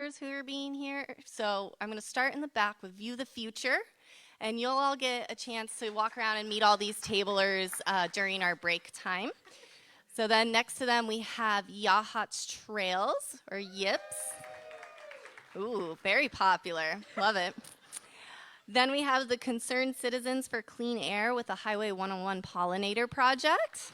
members who are being here. So I'm going to start in the back with View the Future, and you'll all get a chance to walk around and meet all these tablers during our break time. So then next to them we have Yachats Trails, or YIPS. Ooh, very popular. Love it. Then we have the Concerned Citizens for Clean Air with the Highway 101 Pollinator Project.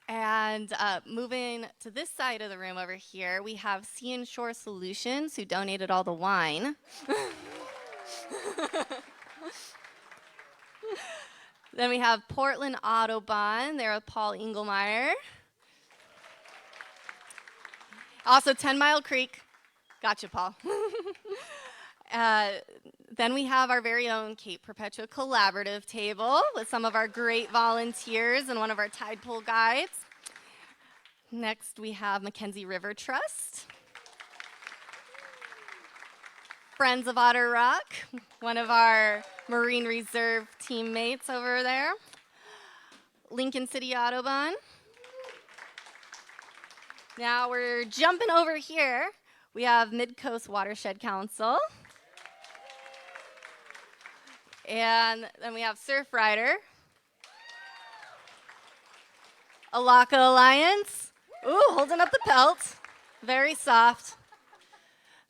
And moving to this side of the room over here, we have Sea and Shore Solutions, who donated all the wine. Then we have Portland Autobahn. They're with Paul Engelmeyer. Also, 10 Mile Creek. Gotcha, Paul. Then we have our very own Cape Perpetua Collaborative table with some of our great volunteers and one of our Tidepool guides. Next, we have Mackenzie River Trust. Friends of Otter Rock, one of our Marine Reserve teammates over there. Lincoln City Autobahn. Now we're jumping over here. We have Mid-Coast Watershed Council. And then we have Surfrider. Alaka Alliance. Ooh, holding up the pelt. Very soft.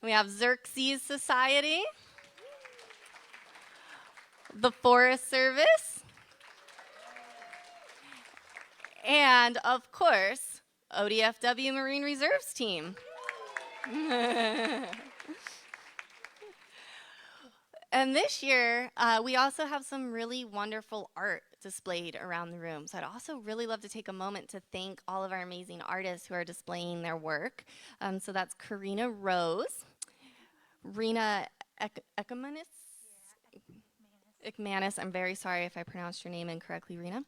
We have Xerces Society. The Forest Service. And, of course, ODFW Marine Reserves team. And this year, we also have some really wonderful art displayed around the room. So I'd also really love to take a moment to thank all of our amazing artists who are displaying their work. So that's Karina Rose, Rena Ekmanis, Ekmanis, I'm very sorry if I pronounced your name incorrectly, Rena.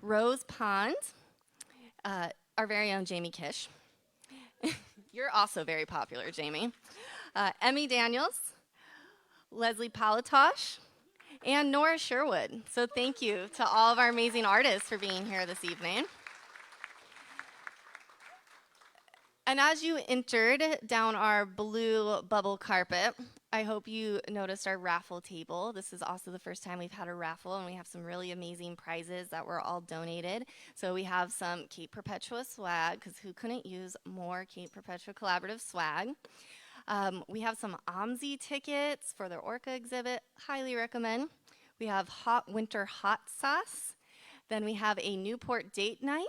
Rose Pond, our very own Jamie Kish. You're also very popular, Jamie. Emmy Daniels, Leslie Palatosh, and Nora Sherwood. So thank you to all of our amazing artists for being here this evening. And as you entered down our blue bubble carpet, I hope you noticed our raffle table. This is also the first time we've had a raffle, and we have some really amazing prizes that were all donated. So we have some Cape Perpetua swag, because who couldn't use more Cape Perpetua Collaborative swag? We have some OMSI tickets for their Orca exhibit, highly recommend. We have hot winter hot sauce. Then we have a Newport date night,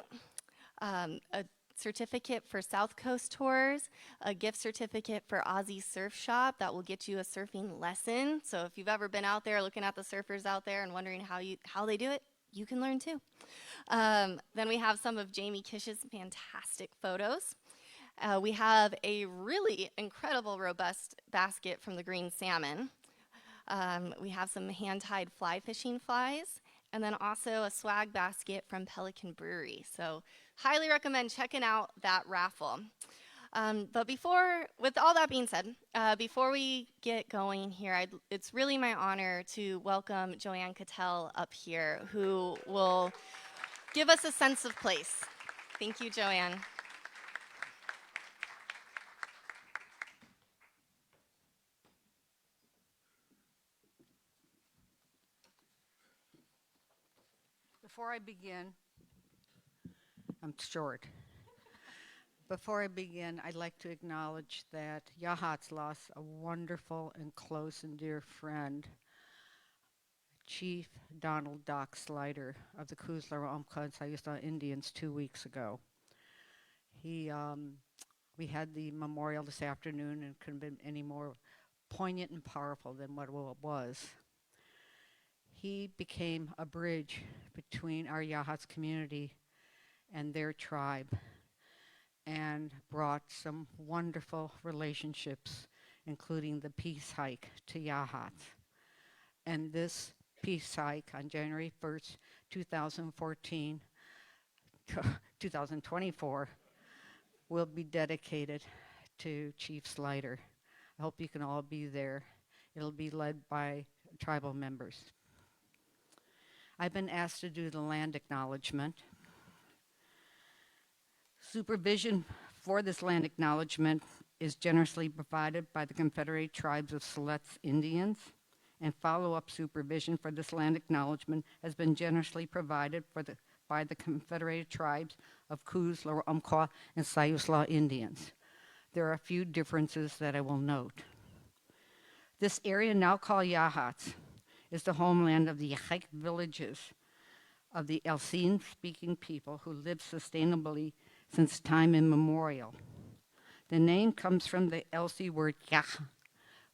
a certificate for South Coast tours, a gift certificate for Aussie Surf Shop that will get you a surfing lesson. So if you've ever been out there looking at the surfers out there and wondering how they do it, you can learn too. Then we have some of Jamie Kish's fantastic photos. We have a really incredible, robust basket from the Green Salmon. We have some hand-tied fly fishing flies, and then also a swag basket from Pelican Brewery. So highly recommend checking out that raffle. But with all that being said, before we get going here, it's really my honor to welcome Joanne Kittel up here, who will give us a sense of place. Thank you, Joanne. Before I begin, I'm short. Before I begin, I'd like to acknowledge that Yachats lost a wonderful and close and dear friend, Chief Donald Doc Slider of the Kuzla Indians 2 weeks ago. We had the memorial this afternoon, and it couldn't have been any more poignant and powerful than what it was. He became a bridge between our Yachats community and their tribe, and brought some wonderful relationships, including the peace hike to Yachats. And this peace hike on January 1st, 2024, will be dedicated to Chief Slider. I hope you can all be there. It'll be led by tribal members. I've been asked to do the land acknowledgement. Supervision for this land acknowledgement is generously provided by the Confederated Tribes of Siletz Indians, and follow-up supervision for this land acknowledgement has been generously provided by the Confederated Tribes of Coos, Lower Umpqua, and Siuslaw Indians. There are a few differences that I will note. This area, now called Yachats, is the homeland of the Yachik villages of the Alsine-speaking people who lived sustainably since time immemorial. The name comes from the Elsie word yach,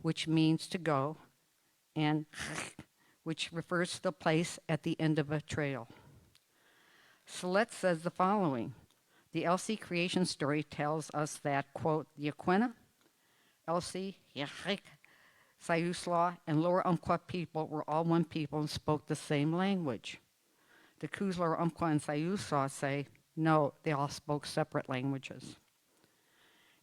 which means to go, and which refers to the place at the end of a trail. Siletz says the following. The Elsie creation story tells us that, quote, the Aquinnah, Elsie, Yachik, Siuslaw, and Lower Umpqua people were all one people and spoke the same language. The Coos, Lower Umpqua, and Siuslaw say, no, they all spoke separate languages.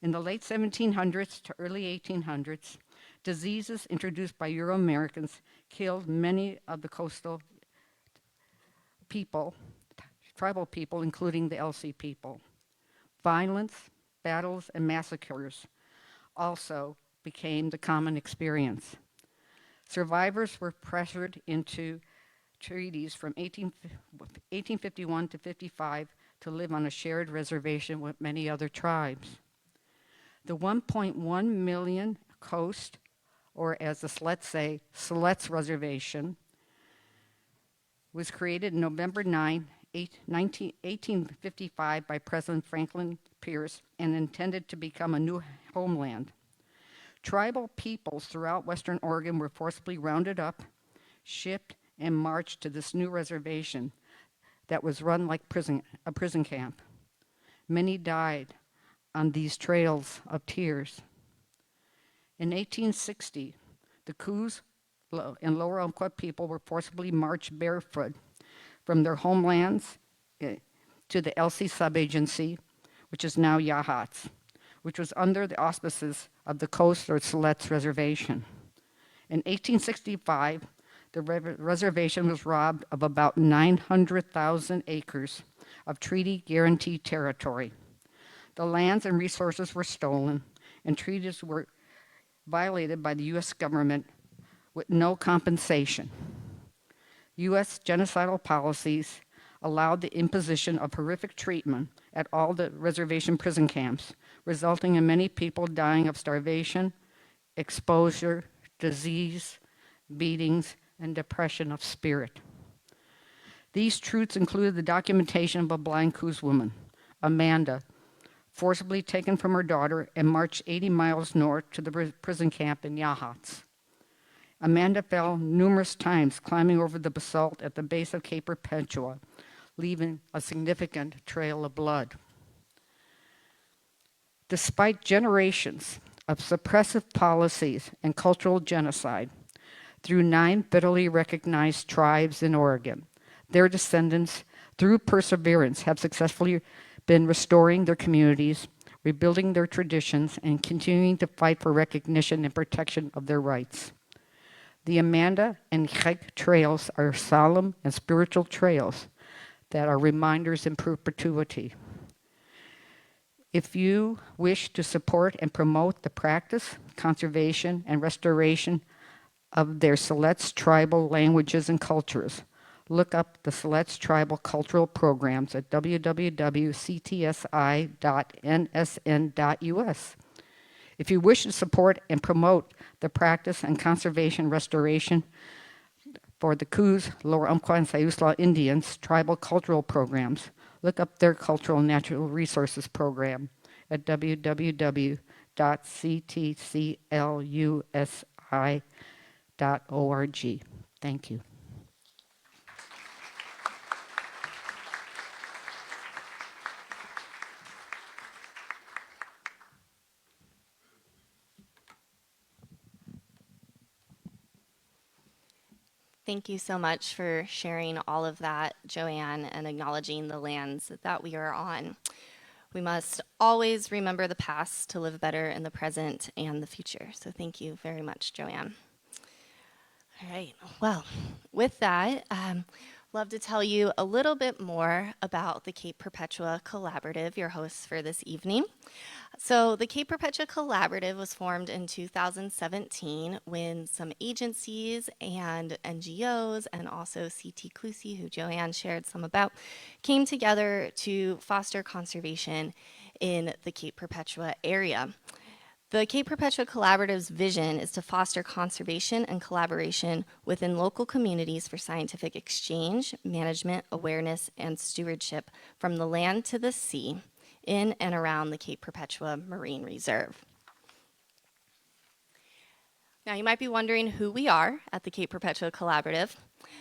In the late 1700s to early 1800s, diseases introduced by Euro-Americans killed many of the coastal people, tribal people, including the Elsie people. Violence, battles, and massacres also became the common experience. Survivors were pressured into treaties from 1851 to 55 to live on a shared reservation with many other tribes. The 1.1 million coast, or as the Siletz say, Siletz Reservation, was created November 9, 1855 by President Franklin Pierce and intended to become a new homeland. Tribal peoples throughout Western Oregon were forcibly rounded up, shipped, and marched to this new reservation that was run like a prison camp. Many died on these trails of tears. In 1860, the Coos and Lower Umpqua people were forcibly marched barefoot from their homelands to the Elsie subagency, which is now Yachats, which was under the auspices of the Coast or Siletz Reservation. In 1865, the reservation was robbed of about 900,000 acres of treaty-guaranteed territory. The lands and resources were stolen, and treaties were violated by the U.S. government with no compensation. U.S. genocidal policies allowed the imposition of horrific treatment at all the reservation prison camps, resulting in many people dying of starvation, exposure, disease, beatings, and depression of spirit. These truths included the documentation of a blind Coos woman, Amanda, forcibly taken from her daughter and marched 80 miles north to the prison camp in Yachats. Amanda fell numerous times climbing over the basalt at the base of Cape Perpetua, leaving a significant trail of blood. Despite generations of suppressive policies and cultural genocide through 9 federally recognized tribes in Oregon, their descendants, through perseverance, have successfully been restoring their communities, rebuilding their traditions, and continuing to fight for recognition and protection of their rights. The Amanda and Hike trails are solemn and spiritual trails that are reminders in perpetuity. If you wish to support and promote the practice, conservation, and restoration of their Siletz tribal languages and cultures, look up the Siletz Tribal Cultural Programs at www.ctsi.nsn.us. If you wish to support and promote the practice and conservation restoration for the Coos, Lower Umpqua, and Siuslaw Indians tribal cultural programs, look up their Cultural Natural Resources Program at www.ctclusi.org. Thank you. Thank you so much for sharing all of that, Joanne, and acknowledging the lands that we are on. We must always remember the past to live better in the present and the future. So thank you very much, Joanne. All right, well, with that, Love to tell you a little bit more about the Cape Perpetua Collaborative, your hosts for this evening. So, the Cape Perpetua Collaborative was formed in 2017 when some agencies and NGOs and also CT Clusi, who Joanne shared some about, came together to foster conservation in the Cape Perpetua area. The Cape Perpetua Collaborative's vision is to foster conservation and collaboration within local communities for scientific exchange, management, awareness, and stewardship from the land to the sea in and around the Cape Perpetua Marine Reserve. Now, you might be wondering who we are at the Cape Perpetua Collaborative.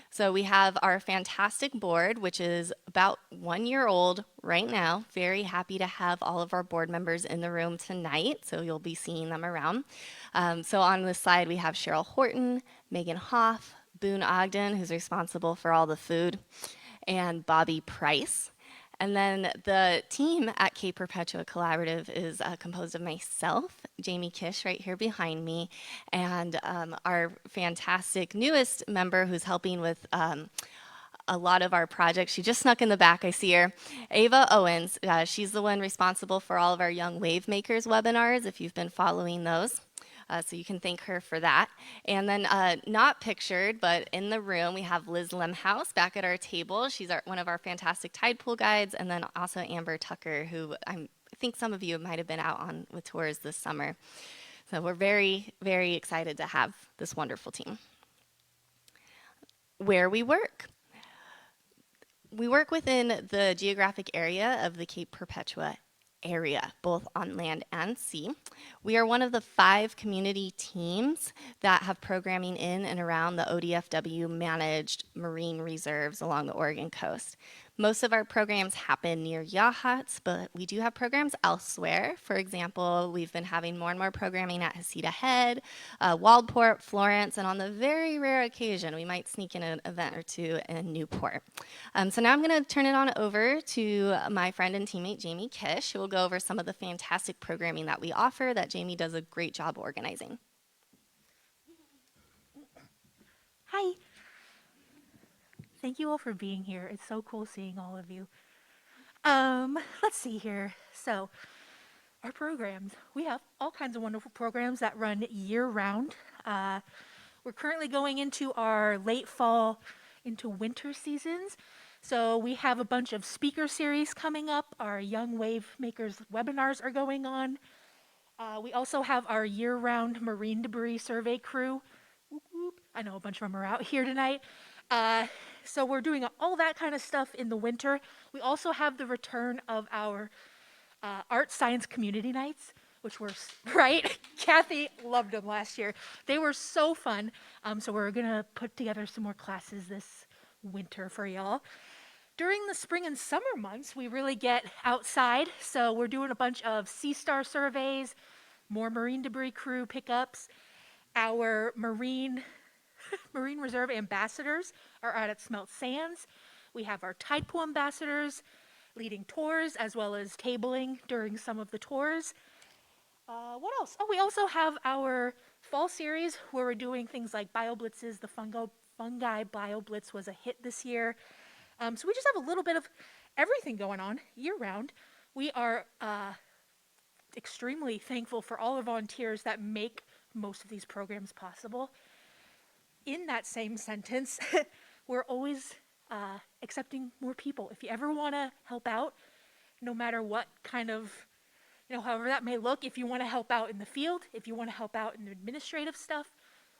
So we have our fantastic board, which is about 1 year old right now. Very happy to have all of our board members in the room tonight, so you'll be seeing them around. So on this slide, we have Cheryl Horton, Megan Hoff, Boone Ogden, who's responsible for all the food, and Bobby Price. And then the team at Cape Perpetua Collaborative is composed of myself, Jamie Kish, right here behind me, and our fantastic newest member who's helping with a lot of our projects. She just snuck in the back, I see her. Ava Owens, she's the one responsible for all of our Young Wave Makers webinars, if you've been following those. So you can thank her for that. And then not pictured, but in the room, we have Liz Lemhouse back at our table. She's one of our fantastic Tidepool guides. And then also Amber Tucker, who I think some of you might have been out on with tours this summer. So we're very, very excited to have this wonderful team. Where we work. We work within the geographic area of the Cape Perpetua area, both on land and sea. We are one of the 5 community teams that have programming in and around the ODFW managed marine reserves along the Oregon coast. Most of our programs happen near yachts, but we do have programs elsewhere. For example, we've been having more and more programming at Hasita Head, Waldport, Florence, and on the very rare occasion, we might sneak in an event or two in Newport. So now I'm going to turn it on over to my friend and teammate, Jamie Kish, who will go over some of the fantastic programming that we offer that Jamie does a great job organizing. Hi. Thank you all for being here. It's so cool seeing all of you. Let's see here. So, our programs. We have all kinds of wonderful programs that run year-round. We're currently going into our late fall into winter seasons. So we have a bunch of speaker series coming up. Our Young Wave Makers webinars are going on. We also have our year-round marine debris survey crew. Whoop, whoop. I know a bunch of them are out here tonight. So we're doing all that kind of stuff in the winter. We also have the return of our art science community nights, which were, right? Kathy loved them last year. They were so fun. So we're going to put together some more classes this winter for y'all. During the spring and summer months, we really get outside. So we're doing a bunch of sea star surveys, more marine debris crew pickups. Our marine reserve ambassadors are out at Smelt Sands. We have our Tidepool ambassadors leading tours as well as tabling during some of the tours. What else? Oh, we also have our fall series where we're doing things like bioblitzes. The fungi bioblitz was a hit this year. So we just have a little bit of everything going on year-round. We are extremely thankful for all the volunteers that make most of these programs possible. In that same sentence, we're always accepting more people. If you ever want to help out, no matter what kind of, however that may look, if you want to help out in the field, if you want to help out in the administrative stuff,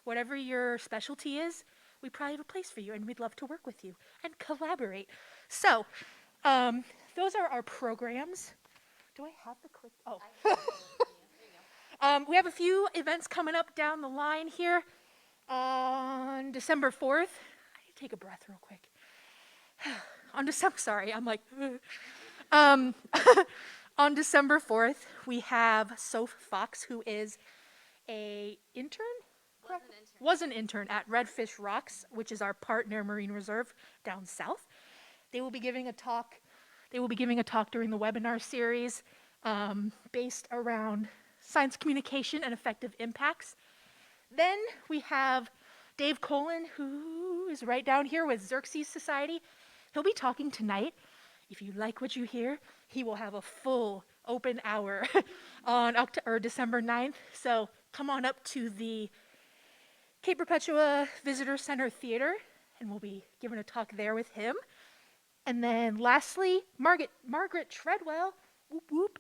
whatever your specialty is, we probably have a place for you, and we'd love to work with you and collaborate. So, those are our programs. Do I have the clip? Oh. We have a few events coming up down the line here. On December 4th, I need to take a breath real quick. On December 4th, we have Soph Fox, who is a intern? Was an intern at Redfish Rocks, which is our partner marine reserve down south. They will be giving a talk during the webinar series based around science communication and effective impacts. Then we have Dave Kollen, who who is right down here with Xerces Society. He'll be talking tonight. If you like what you hear, he will have a full open hour on December 9th. So come on up to the Cape Perpetua Visitor Center Theater, and we'll be giving a talk there with him. And then lastly, Margaret Treadwell, whoop whoop,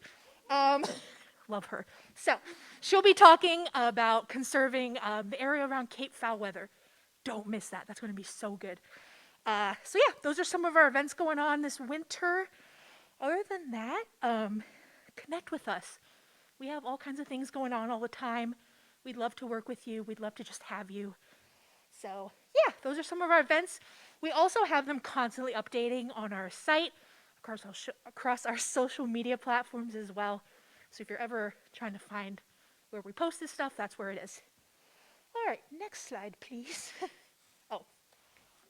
love her. So she'll be talking about conserving the area around Cape Foulweather. Don't miss that. That's going to be so good. So yeah, those are some of our events going on this winter. Other than that, connect with us. We have all kinds of things going on all the time. We'd love to work with you. We'd love to just have you. So yeah, those are some of our events. We also have them constantly updating on our site, across our social media platforms as well. So if you're ever trying to find where we post this stuff, that's where it is. All right, next slide, please. Oh,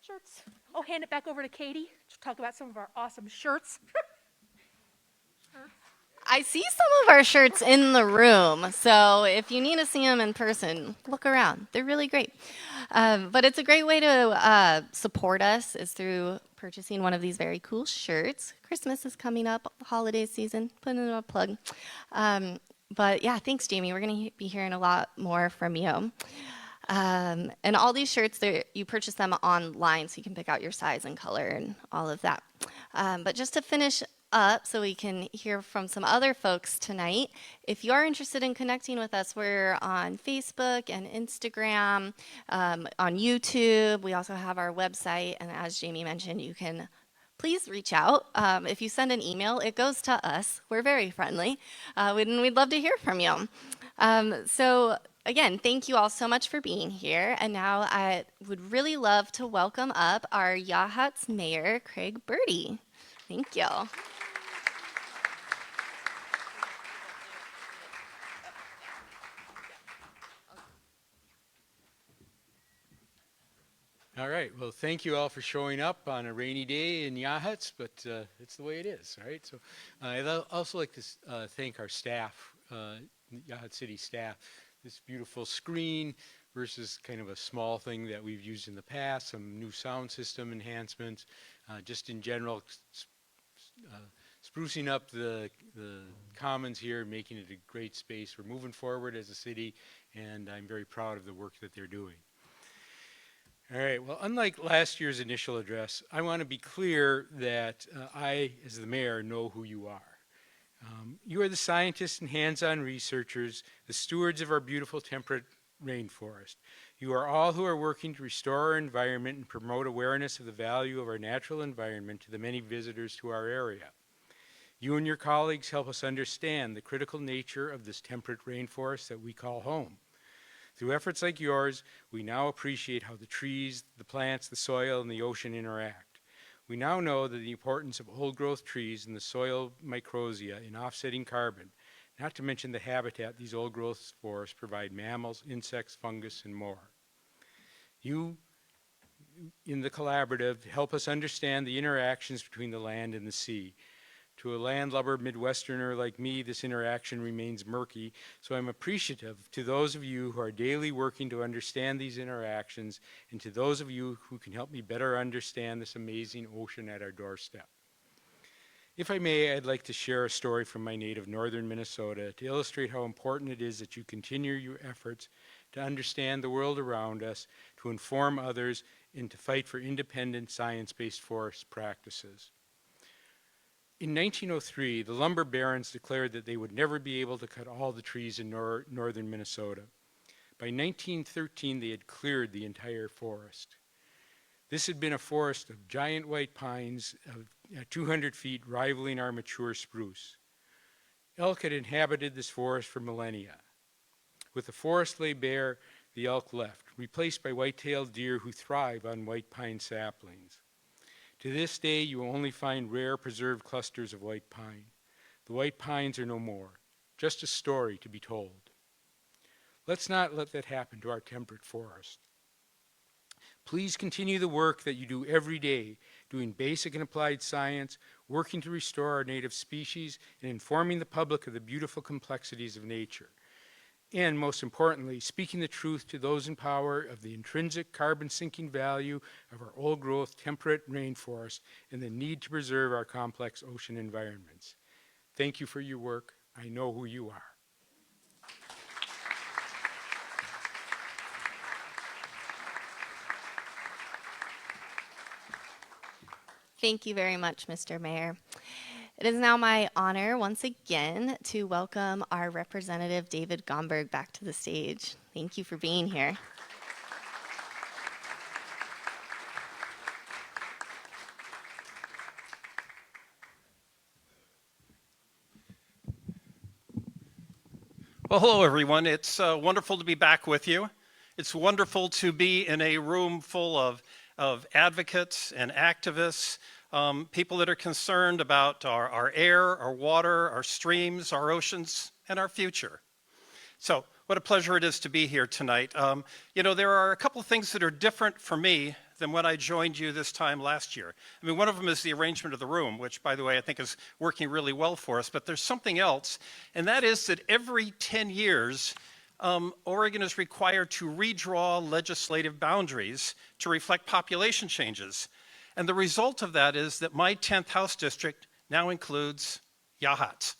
shirts. I'll hand it back over to Katie to talk about some of our awesome shirts. I see some of our shirts in the room, so if you need to see them in person, look around. They're really great. But it's a great way to support us is through purchasing one of these very cool shirts. Christmas is coming up, holiday season, putting in a plug. But yeah, thanks, Jamie. We're going to be hearing a lot more from you. And all these shirts, you purchase them online, so you can pick out your size and color and all of that. But just to finish up so we can hear from some other folks tonight. If you're interested in connecting with us, we're on Facebook and Instagram, on YouTube. We also have our website, and as Jamie mentioned, you can please reach out. If you send an email, it goes to us. We're very friendly. We'd love to hear from you. So again, thank you all so much for being here. And now I would really love to welcome up our Yachats Mayor, Craig Berdie. Thank you. All right. Well, thank you all for showing up on a rainy day in Yachats, but it's the way it is, right? So I'd also like to thank our staff, Yachats City staff. This beautiful screen versus kind of a small thing that we've used in the past, some new sound system enhancements, just in general, sprucing up the commons here, making it a great space. We're moving forward as a city, and I'm very proud of the work that they're doing. All right, well, unlike last year's initial address, I want to be clear that I, as the mayor, know who you are. You are the scientists and hands-on researchers, the stewards of our beautiful temperate rainforest. You are all who are working to restore our environment and promote awareness of the value of our natural environment to the many visitors to our area. You and your colleagues help us understand the critical nature of this temperate rainforest that we call home. Through efforts like yours, we now appreciate how the trees, the plants, the soil, and the ocean interact. We now know that the importance of old-growth trees and the soil microsia in offsetting carbon, not to mention the habitat these old-growth forests provide mammals, insects, fungus, and more. You, in the collaborative, help us understand the interactions between the land and the sea. To a landlubber Midwesterner like me, this interaction remains murky, so I'm appreciative to those of you who are daily working to understand these interactions, and to those of you who can help me better understand this amazing ocean at our doorstep. If I may, I'd like to share a story from my native northern Minnesota to illustrate how important it is that you continue your efforts to understand the world around us, to inform others, and to fight for independent science-based forest practices. In 1903, the lumber barons declared that they would never be able to cut all the trees in northern Minnesota. By 1913, they had cleared the entire forest. This had been a forest of giant white pines at 200 feet, rivaling our mature spruce. Elk had inhabited this forest for millennia. With the forest lay bare, the elk left, replaced by white-tailed deer who thrive on white pine saplings. To this day, you will only find rare preserved clusters of white pine. The white pines are no more, just a story to be told. Let's not let that happen to our temperate forest. Please continue the work that you do every day, doing basic and applied science, working to restore our native species, and informing the public of the beautiful complexities of nature. And most importantly, speaking the truth to those in power of the intrinsic carbon sinking value of our old growth temperate rainforest and the need to preserve our complex ocean environments. Thank you for your work. I know who you are. Thank you very much, Mr. Mayor. It is now my honor once again to welcome our representative David Gomberg back to the stage. Thank you for being here. Well, hello, everyone. It's wonderful to be back with you. It's wonderful to be in a room full of advocates and activists, people that are concerned about our air, our water, our streams, our oceans, and our future. So what a pleasure it is to be here tonight. You know, there are a couple of things that are different for me than when I joined you this time last year. I mean, one of them is the arrangement of the room, which, by the way, I think is working really well for us. But there's something else, and that is that every 10 years, Oregon is required to redraw legislative boundaries to reflect population changes. And the result of that is that my 10th House district now includes Yachats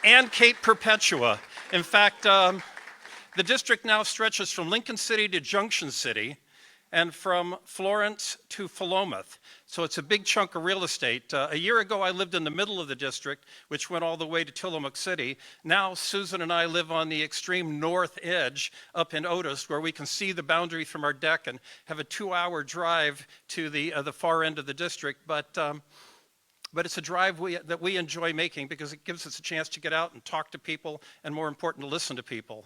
and Cape Perpetua. In fact, the district now stretches from Lincoln City to Junction City and from Florence to Philomath. So it's a big chunk of real estate. A year ago, I lived in the middle of the district, which went all the way to Tillamook City. Now, Susan and I live on the extreme north edge up in Otis, where we can see the boundary from our deck and have a 2-hour drive to the far end of the district. But it's a drive that we enjoy making because it gives us a chance to get out and talk to people, and more important, to listen to people.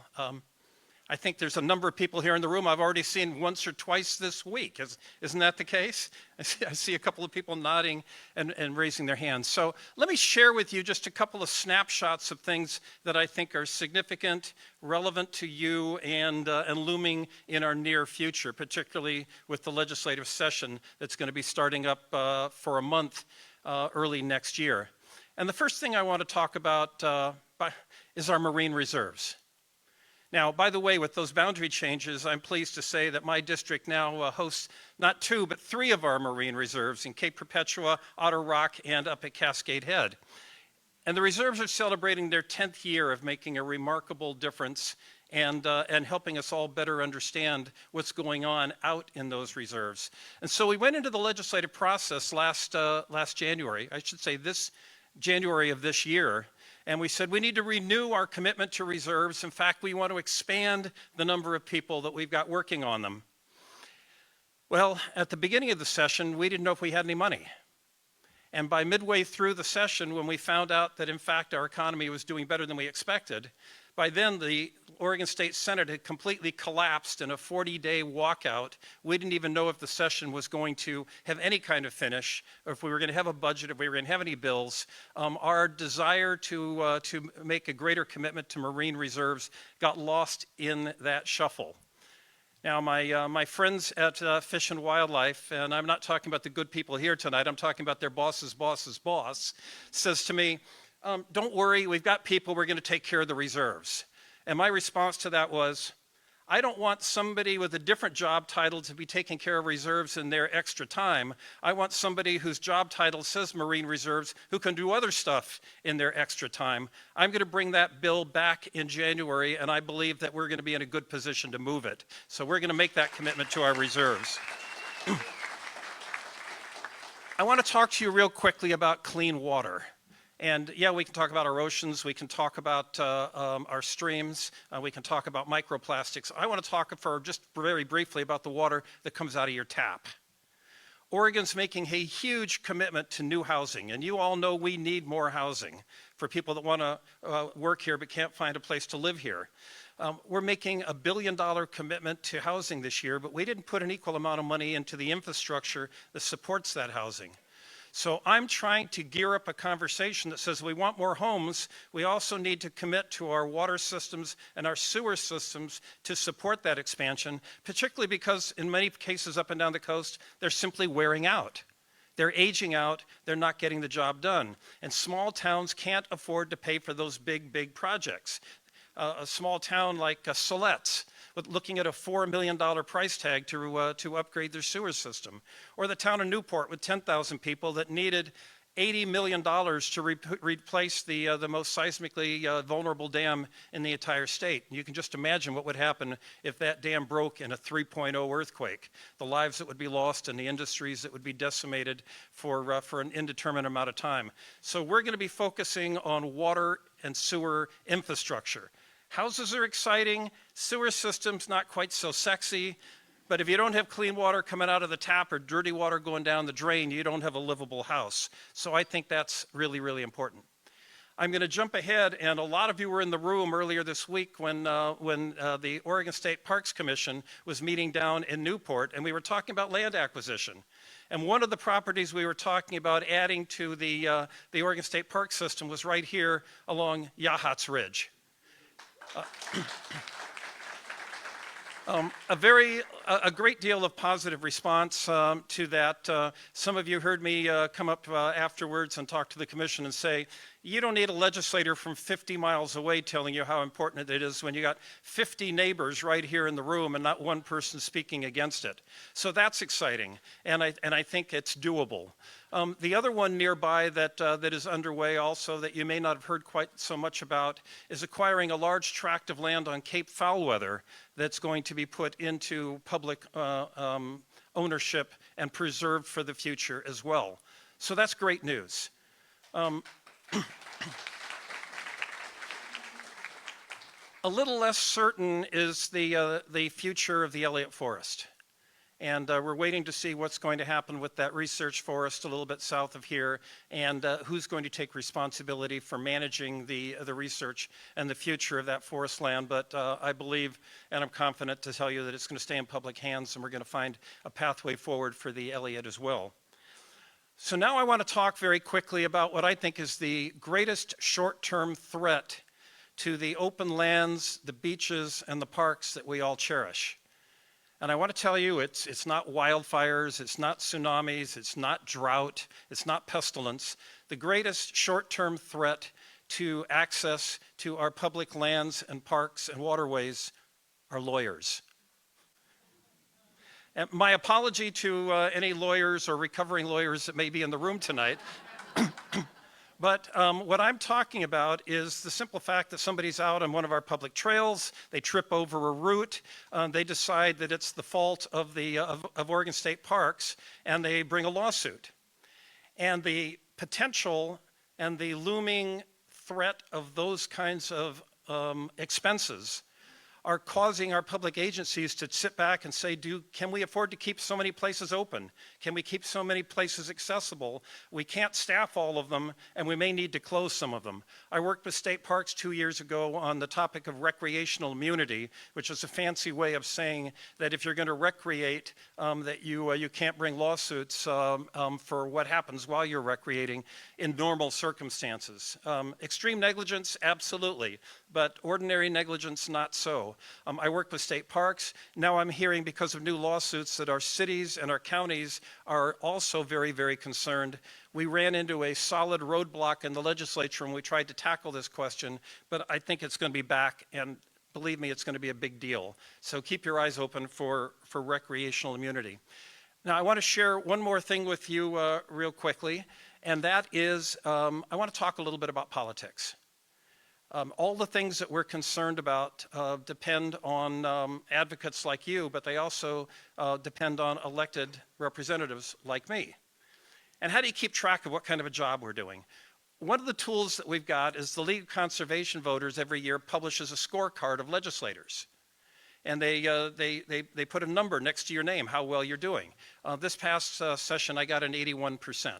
I think there's a number of people here in the room I've already seen once or twice this week. Isn't that the case? I see a couple of people nodding and raising their hands. So let me share with you just a couple of snapshots of things that I think are significant, relevant to you, and looming in our near future, particularly with the legislative session that's going to be starting up for a month early next year. And the first thing I want to talk about is our marine reserves. Now, by the way, with those boundary changes, I'm pleased to say that my district now hosts not 2, but 3 of our marine reserves in Cape Perpetua, Otter Rock, and up at Cascade Head. And the reserves are celebrating their 10th year of making a remarkable difference and helping us all better understand what's going on out in those reserves. And so we went into the legislative process last January, I should say this January of this year, and we said we need to renew our commitment to reserves. In fact, we want to expand the number of people that we've got working on them. Well, at the beginning of the session, we didn't know if we had any money. And by midway through the session, when we found out that, in fact, our economy was doing better than we expected, by then the Oregon State Senate had completely collapsed in a 40-day walkout. We didn't even know if the session was going to have any kind of finish, or if we were going to have a budget, if we were going to have any bills. Our desire to make a greater commitment to marine reserves got lost in that shuffle. Now, my friends at Fish and Wildlife, and I'm not talking about the good people here tonight, I'm talking about their boss's boss's boss, says to me, don't worry, we've got people, we're going to take care of the reserves. And my response to that was, I don't want somebody with a different job title to be taking care of reserves in their extra time. I want somebody whose job title says marine reserves who can do other stuff in their extra time. I'm going to bring that bill back in January, and I believe that we're going to be in a good position to move it. So we're going to make that commitment to our reserves. I want to talk to you real quickly about clean water. And yeah, we can talk about our oceans, we can talk about our streams, we can talk about microplastics. I want to talk for just very briefly about the water that comes out of your tap. Oregon's making a huge commitment to new housing, and you all know we need more housing for people that want to work here but can't find a place to live here. We're making a $1 billion commitment to housing this year, but we didn't put an equal amount of money into the infrastructure that supports that housing. So I'm trying to gear up a conversation that says we want more homes. We also need to commit to our water systems and our sewer systems to support that expansion, particularly because in many cases up and down the coast, they're simply wearing out. They're aging out, they're not getting the job done. And small towns can't afford to pay for those big, big projects. A small town like Xerces, looking at a $4 million price tag to upgrade their sewer system. Or the town of Newport with 10,000 people that needed $80 million to replace the most seismically vulnerable dam in the entire state. You can just imagine what would happen if that dam broke in a 3.0 earthquake. The lives that would be lost and the industries that would be decimated for an indeterminate amount of time. So we're going to be focusing on water and sewer infrastructure. Houses are exciting, sewer systems not quite so sexy, but if you don't have clean water coming out of the tap or dirty water going down the drain, you don't have a livable house. So I think that's really, really important. I'm going to jump ahead, and a lot of you were in the room earlier this week when the Oregon State Parks Commission was meeting down in Newport, and we were talking about land acquisition. And one of the properties we were talking about adding to the Oregon State Park system was right here along Xerces Ridge. A great deal of positive response to that. Some of you heard me come up afterwards and talk to the commission and say, you don't need a legislator from 50 miles away telling you how important it is when you got 50 neighbors right here in the room and not one person speaking against it. So that's exciting, and I think it's doable. The other one nearby that is underway also that you may not have heard quite so much about is acquiring a large tract of land on Cape Foulweather that's going to be put into public ownership and preserved for the future as well. So that's great news. A little less certain is the future of the Elliott Forest. And we're waiting to see what's going to happen with that research forest a little bit south of here, and who's going to take responsibility for managing the research and the future of that forest land. But I believe, and I'm confident to tell you that it's going to stay in public hands, and we're going to find a pathway forward for the Elliott as well. So now I want to talk very quickly about what I think is the greatest short-term threat to the open lands, the beaches, and the parks that we all cherish. And I want to tell you, it's not wildfires, it's not tsunamis, it's not drought, it's not pestilence. The greatest short-term threat to access to our public lands and parks and waterways are lawyers. And my apology to any lawyers or recovering lawyers that may be in the room tonight. But what I'm talking about is the simple fact that somebody's out on one of our public trails, they trip over a root, they decide that it's the fault of Oregon State Parks, and they bring a lawsuit. And the potential and the looming threat of those kinds of expenses are causing our public agencies to sit back and say, can we afford to keep so many places open? Can we keep so many places accessible? We can't staff all of them, and we may need to close some of them. I worked with state parks 2 years ago on the topic of recreational immunity, which is a fancy way of saying that if you're going to recreate, that you can't bring lawsuits for what happens while you're recreating in normal circumstances. Extreme negligence, absolutely, but ordinary negligence, not so. I work with state parks. Now I'm hearing, because of new lawsuits, that our cities and our counties are also very, very concerned. We ran into a solid roadblock in the legislature when we tried to tackle this question, but I think it's going to be back, and believe me, it's going to be a big deal. So keep your eyes open for recreational immunity. Now I want to share one more thing with you real quickly, and that is I want to talk a little bit about politics. All the things that we're concerned about depend on advocates like you, but they also depend on elected representatives like me. And how do you keep track of what kind of a job we're doing? One of the tools that we've got is the League of Conservation Voters every year publishes a scorecard of legislators. And they put a number next to your name, how well you're doing. This past session, I got an 81%.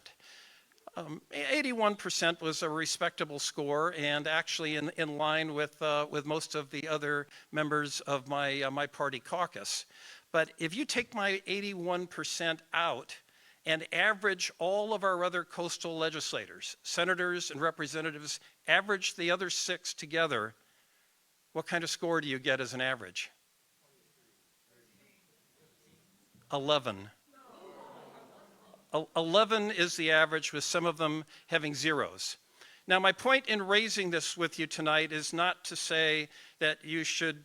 81% was a respectable score, and actually in line with most of the other members of my party caucus. But if you take my 81% out and average all of our other coastal legislators, senators and representatives, average the other 6 together, what kind of score do you get as an average? 11. 11 is the average, with some of them having zeros. Now, my point in raising this with you tonight is not to say that you should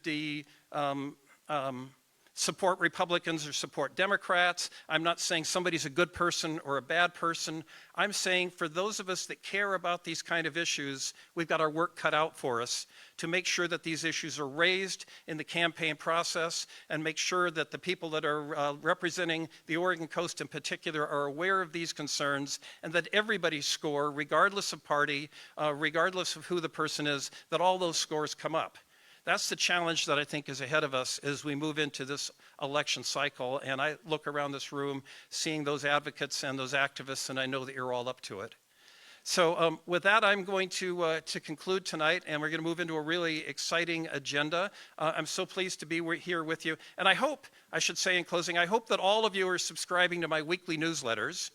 support Republicans or support Democrats. I'm not saying somebody's a good person or a bad person. I'm saying for those of us that care about these kind of issues, we've got our work cut out for us to make sure that these issues are raised in the campaign process and make sure that the people that are representing the Oregon coast in particular are aware of these concerns, and that everybody's score, regardless of party, regardless of who the person is, that all those scores come up. That's the challenge that I think is ahead of us as we move into this election cycle. And I look around this room seeing those advocates and those activists, and I know that you're all up to it. So with that, I'm going to conclude tonight, and we're going to move into a really exciting agenda. I'm so pleased to be here with you. And I hope, I should say in closing, I hope that all of you are subscribing to my weekly newsletters.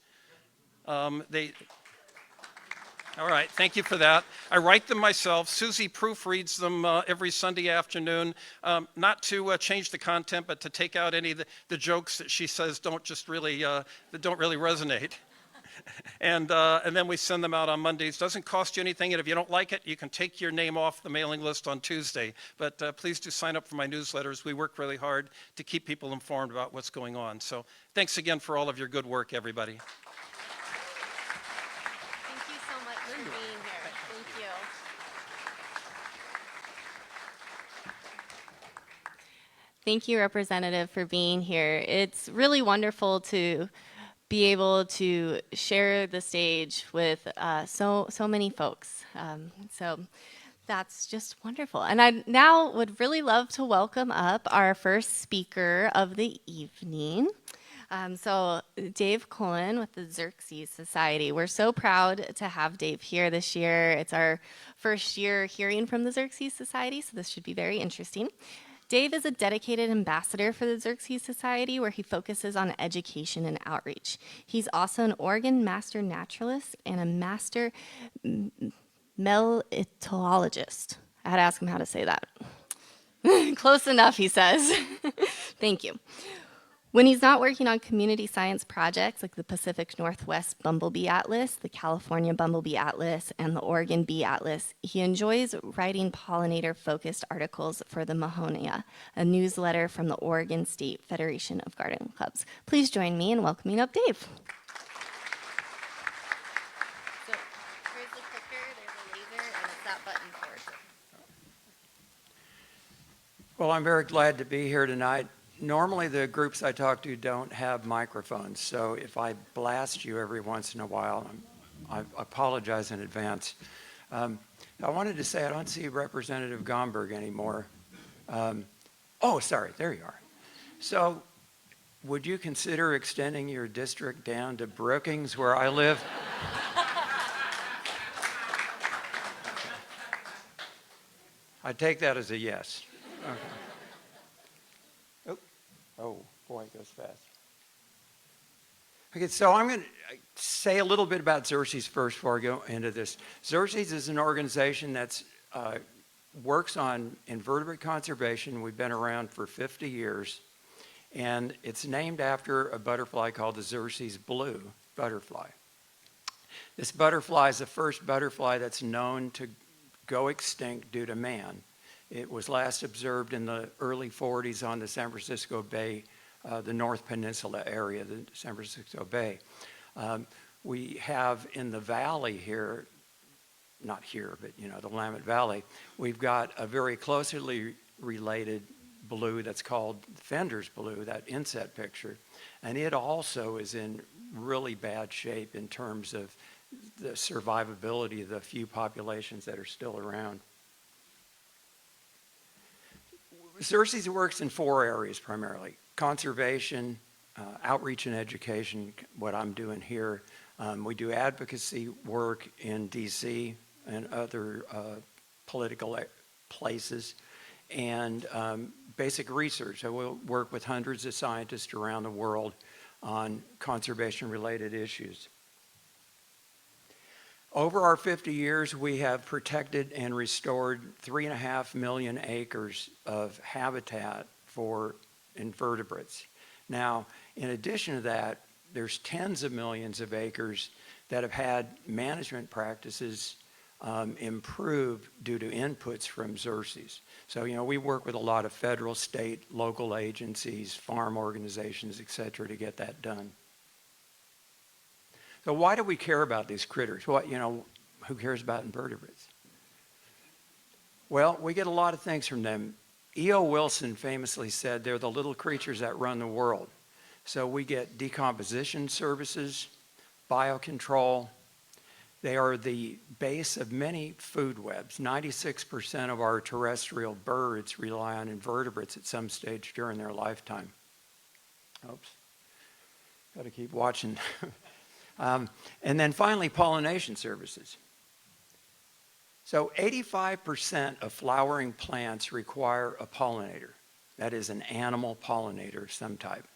All right, thank you for that. I write them myself. Susie proofreads them every Sunday afternoon, not to change the content, but to take out any of the jokes that she says don't really resonate. And then we send them out on Mondays. Doesn't cost you anything, and if you don't like it, you can take your name off the mailing list on Tuesday. But please do sign up for my newsletters. We work really hard to keep people informed about what's going on. So thanks again for all of your good work, everybody. Thank you so much for being here. Thank you. Thank you, Representative, for being here. It's really wonderful to be able to share the stage with so many folks. So that's just wonderful. And I now would really love to welcome up our first speaker of the evening. So Dave Kollen with the Xerces Society. We're so proud to have Dave here this year. It's our first year hearing from the Xerces Society, so this should be very interesting. Dave is a dedicated ambassador for the Xerces Society, where he focuses on education and outreach. He's also an Oregon master naturalist and a master melitologist. I had to ask him how to say that. Close enough, he says. Thank you. When he's not working on community science projects like the Pacific Northwest Bumblebee Atlas, the California Bumblebee Atlas, and the Oregon Bee Atlas, he enjoys writing pollinator-focused articles for the Mahonia, a newsletter from the Oregon State Federation of Garden Clubs. Please join me in welcoming up Dave. So here's the clicker, there's a laser, and it's that button forward. Well, I'm very glad to be here tonight. Normally, the groups I talk to don't have microphones, so if I blast you every once in a while, I apologize in advance. I wanted to say I don't see Representative Gomberg anymore. Oh, sorry, there you are. So, would you consider extending your district down to Brookings, where I live? I take that as a yes. Okay. Oh, boy, it goes fast. Okay, so I'm going to say a little bit about Xerces first before I go into this. Xerces is an organization that works on invertebrate conservation. We've been around for 50 years, and it's named after a butterfly called the Xerces blue butterfly. This butterfly is the first butterfly that's known to go extinct due to man. It was last observed in the early 40s on the San Francisco Bay, the North Peninsula area, the San Francisco Bay. We have in the valley here, not here, but the Willamette Valley, we've got a very closely related blue that's called Fender's blue, that inset picture. And it also is in really bad shape in terms of the survivability of the few populations that are still around. Xerces works in 4 areas primarily: conservation, outreach and education, what I'm doing here. We do advocacy work in DC and other political places, and basic research. So we'll work with hundreds of scientists around the world on conservation-related issues. Over our 50 years, we have protected and restored 3.5 million acres of habitat for invertebrates. Now, in addition to that, there's tens of millions of acres that have had management practices improved due to inputs from Xerces. So, we work with a lot of federal, state, local agencies, farm organizations, et cetera, to get that done. So why do we care about these critters? Who cares about invertebrates? Well, we get a lot of things from them. E.O. Wilson famously said they're the little creatures that run the world. So we get decomposition services, biocontrol. They are the base of many food webs. 96% of our terrestrial birds rely on invertebrates at some stage during their lifetime. Oops, got to keep watching. And then finally, pollination services. So 85% of flowering plants require a pollinator. That is an animal pollinator of some type.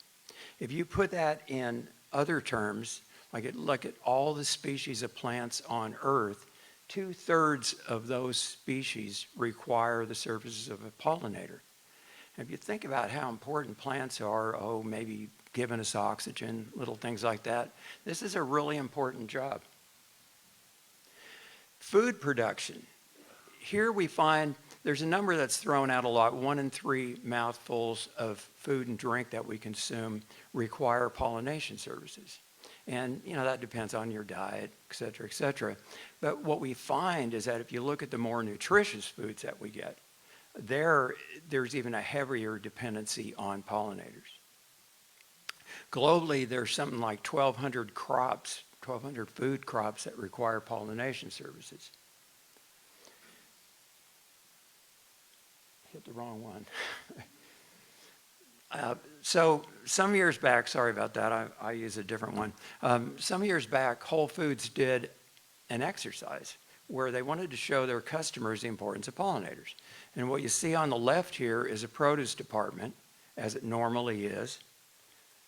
If you put that in other terms, look at all the species of plants on Earth, 2/3 of those species require the services of a pollinator. And if you think about how important plants are, maybe giving us oxygen, little things like that, this is a really important job. Food production. Here we find there's a number that's thrown out a lot. 1 in 3 mouthfuls of food and drink that we consume require pollination services. And, that depends on your diet, et cetera, et cetera. But what we find is that if you look at the more nutritious foods that we get, there's even a heavier dependency on pollinators. Globally, there's something like 1,200 crops, 1,200 food crops that require pollination services. Hit the wrong one. So some years back, sorry about that, I use a different one. Some years back, Whole Foods did an exercise where they wanted to show their customers the importance of pollinators. And what you see on the left here is a produce department, as it normally is,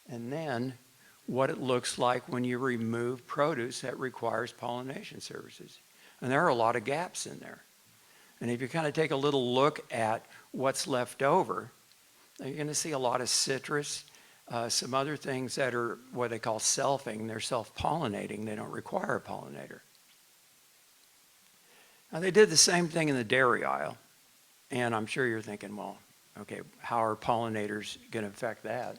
and then what it looks like when you remove produce that requires pollination services. And there are a lot of gaps in there. And if you kind of take a little look at what's left over, you're going to see a lot of citrus, some other things that are what they call selfing. They're self-pollinating. They don't require a pollinator. Now, they did the same thing in the dairy aisle. And I'm sure you're thinking, well, okay, how are pollinators going to affect that?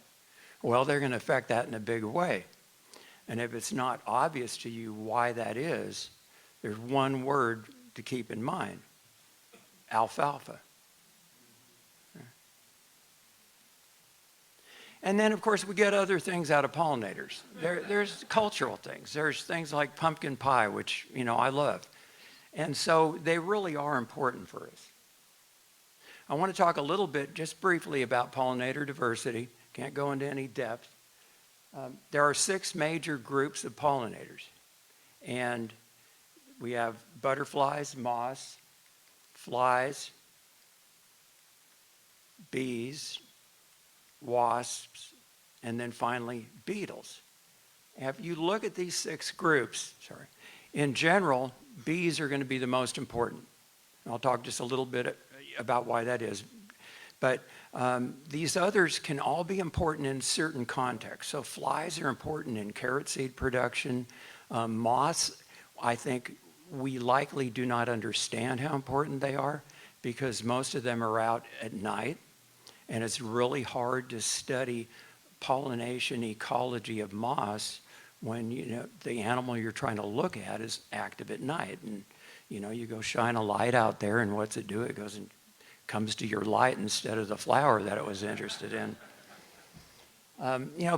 Well, they're going to affect that in a big way. And if it's not obvious to you why that is, there's one word to keep in mind: alfalfa. And then, of course, we get other things out of pollinators. There's cultural things. There's things like pumpkin pie, which, I love. And so they really are important for us. I want to talk a little bit, just briefly, about pollinator diversity. Can't go into any depth. There are 6 major groups of pollinators. And we have butterflies, moths, flies, bees, wasps, and then finally beetles. If you look at these 6 groups, in general, bees are going to be the most important. And I'll talk just a little bit about why that is. But these others can all be important in certain contexts. So flies are important in carrot seed production. Moths, I think we likely do not understand how important they are because most of them are out at night. And it's really hard to study pollination ecology of moths when the animal you're trying to look at is active at night. And you go shine a light out there, and what's it do? It goes and comes to your light instead of the flower that it was interested in.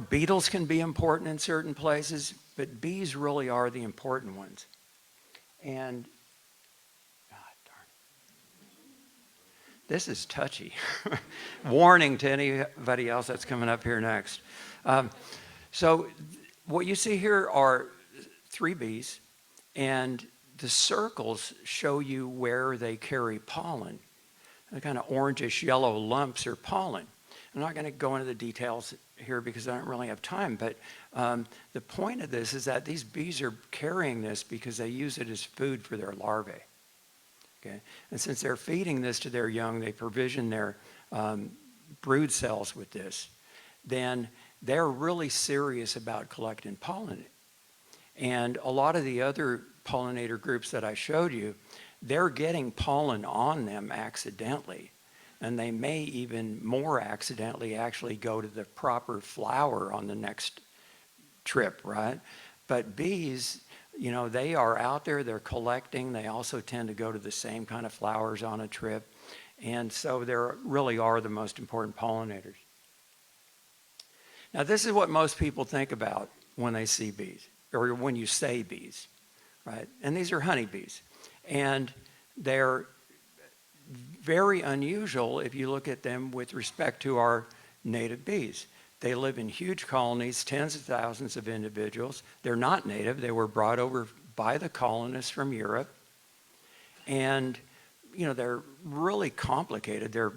Beetles can be important in certain places, but bees really are the important ones. And this is touchy. Warning to anybody else that's coming up here next. So what you see here are 3 bees, and the circles show you where they carry pollen. The kind of orangish yellow lumps are pollen. I'm not going to go into the details here because I don't really have time, but the point of this is that these bees are carrying this because they use it as food for their larvae. Okay? And since they're feeding this to their young, they provision their brood cells with this. Then they're really serious about collecting pollen. And a lot of the other pollinator groups that I showed you, they're getting pollen on them accidentally. And they may even more accidentally actually go to the proper flower on the next trip, right? But bees, you know, they are out there, they're collecting. They also tend to go to the same kind of flowers on a trip. And so they really are the most important pollinators. Now, this is what most people think about when they see bees, or when you say bees, right? And these are honeybees. And they're very unusual if you look at them with respect to our native bees. They live in huge colonies, tens of thousands of individuals. They're not native. They were brought over by the colonists from Europe. And, you know, they're really complicated. They're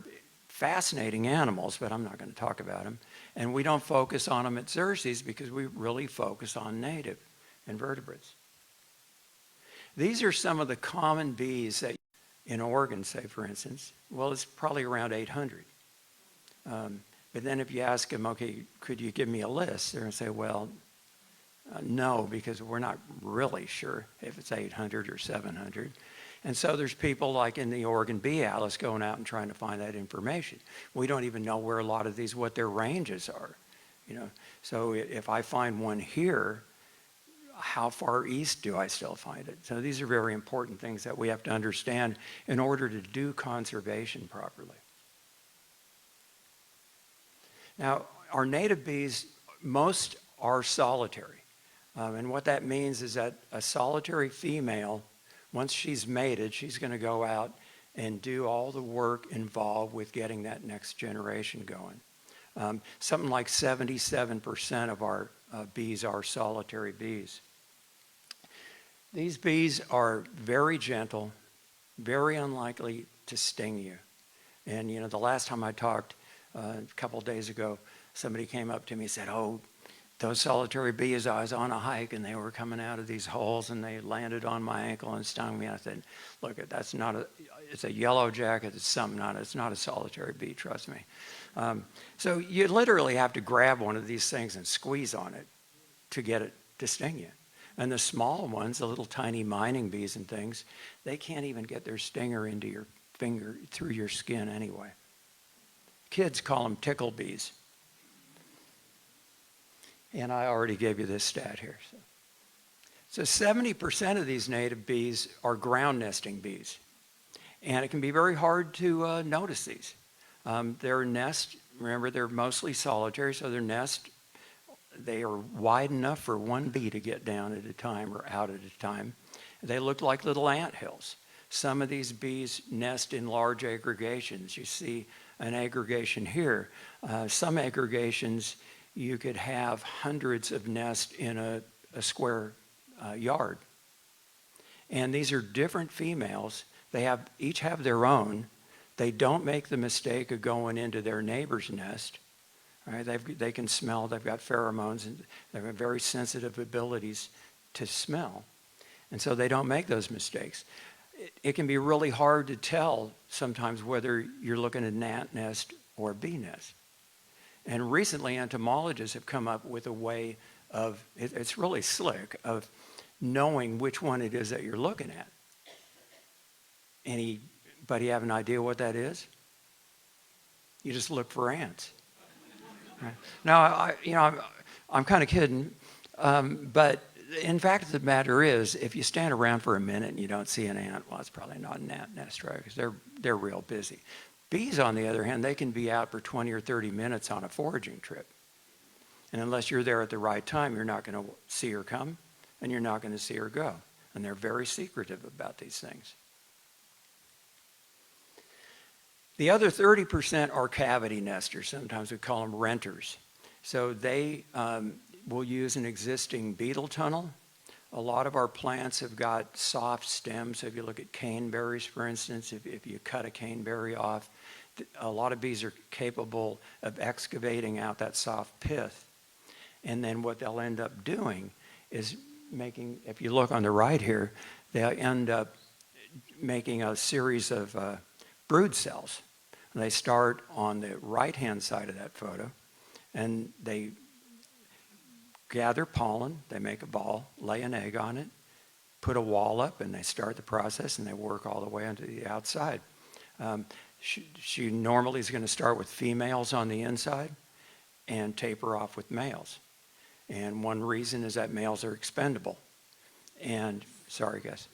fascinating animals, but I'm not going to talk about them. And we don't focus on them at Xerces because we really focus on native invertebrates. These are some of the common bees that in Oregon, say, for instance. Well, it's probably around 800. But then if you ask them, okay, could you give me a list? They're going to say, well, no, because we're not really sure if it's 800 or 700. And so there's people like in the Oregon Bee Atlas going out and trying to find that information. We don't even know where a lot of these, what their ranges are, you know. So if I find one here, how far east do I still find it? So these are very important things that we have to understand in order to do conservation properly. Now, our native bees, most are solitary. And what that means is that a solitary female, once she's mated, she's going to go out and do all the work involved with getting that next generation going. Something like 77% of our bees are solitary bees. These bees are very gentle, very unlikely to sting you. And, you know, the last time I talked, a couple of days ago, somebody came up to me and said, oh, those solitary bees, I was on a hike and they were coming out of these holes and they landed on my ankle and stung me. I said, look, that's not a, it's a yellow jacket, it's something, it's not a solitary bee, trust me. So you literally have to grab one of these things and squeeze on it to get it to sting you. And the small ones, the little tiny mining bees and things, they can't even get their stinger into your finger, through your skin anyway. Kids call them tickle bees. And I already gave you this stat here. So 70% of these native bees are ground nesting bees. And it can be very hard to notice these. Their nest, remember, they're mostly solitary, so their nest, they are wide enough for one bee to get down at a time or out at a time. They look like little ant hills. Some of these bees nest in large aggregations. You see an aggregation here. Some aggregations, you could have hundreds of nests in a square yard. And these are different females. They each have their own. They don't make the mistake of going into their neighbor's nest. Right? They can smell, they've got pheromones, and they have very sensitive abilities to smell. And so they don't make those mistakes. It can be really hard to tell sometimes whether you're looking at an ant nest or a bee nest. And recently entomologists have come up with a way of, it's really slick, of knowing which one it is that you're looking at. Anybody have an idea what that is? You just look for ants. Right. Now, I'm kind of kidding, but in fact, the matter is, if you stand around for a minute and you don't see an ant, well, it's probably not an ant nest, right? Because they're real busy. Bees, on the other hand, they can be out for 20 or 30 minutes on a foraging trip. And unless you're there at the right time, you're not going to see her come, and you're not going to see her go. And they're very secretive about these things. The other 30% are cavity nesters. Sometimes we call them renters. So they will use an existing beetle tunnel. A lot of our plants have got soft stems. So if you look at caneberries, for instance, if you cut a caneberry off, a lot of bees are capable of excavating out that soft pith. And then what they'll end up doing is making, if you look on the right here, they'll end up making a series of brood cells. And they start on the right-hand side of that photo, and they gather pollen, they make a ball, lay an egg on it, put a wall up, and they start the process, and they work all the way onto the outside. She normally is going to start with females on the inside and taper off with males. And one reason is that males are expendable. And, sorry guys,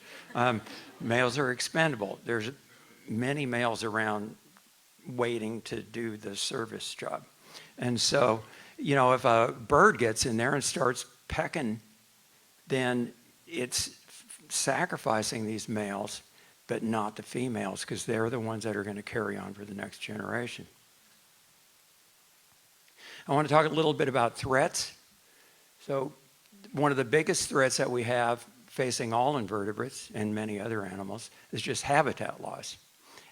males are expendable. There's many males around waiting to do the service job. And so, you know, if a bird gets in there and starts pecking, then it's sacrificing these males, but not the females, because they're the ones that are going to carry on for the next generation. I want to talk a little bit about threats. So one of the biggest threats that we have facing all invertebrates and many other animals is just habitat loss.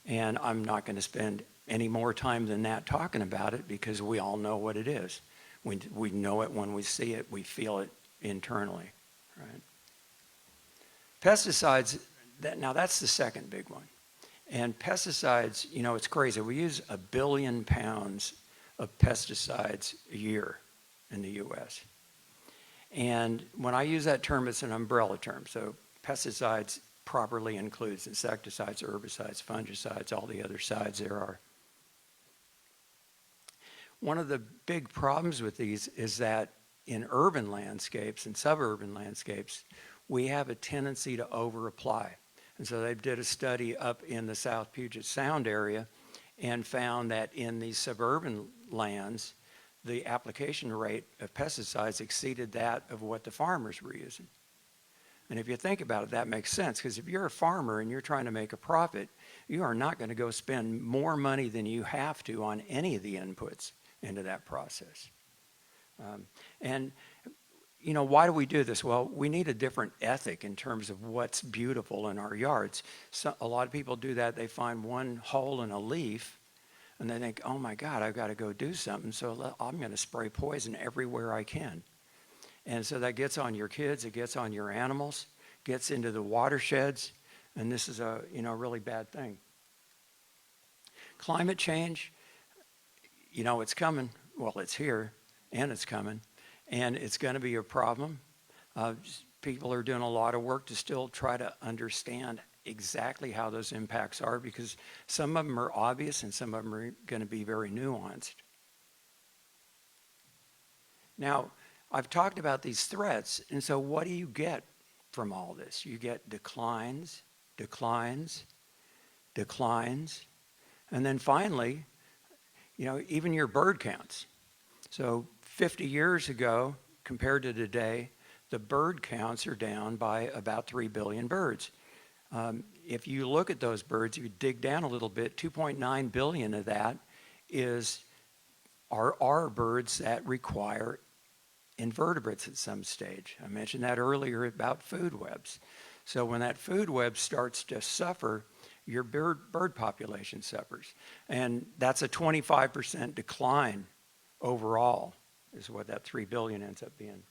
And I'm not going to spend any more time than that talking about it, because we all know what it is. We know it when we see it, we feel it internally, right? Pesticides, now that's the second big one. And pesticides, you know, it's crazy. We use 1 billion pounds of pesticides a year in the US. And when I use that term, it's an umbrella term. So pesticides properly includes insecticides, herbicides, fungicides, all the other sides there are. One of the big problems with these is that in urban landscapes and suburban landscapes, we have a tendency to over-apply. And so they did a study up in the South Puget Sound area and found that in these suburban lands, the application rate of pesticides exceeded that of what the farmers were using. And if you think about it, that makes sense, because if you're a farmer and you're trying to make a profit, you are not going to go spend more money than you have to on any of the inputs into that process. And you know, why do we do this? Well, we need a different ethic in terms of what's beautiful in our yards. So a lot of people do that. They find one hole in a leaf and they think, oh my God, I've got to go do something, so I'm going to spray poison everywhere I can. And so that gets on your kids, it gets on your animals, gets into the watersheds, and this is a, you know, really bad thing. Climate change, you know, it's coming. Well, it's here, and it's coming, and it's going to be a problem. People are doing a lot of work to still try to understand exactly how those impacts are, because some of them are obvious and some of them are going to be very nuanced. Now, I've talked about these threats, and so what do you get from all this? You get declines, declines, declines, and then finally, you know, even your bird counts. So 50 years ago, compared to today, the bird counts are down by about 3 billion birds. If you look at those birds, you dig down a little bit, 2.9 billion of that are birds that require invertebrates at some stage. I mentioned that earlier about food webs. So when that food web starts to suffer, your bird population suffers. And that's a 25% decline overall, is what that 3 billion ends up being.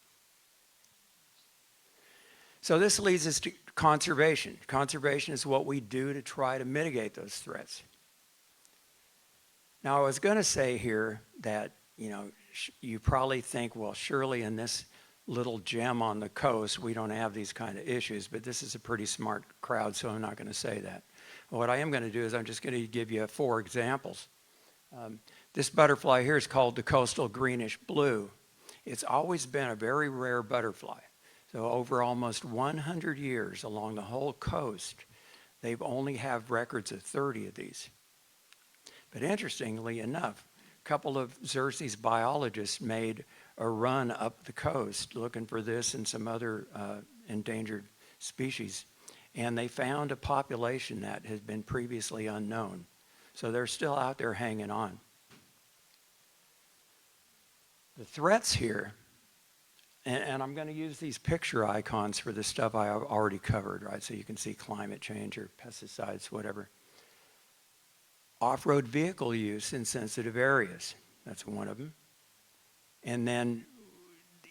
So this leads us to conservation. Conservation is what we do to try to mitigate those threats. Now, I was going to say here that, you know, you probably think, well, surely in this little gem on the coast, we don't have these kind of issues, but this is a pretty smart crowd, so I'm not going to say that. What I am going to do is I'm just going to give you 4 examples. This butterfly here is called the coastal greenish blue. It's always been a very rare butterfly. So over almost 100 years along the whole coast, they've only have records of 30 of these. But interestingly enough, a couple of Xerces biologists made a run up the coast looking for this and some other endangered species, and they found a population that had been previously unknown. So they're still out there hanging on. The threats here, and I'm going to use these picture icons for the stuff I already covered, right? So you can see climate change or pesticides, whatever. Off-road vehicle use in sensitive areas, that's one of them. And then,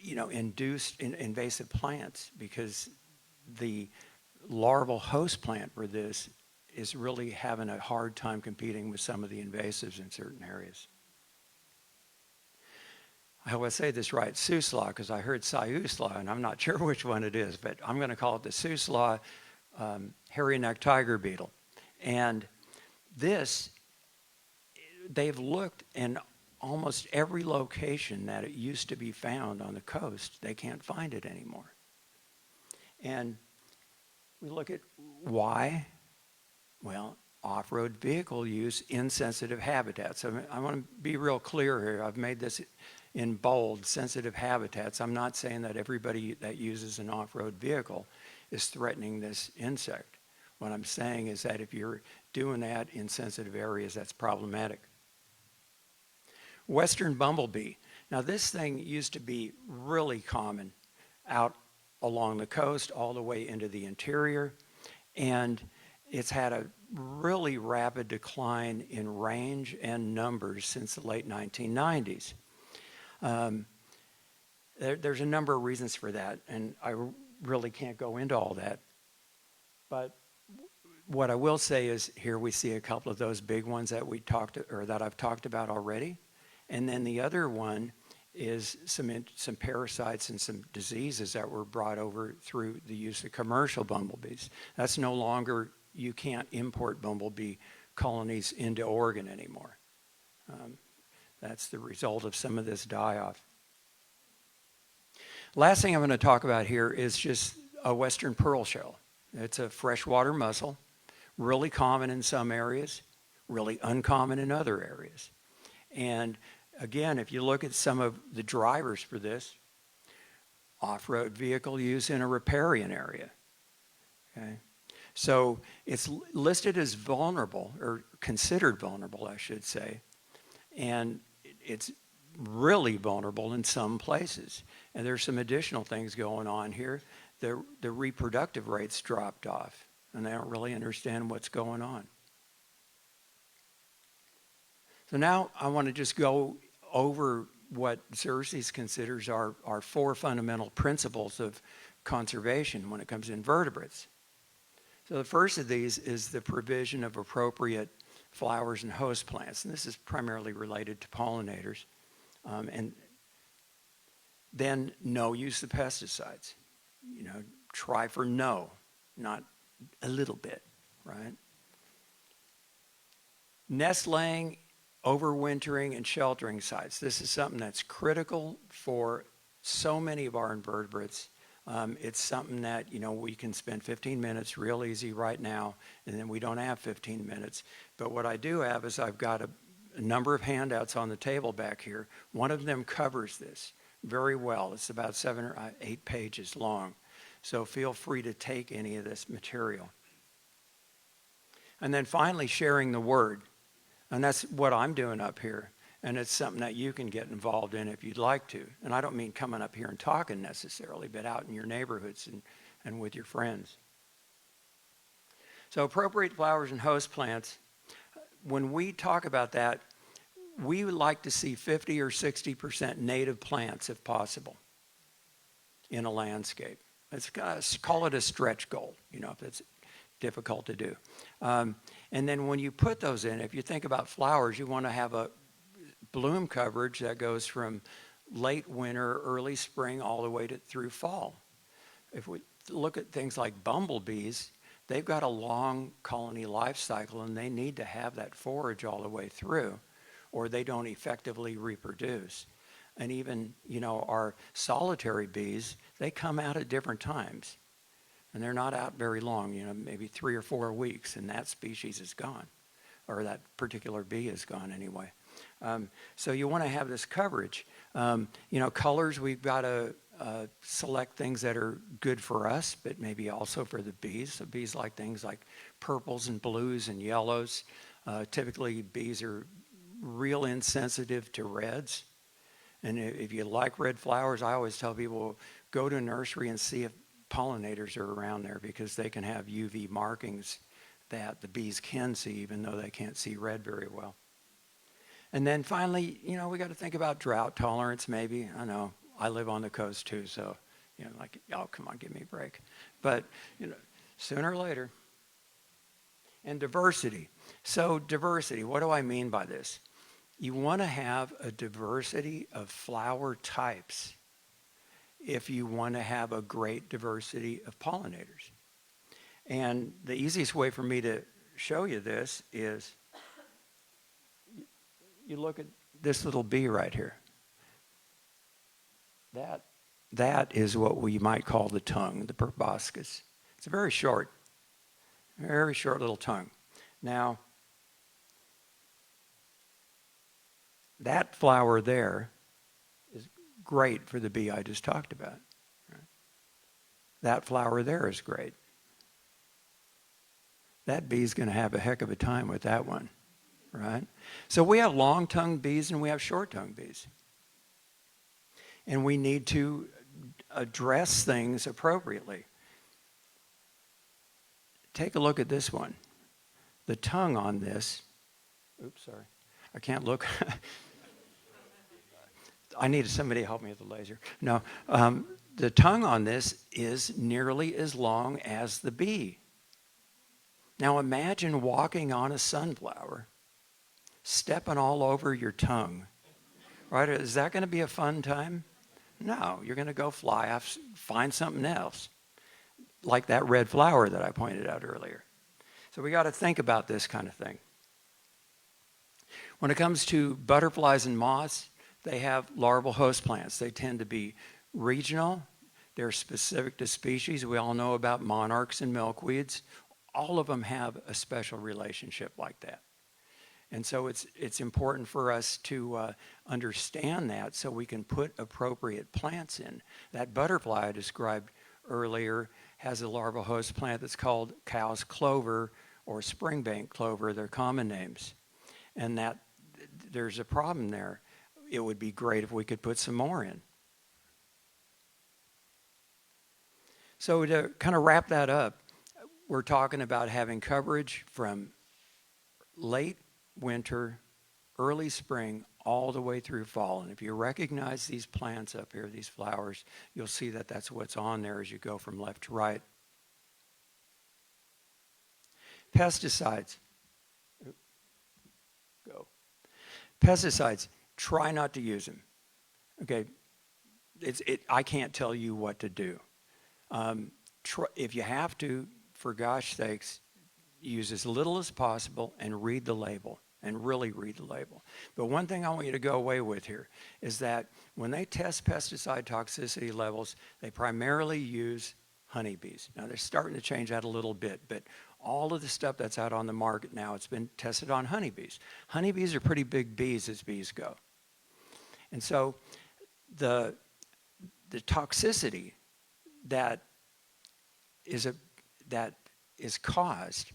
you know, induced invasive plants, because the larval host plant for this is really having a hard time competing with some of the invasives in certain areas. I always say this right, Susla, because I heard Sayusla, and I'm not sure which one it is, but I'm going to call it the Susla hairy-necked tiger beetle. And this, they've looked in almost every location that it used to be found on the coast. They can't find it anymore. And we look at why. Well, off-road vehicle use in sensitive habitats. I want to be real clear here. I've made this in bold, sensitive habitats. I'm not saying that everybody that uses an off-road vehicle is threatening this insect. What I'm saying is that if you're doing that in sensitive areas, that's problematic. Western bumblebee. Now this thing used to be really common out along the coast all the way into the interior, and it's had a really rapid decline in range and numbers since the late 1990s. There's a number of reasons for that, and I really can't go into all that. But what I will say is here we see a couple of those big ones that we talked, or that I've talked about already. And then the other one is some parasites and some diseases that were brought over through the use of commercial bumblebees. That's no longer, you can't import bumblebee colonies into Oregon anymore. That's the result of some of this die-off. Last thing I'm going to talk about here is just a western pearl shell. It's a freshwater mussel, really common in some areas, really uncommon in other areas. And again, if you look at some of the drivers for this, off-road vehicle use in a riparian area. Okay? So it's listed as vulnerable, or considered vulnerable, I should say. And it's really vulnerable in some places. And there's some additional things going on here. The reproductive rates dropped off, and they don't really understand what's going on. So now I want to just go over what Xerces considers our 4 fundamental principles of conservation when it comes to invertebrates. So the first of these is the provision of appropriate flowers and host plants. And this is primarily related to pollinators. And then no use of pesticides. You know, try for no, not a little bit, right? Nest laying, overwintering, and sheltering sites. This is something that's critical for so many of our invertebrates. It's something that, you know, we can spend 15 minutes real easy right now, and then we don't have 15 minutes. But what I do have is I've got a number of handouts on the table back here. One of them covers this very well. It's about 7 or 8 pages long. So feel free to take any of this material. And then finally, sharing the word. And that's what I'm doing up here. And it's something that you can get involved in if you'd like to. And I don't mean coming up here and talking necessarily, but out in your neighborhoods and with your friends. So appropriate flowers and host plants, when we talk about that, we would like to see 50 or 60% native plants if possible in a landscape. Let's call it a stretch goal, you know, if it's difficult to do. And then when you put those in, if you think about flowers, you want to have a bloom coverage that goes from late winter, early spring, all the way through fall. If we look at things like bumblebees, they've got a long colony life cycle, and they need to have that forage all the way through, or they don't effectively reproduce. And even, you know, our solitary bees, they come out at different times. And they're not out very long, you know, maybe 3 or 4 weeks, and that species is gone, or that particular bee is gone anyway. So you want to have this coverage. You know, colors, we've got to select things that are good for us, but maybe also for the bees. So bees like things like purples and blues and yellows. Typically, bees are real insensitive to reds. And if you like red flowers, I always tell people, go to a nursery and see if pollinators are around there, because they can have UV markings that the bees can see, even though they can't see red very well. And then finally, you know, we got to think about drought tolerance maybe. I know, I live on the coast too, so, you know, like, oh, come on, give me a break. But, you know, sooner or later. And diversity. So diversity, what do I mean by this? You want to have a diversity of flower types if you want to have a great diversity of pollinators. And the easiest way for me to show you this is you look at this little bee right here. That is what we might call the tongue, the proboscis. It's a very short little tongue. Now, that flower there is great for the bee I just talked about. Right? That flower there is great. That bee's going to have a heck of a time with that one, right? So we have long-tongued bees and we have short-tongued bees. And we need to address things appropriately. Take a look at this one. The tongue on this, oops, sorry. I can't look. I needed somebody to help me with the laser. No, the tongue on this is nearly as long as the bee. Now imagine walking on a sunflower, stepping all over your tongue. Right? Is that going to be a fun time? No, you're going to go fly off, find something else, like that red flower that I pointed out earlier. So we got to think about this kind of thing. When it comes to butterflies and moths, they have larval host plants. They tend to be regional. They're specific to species. We all know about monarchs and milkweeds. All of them have a special relationship like that. And so it's important for us to understand that so we can put appropriate plants in. That butterfly I described earlier has a larval host plant that's called cow's clover or springbank clover. They're common names. And that there's a problem there. It would be great if we could put some more in. So to kind of wrap that up, we're talking about having coverage from late winter, early spring, all the way through fall. And if you recognize these plants up here, these flowers, you'll see that that's what's on there as you go from left to right. Pesticides. Go. Pesticides, try not to use them. Okay, I can't tell you what to do. If you have to, for gosh sakes, use as little as possible and read the label, and really read the label. But one thing I want you to go away with here is that when they test pesticide toxicity levels, they primarily use honeybees. Now they're starting to change that a little bit, but all of the stuff that's out on the market now, it's been tested on honeybees. Honeybees are pretty big bees as bees go. And so the toxicity that is caused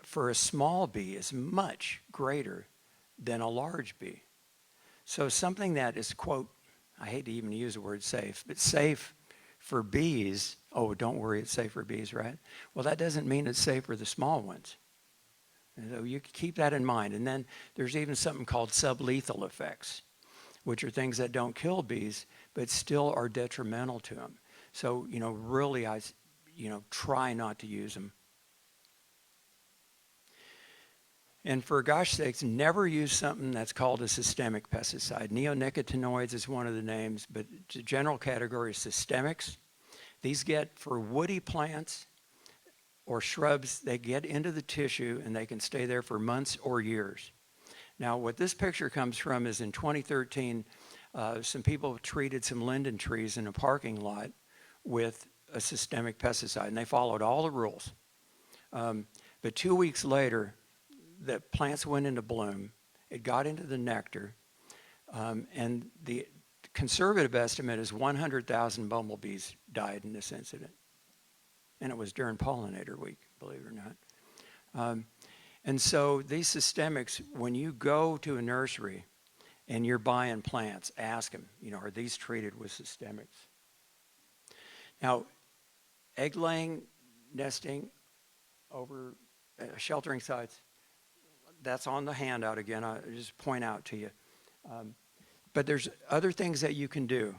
for a small bee is much greater than a large bee. So something that is, quote, I hate to even use the word safe, but safe for bees, oh, don't worry, it's safe for bees, right? Well, that doesn't mean it's safe for the small ones. And so you keep that in mind. And then there's even something called sublethal effects, which are things that don't kill bees, but still are detrimental to them. So, really, try not to use them. And for gosh sakes, never use something that's called a systemic pesticide. Neonicotinoids is one of the names, but the general category is systemics. These get for woody plants or shrubs, they get into the tissue and they can stay there for months or years. Now, what this picture comes from is in 2013, some people treated some linden trees in a parking lot with a systemic pesticide, and they followed all the rules. But 2 weeks later, the plants went into bloom. It got into the nectar, and the conservative estimate is 100,000 bumblebees died in this incident. And it was during pollinator week, believe it or not. And so these systemics, when you go to a nursery and you're buying plants, ask them, are these treated with systemics? Now, egg laying, nesting over sheltering sites, that's on the handout again. I just point out to you. But there's other things that you can do.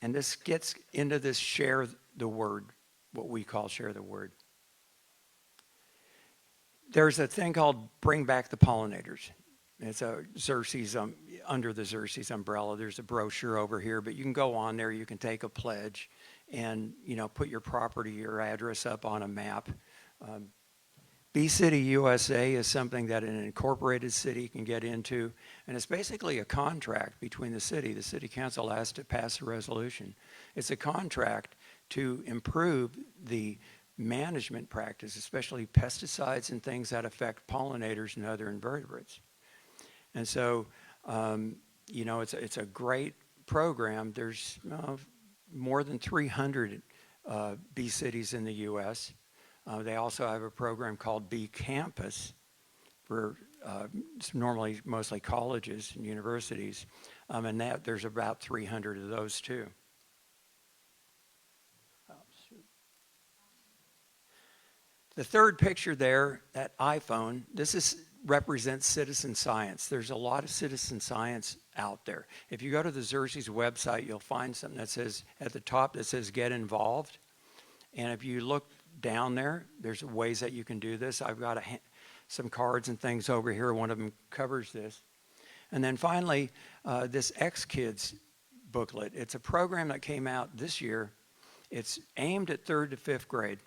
And this gets into this share the word, what we call share the word. There's a thing called bring back the pollinators. It's a Xerces, under the Xerces umbrella. There's a brochure over here, but you can go on there, you can take a pledge and, put your property, your address up on a map. B-City USA is something that an incorporated city can get into, and it's basically a contract between the city. The city council has to pass a resolution. It's a contract to improve the management practice, especially pesticides and things that affect pollinators and other invertebrates. And so, it's a great program. There's more than 300 bee cities in the U.S. They also have a program called Bee Campus for it's normally mostly colleges and universities, and there's about 300 of those too. The third picture there, that iPhone, represents citizen science. There's a lot of citizen science out there. If you go to the Xerces website, you'll find something that says, at the top, that says get involved. And if you look down there, there's ways that you can do this. I've got some cards and things over here. One of them covers this. And then finally, this X-Kids booklet. It's a program that came out this year. It's aimed at 3rd to 5th grade,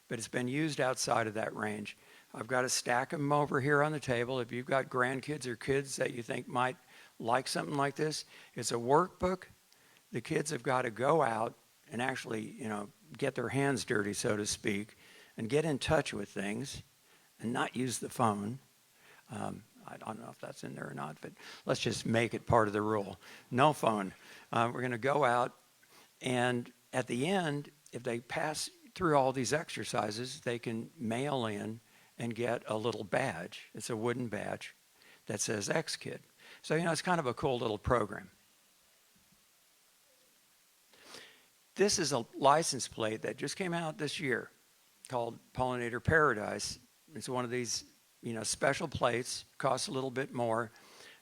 but it's been used outside of that range. I've got a stack of them over here on the table. If you've got grandkids or kids that you think might like something like this, it's a workbook. The kids have got to go out and actually, get their hands dirty, so to speak, and get in touch with things and not use the phone. I don't know if that's in there or not, but let's just make it part of the rule. No phone. We're going to go out, and at the end, if they pass through all these exercises, they can mail in and get a little badge. It's a wooden badge that says X-Kid. So, it's kind of a cool little program. This is a license plate that just came out this year called Pollinator Paradise. It's one of these, special plates, costs a little bit more,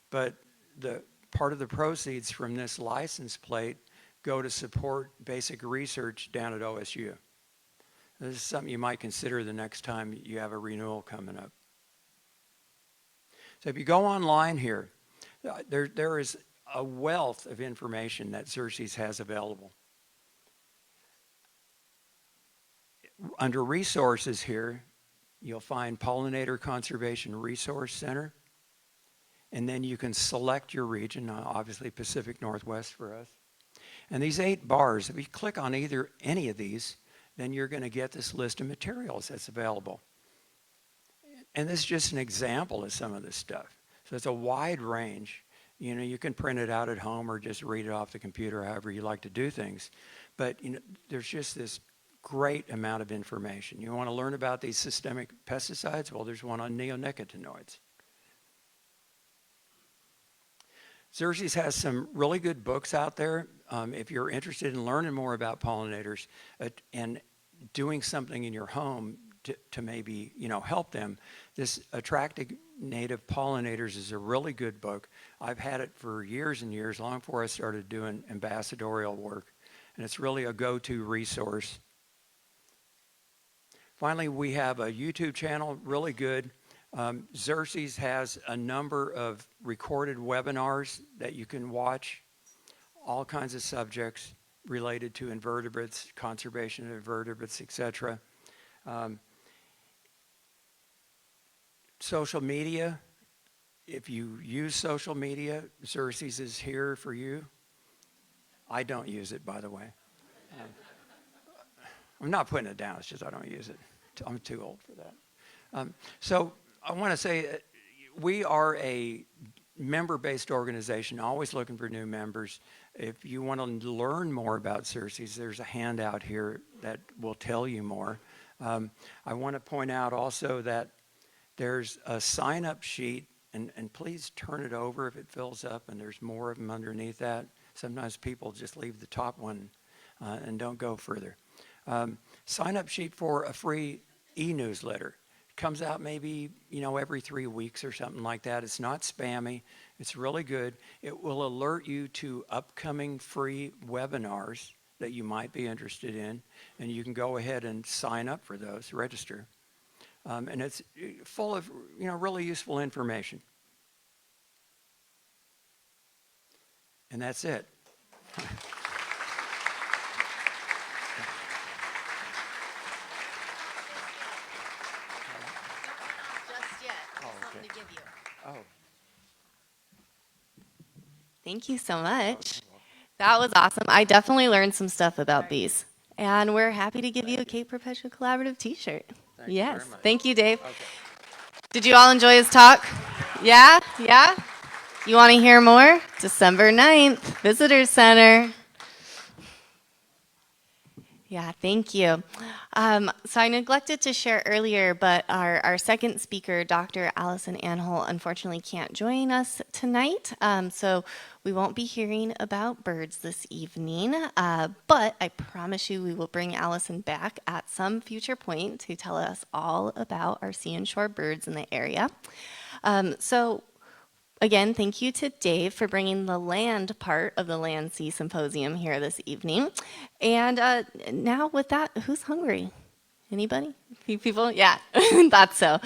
but the part of the proceeds from this license plate go to support basic research down at OSU. This is something you might consider the next time you have a renewal coming up. So if you go online here, there is a wealth of information that Xerces has available. Under resources here, you'll find Pollinator Conservation Resource Center, and then you can select your region, obviously Pacific Northwest for us. And these 8 bars, if you click on any of these, then you're going to get this list of materials that's available. And this is just an example of some of this stuff. So it's a wide range. You can print it out at home or just read it off the computer, however you like to do things. But there's just this great amount of information. You want to learn about these systemic pesticides? Well, there's one on neonicotinoids. Xerces has some really good books out there. If you're interested in learning more about pollinators and doing something in your home to maybe, help them, this Attracting Native Pollinators is a really good book. I've had it for years and years, long before I started doing ambassadorial work. And it's really a go-to resource. Finally, we have a YouTube channel, really good. Xerces has a number of recorded webinars that you can watch, all kinds of subjects related to invertebrates, conservation of invertebrates, etc. Social media, if you use social media, Xerces is here for you. I don't use it, by the way. I'm not putting it down, it's just I don't use it. I'm too old for that. So I want to say we are a member-based organization, always looking for new members. If you want to learn more about Xerces, there's a handout here that will tell you more. I want to point out also that there's a sign-up sheet, and please turn it over if it fills up, and there's more of them underneath that. Sometimes people just leave the top one and don't go further. Sign-up sheet for a free e-newsletter. Comes out maybe, every 3 weeks or something like that. It's not spammy. It's really good. It will alert you to upcoming free webinars that you might be interested in, and you can go ahead and sign up for those, register. And it's full of, really useful information. And that's it. Just yet. Oh, Something okay. to give you. Oh. Thank you so much. That was awesome. I definitely learned some stuff about bees. And we're happy to give you a Cape Perpetua Collaborative t-shirt. Thank you Yes. very much. Thank you, Dave. Okay. Did you all enjoy his talk? Yeah? Yeah? You want to hear more? December 9th, Visitor Center. Yeah, thank you. So I neglected to share earlier, but our second speaker, Dr. Allison Anhol, unfortunately can't join us tonight. So we won't be hearing about birds this evening, but I promise you we will bring Allison back at some future point to tell us all about our sea and shore birds in the area. So again, thank you to Dave for bringing the land part of the Land Sea Symposium here this evening. And now with that, who's hungry? Anybody? Few people? Yeah, thought so.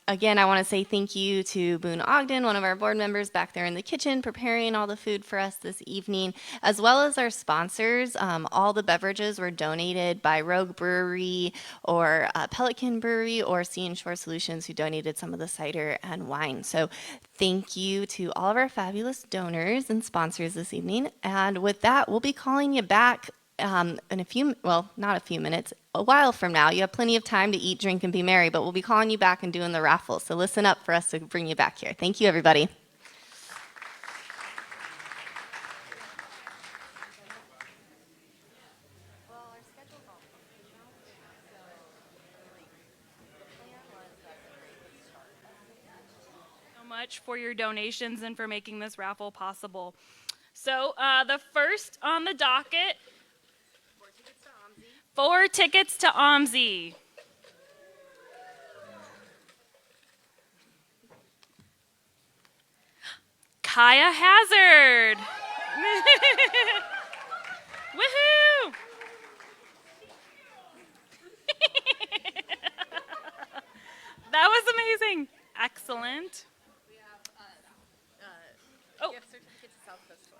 Again, I want to say thank you to Boone Ogden, one of our board members back there in the kitchen, preparing all the food for us this evening, as well as our sponsors. All the beverages were donated by Rogue Brewery or Pelican Brewery or Sea and Shore Solutions, who donated some of the cider and wine. So thank you to all of our fabulous donors and sponsors this evening. And with that, we'll be calling you back in a few, well, not a few minutes, a while from now. You have plenty of time to eat, drink, and be merry, but we'll be calling you back and doing the raffle. So listen up for us to bring you back here. Thank you, everybody. So much for your donations and for making this raffle possible. So the first on the docket, 4 tickets to OMSI. Kaya Hazard. Woohoo! That was amazing. Excellent. Oh.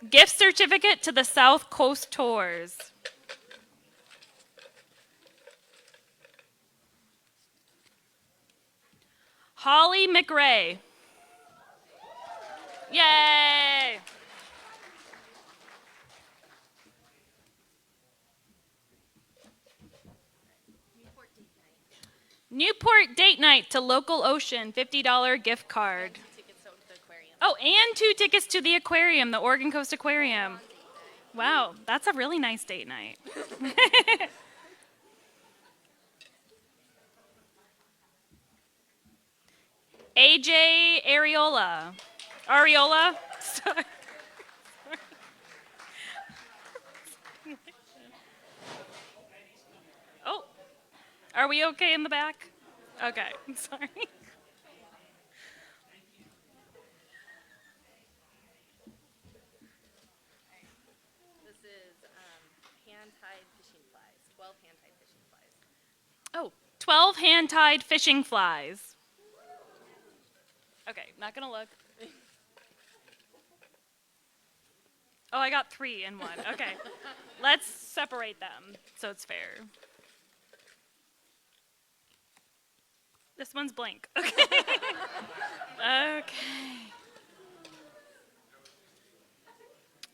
Gift certificate to the South Coast Tours. Holly McRae. Yay! Newport date night to Local Ocean, $50 gift card. Oh, and 2 tickets to the aquarium, the Oregon Coast Aquarium. Wow, that's a really nice date night. AJ Areola. Areola? Sorry. Oh, are we okay in the back? Okay, sorry. This is hand-tied fishing flies, 12 hand-tied fishing flies. Oh, 12 hand-tied fishing flies. Okay, not gonna look. Oh, I got 3 in 1. Okay, let's separate them so it's fair. This one's blank. Okay. Okay.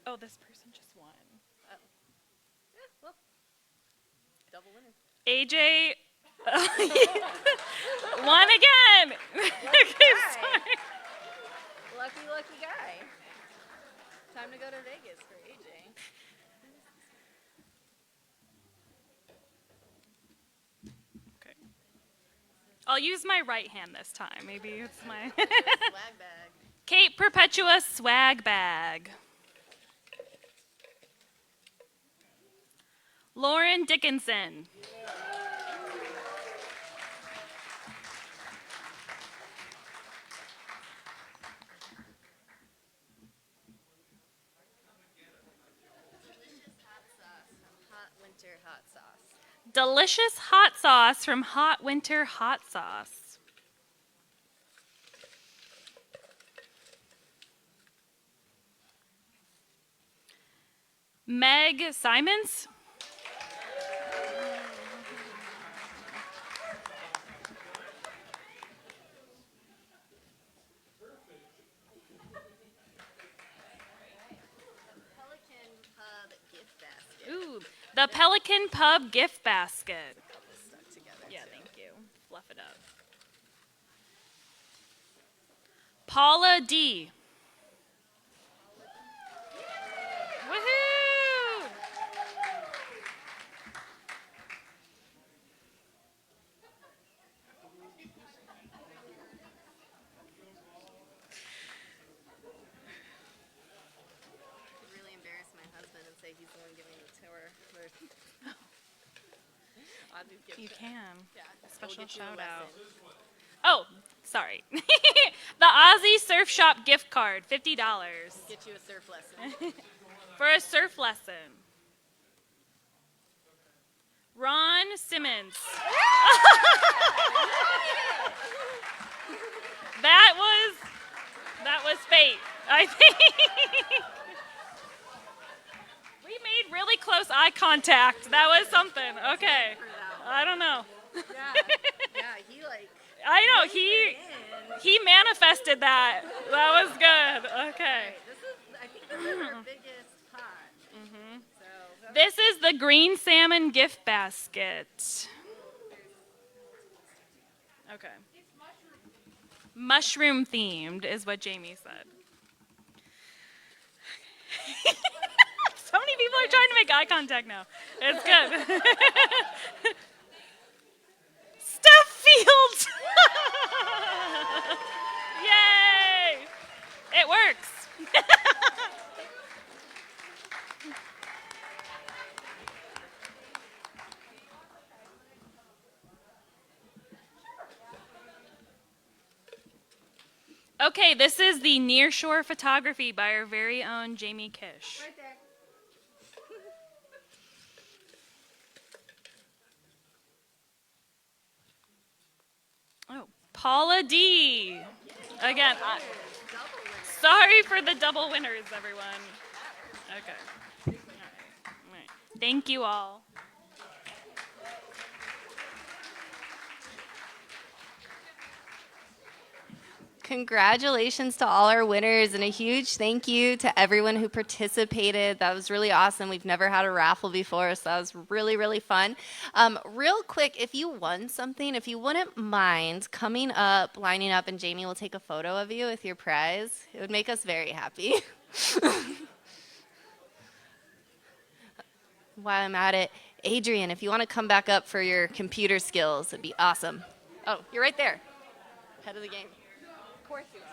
Oh, this person just won. Well, double winner. AJ won again. Okay, sorry. Lucky guy. Time to go to Vegas for AJ. Okay. I'll use my right hand this time. Maybe it's my Swag bag. Cape Perpetua swag bag. Lauren Dickinson. Hot sauce. Delicious hot sauce from Hot Winter Hot Sauce. Meg Simons. Ooh, the Pelican Pub gift basket. Yeah, thank you. Fluff it up. Paula D. Woohoo! Really embarrass my husband and say he's the one giving the tour. You can. Yeah, Special get you a shout out. lesson. Oh, sorry. The Aussie Surf Shop gift card, $50 Get you a surf lesson. for a surf lesson. Ron Simmons. That was fate, I think. We made really close eye contact. That was something. Okay. I don't know. Yeah, he like. I know he manifested that. That was good. Okay. I think this is our biggest pot. So This is the green salmon gift basket. Okay. Mushroom themed is what Jamie said. So many people are trying to make eye contact now. It's good. Steph Fields! Yay! It works. Okay, this is the nearshore photography by our very own Jamie Kish. right there. Oh, Paula D. Again, sorry for the double winners, everyone. Okay. All right. Thank you all. Congratulations to all our winners and a huge thank you to everyone who participated. That was really awesome. We've never had a raffle before, so that was really, really fun. Real quick, if you won something, if you wouldn't mind coming up, lining up, and Jamie will take a photo of you with your prize, it would make us very happy. While I'm at it, Adrian, if you want to come back up for your computer skills, it'd be awesome. Oh, you're right there. Head of the game. Of course you are.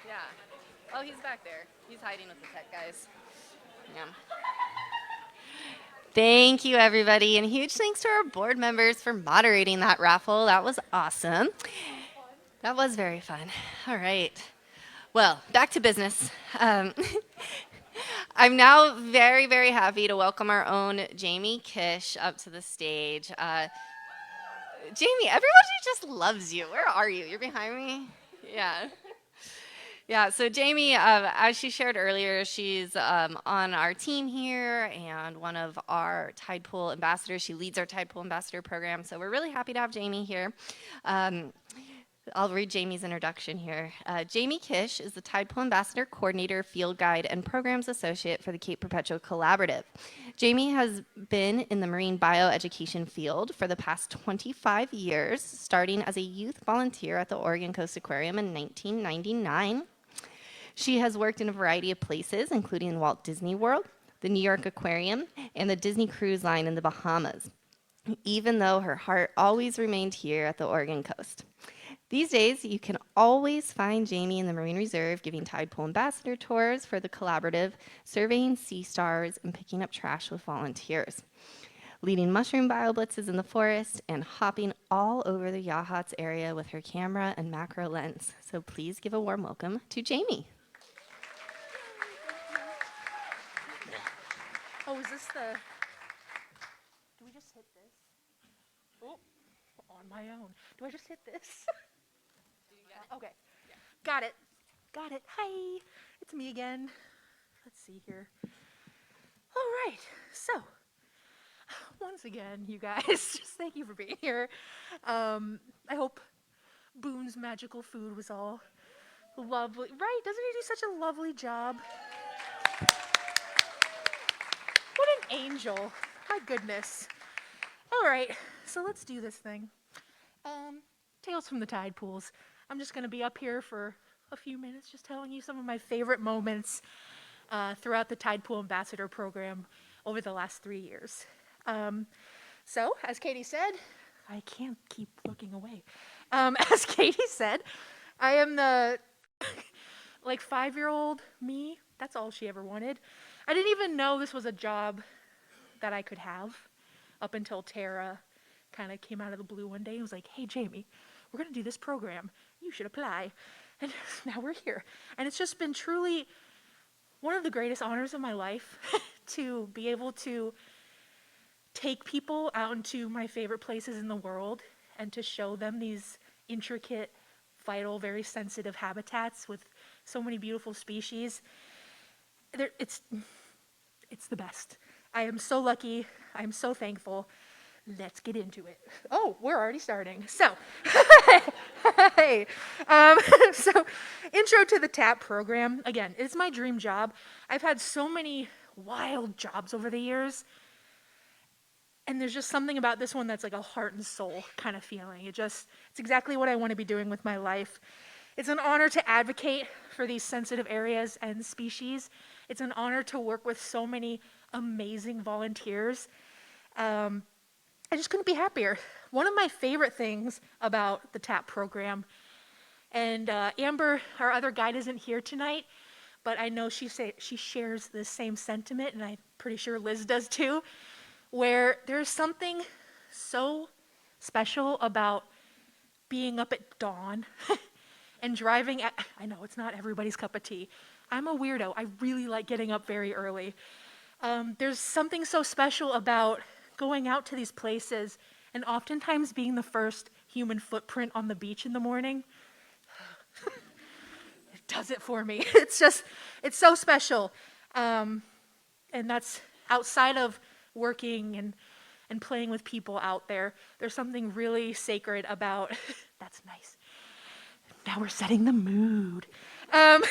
Yeah. Oh, he's back there. He's hiding with the tech guys. Yeah. Thank you, everybody. And huge thanks to our board members for moderating that raffle. That was awesome. That was very fun. All right. Well, back to business. I'm now very, very happy to welcome our own Jamie Kish up to the stage. Jamie, everybody just loves you. Where are you? You're behind me? Yeah. Yeah, so Jamie, as she shared earlier, she's on our team here and one of our Tidepool ambassadors. She leads our Tidepool ambassador program, so we're really happy to have Jamie here. I'll read Jamie's introduction here. Jamie Kish is the Tidepool Ambassador Coordinator, Field Guide, and Programs Associate for the Cape Perpetua Collaborative. Jamie has been in the marine bioeducation field for the past 25 years, starting as a youth volunteer at the Oregon Coast Aquarium in 1999. She has worked in a variety of places, including Walt Disney World, the New York Aquarium, and the Disney Cruise Line in the Bahamas, even though her heart always remained here at the Oregon coast. These days, you can always find Jamie in the Marine Reserve giving Tidepool ambassador tours for the collaborative, surveying sea stars, and picking up trash with volunteers, leading mushroom bioblitzes in the forest, and hopping all over the Yachats area with her camera and macro lens. So please give a warm welcome to Jamie. Oh, is this the... Do we just hit this? Oh, on my own. Do I just hit this? Okay. Yeah. Got it. Got it. Hi. It's me again. Let's see here. All right. So, once again, you guys, just thank you for being here. I hope Boone's magical food was all lovely. Right? Doesn't he do such a lovely job? What an angel. My goodness. All right. So let's do this thing. Tales from the Tide Pools. I'm just going to be up here for a few minutes just telling you some of my favorite moments throughout the Tidepool Ambassador Program over the last 3 years. So, as Katie said, I can't keep looking away. As Katie said, I am the like 5-year-old me. That's all she ever wanted. I didn't even know this was a job that I could have up until Tara kind of came out of the blue one day and was like, hey, Jamie, we're going to do this program. You should apply. And now we're here. And it's just been truly one of the greatest honors of my life to be able to take people out into my favorite places in the world and to show them these intricate, vital, very sensitive habitats with so many beautiful species. It's the best. I am so lucky. I'm so thankful. Let's get into it. Oh, we're already starting. So, hey. So, intro to the TAP program. Again, it's my dream job. I've had so many wild jobs over the years. And there's just something about this one that's like a heart and soul kind of feeling. It's exactly what I want to be doing with my life. It's an honor to advocate for these sensitive areas and species. It's an honor to work with so many amazing volunteers. I just couldn't be happier. One of my favorite things about the TAP program, and Amber, our other guide, isn't here tonight, but I know she shares the same sentiment, and I'm pretty sure Liz does too, where there's something so special about being up at dawn and driving at, I know it's not everybody's cup of tea. I'm a weirdo. I really like getting up very early. There's something so special about going out to these places and oftentimes being the first human footprint on the beach in the morning. It does it for me. It's so special. And that's outside of working and playing with people out there. There's something really sacred about, that's nice. Now we're setting the mood. I'm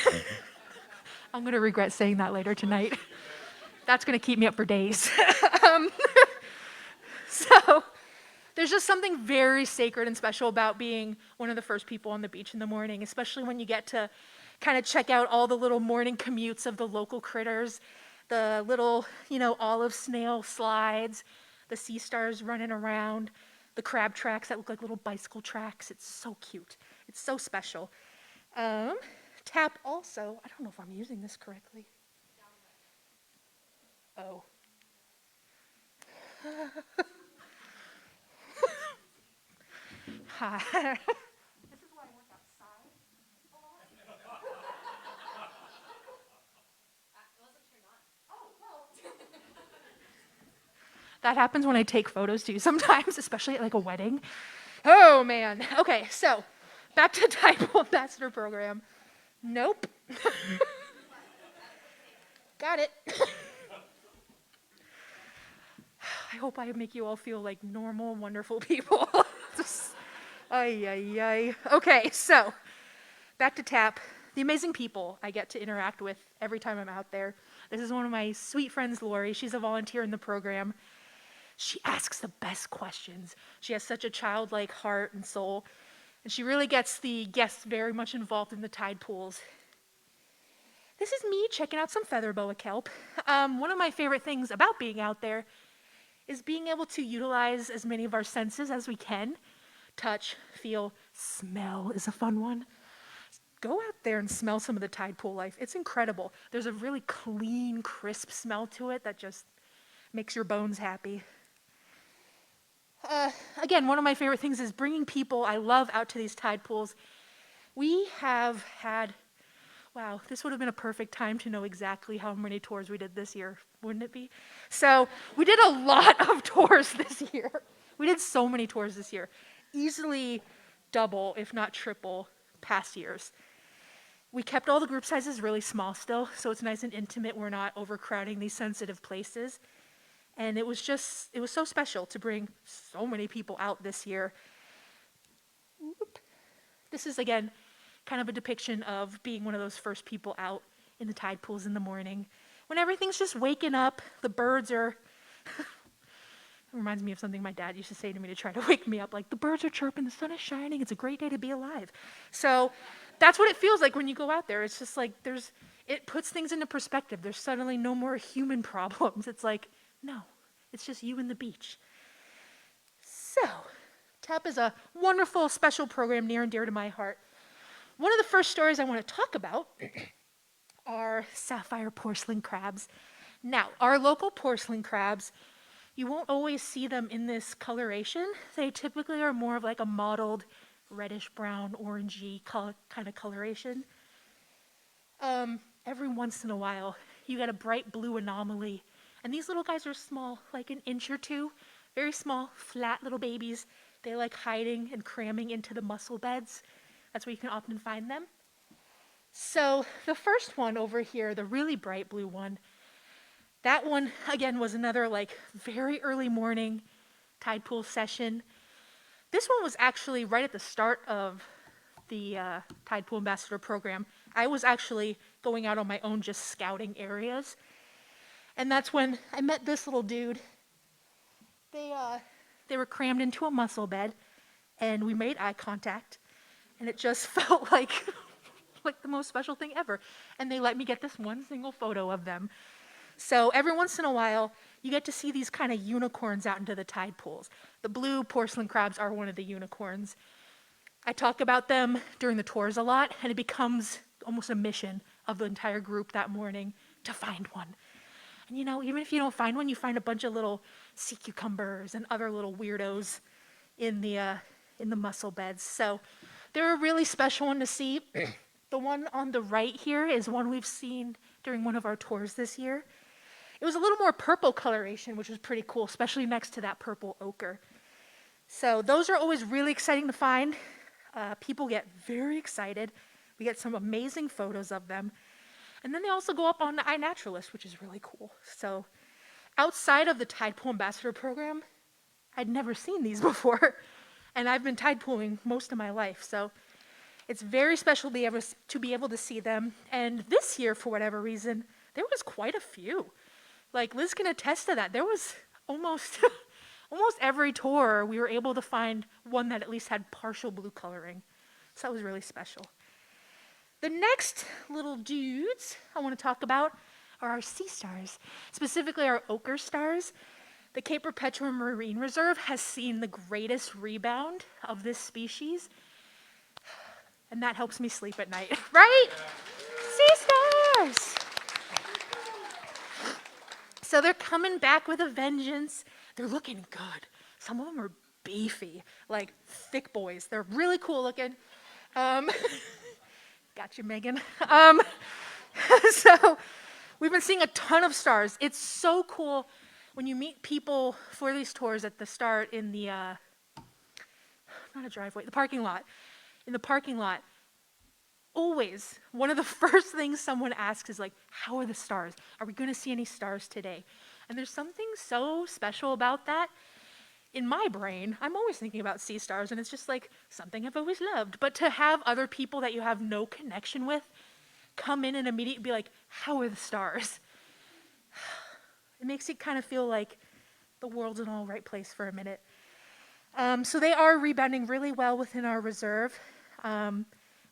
going to regret saying that later tonight. That's going to keep me up for days. So there's just something very sacred and special about being one of the first people on the beach in the morning, especially when you get to kind of check out all the little morning commutes of the local critters, the little, olive snail slides, the sea stars running around, the crab tracks that look like little bicycle tracks. It's so cute. It's so special. TAP also, I don't know if I'm using this correctly. Oh. Hi. This is why I work outside. Oh, well. That happens when I take photos too sometimes, especially at like a wedding. Oh man. Okay, so back to Tidepool Ambassador Program. Nope. Got it. I hope I make you all feel like normal, wonderful people. Ay, ay, ay. Okay, so back to TAP. The amazing people I get to interact with every time I'm out there. This is one of my sweet friends, Lori. She's a volunteer in the program. She asks the best questions. She has such a childlike heart and soul. And she really gets the guests very much involved in the tide pools. this is me checking out some feather boa kelp. One of my favorite things about being out there is being able to utilize as many of our senses as we can. Touch, feel, smell is a fun one. Go out there and smell some of the tide pool life. It's incredible. There's a really clean, crisp smell to it that just makes your bones happy. Again, one of my favorite things is bringing people I love out to these tide pools. We have had, wow, this would have been a perfect time to know exactly how many tours we did this year, wouldn't it be? So we did a lot of tours this year. We did so many tours this year. Easily double, if not triple, past years. We kept all the group sizes really small still, so it's nice and intimate. We're not overcrowding these sensitive places. And it was so special to bring so many people out this year. This is, again, kind of a depiction of being one of those first people out in the tide pools in the morning. When everything's just waking up, the birds are... It reminds me of something my dad used to say to me to try to wake me up, like, the birds are chirping, the sun is shining, it's a great day to be alive. So that's what it feels like when you go out there. It's just like it puts things into perspective. There's suddenly no more human problems. It's like, no, it's just you and the beach. So, TAP is a wonderful, special program near and dear to my heart. One of the first stories I want to talk about are sapphire porcelain crabs. Now, our local porcelain crabs, you won't always see them in this coloration. They typically are more of like a mottled reddish brown, orangey kind of coloration. Every once in a while, you get a bright blue anomaly. And these little guys are small, like an inch or two. Very small, flat little babies. They like hiding and cramming into the mussel beds. That's where you can often find them. So the first one over here, the really bright blue one, that one, again, was another like very early morning tide pool session. This one was actually right at the start of the Tide Pool Ambassador program. I was actually going out on my own, just scouting areas. And that's when I met this little dude. They were crammed into a mussel bed, and we made eye contact, and it just felt like the most special thing ever. And they let me get this one single photo of them. So every once in a while, you get to see these kind of unicorns out into the tide pools. The blue porcelain crabs are one of the unicorns. I talk about them during the tours a lot, and it becomes almost a mission of the entire group that morning to find one. And you know, even if you don't find one, you find a bunch of little sea cucumbers and other little weirdos in the mussel beds. So they're a really special one to see. The one on the right here is one we've seen during one of our tours this year. It was a little more purple coloration, which was pretty cool, especially next to that purple ochre. So those are always really exciting to find. People get very excited. We get some amazing photos of them. And then they also go up on the iNaturalist, which is really cool. So outside of the Tide Pool Ambassador program, I'd never seen these before. And I've been tide pooling most of my life. So it's very special to be able to see them. And this year, for whatever reason, there was quite a few. Like Liz can attest to that. There was almost every tour we were able to find one that at least had partial blue coloring. So that was really special. The next little dudes I want to talk about are our sea stars, specifically our ochre stars. The Cape Perpetua Marine Reserve has seen the greatest rebound of this species, and that helps me sleep at night, right? Sea stars! So they're coming back with a vengeance. They're looking good. Some of them are beefy, like thick boys. They're really cool looking. Got you, Megan. So we've been seeing a ton of stars. It's so cool when you meet people for these tours at the start in the, not a driveway, the parking lot. In the parking lot, always one of the first things someone asks is like, how are the stars? Are we going to see any stars today? And there's something so special about that. In my brain, I'm always thinking about sea stars, and it's just like something I've always loved. But to have other people that you have no connection with come in and immediately be like, how are the stars? It makes it kind of feel like the world's in all right place for a minute. So they are rebounding really well within our reserve.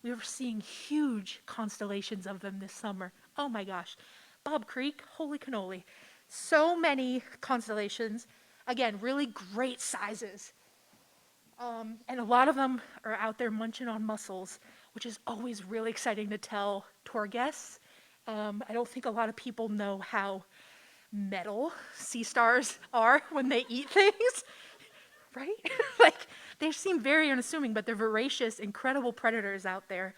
We were seeing huge constellations of them this summer, Oh my gosh. Bob Creek, holy cannoli. So many constellations. Again, really great sizes. And a lot of them are out there munching on mussels, which is always really exciting to tell tour guests. I don't think a lot of people know how metal sea stars are when they eat things, right? Like, they seem very unassuming, but they're voracious, incredible predators out there.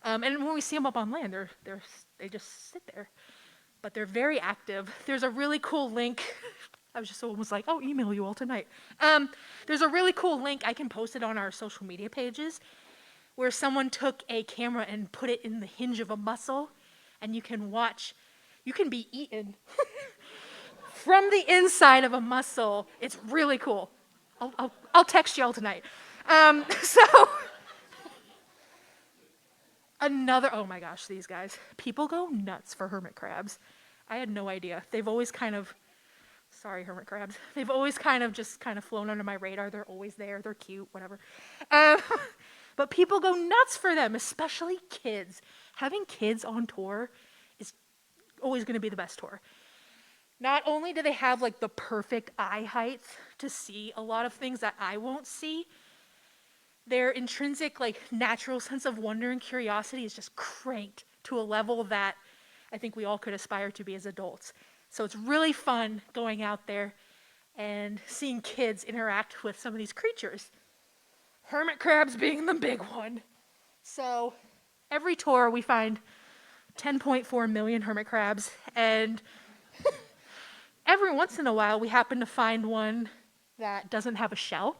And when we see them up on land, they just sit there. But they're very active. There's a really cool link. I was just almost like, I'll email you all tonight. There's a really cool link. I can post it on our social media pages where someone took a camera and put it in the hinge of a mussel, and you can be eaten from the inside of a mussel. It's really cool. I'll text y'all tonight. Oh my gosh, these guys. People go nuts for hermit crabs. I had no idea. They've always sorry, hermit crabs. They've always just flown under my radar. They're always there. They're cute, whatever. But people go nuts for them, especially kids. Having kids on tour is always going to be the best tour. Not only do they have like the perfect eye height to see a lot of things that I won't see, their intrinsic like natural sense of wonder and curiosity is just cranked to a level that I think we all could aspire to be as adults. So it's really fun going out there and seeing kids interact with some of these creatures. Hermit crabs being the big one. So every tour we find 10.4 million hermit crabs, and every once in a while we happen to find one that doesn't have a shell,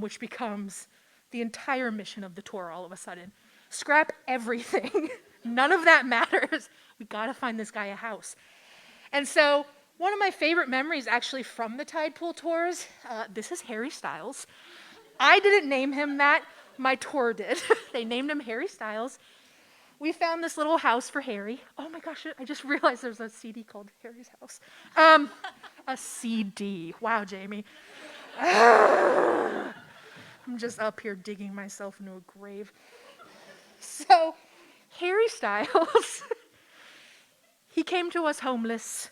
which becomes the entire mission of the tour all of a sudden. Scrap everything. None of that matters. We gotta find this guy a house. And so one of my favorite memories actually from the Tidepool tours, this is Harry Styles. I didn't name him that, my tour did. They named him Harry Styles. We found this little house for Harry. Oh my gosh, I just realized there's a CD called Harry's House. A CD. Wow, Jamie. I'm just up here digging myself into a grave. So, Harry Styles, he came to us homeless,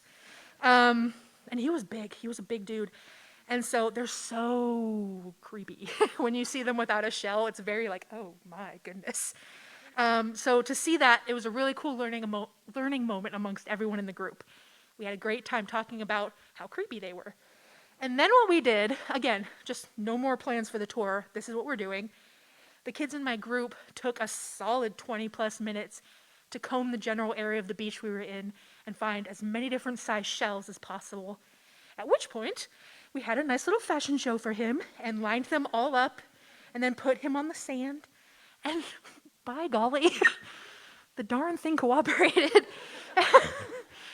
and he was big. He was a big dude. And so they're so creepy. When you see them without a shell, it's very like, oh my goodness. So to see that, it was a really cool learning moment amongst everyone in the group. We had a great time talking about how creepy they were. And then what we did, again, just no more plans for the tour. This is what we're doing. The kids in my group took a solid 20 plus minutes to comb the general area of the beach we were in and find as many different size shells as possible. At which point, we had a nice little fashion show for him and lined them all up and then put him on the sand. And by golly, the darn thing cooperated.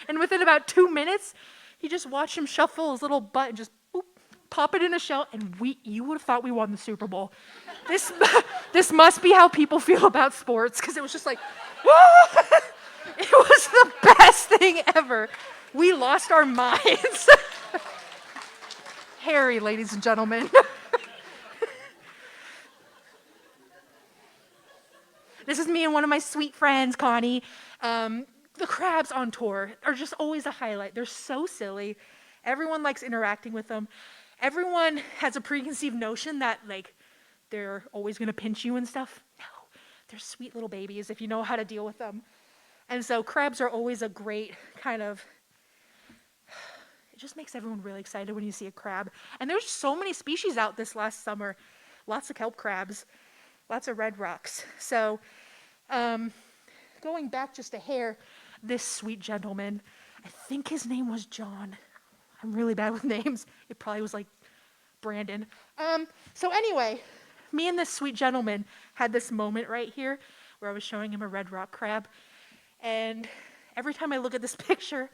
And within about 2 minutes, you just watched him shuffle his little butt and just boop, pop it in a shell, and you would have thought we won the Super Bowl. This must be how people feel about sports, because it was just like, whoa! It was the best thing ever. We lost our minds. Harry, ladies and gentlemen. This is me and one of my sweet friends, Connie. The crabs on tour are just always a highlight. They're so silly. Everyone likes interacting with them. Everyone has a preconceived notion that like they're always gonna pinch you and stuff. No, they're sweet little babies if you know how to deal with them. And so crabs are always a great kind of, it just makes everyone really excited when you see a crab. And there's so many species out this last summer. Lots of kelp crabs, lots of red rocks. So going back just a hair, this sweet gentleman, I think his name was John. I'm really bad with names. It probably was like Brandon. So anyway, me and this sweet gentleman had this moment right here where I was showing him a red rock crab. And every time I look at this picture,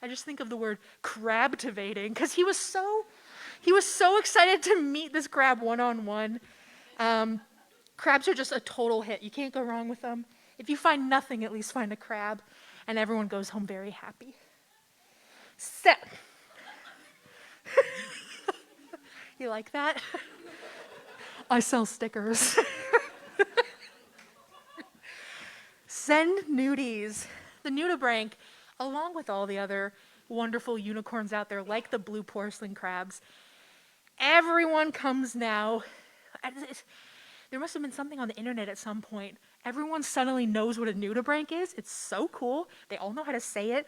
I just think of the word crabtivating, because he was so excited to meet this crab one-on-one. Crabs are just a total hit. You can't go wrong with them. If you find nothing, at least find a crab, and everyone goes home very happy. So, you like that? I sell stickers. Send nudies. the nudibranch, along with all the other wonderful unicorns out there, like the blue porcelain crabs, everyone comes now. There must have been something on the internet at some point. Everyone suddenly knows what a nudibranch is. It's so cool. They all know how to say it.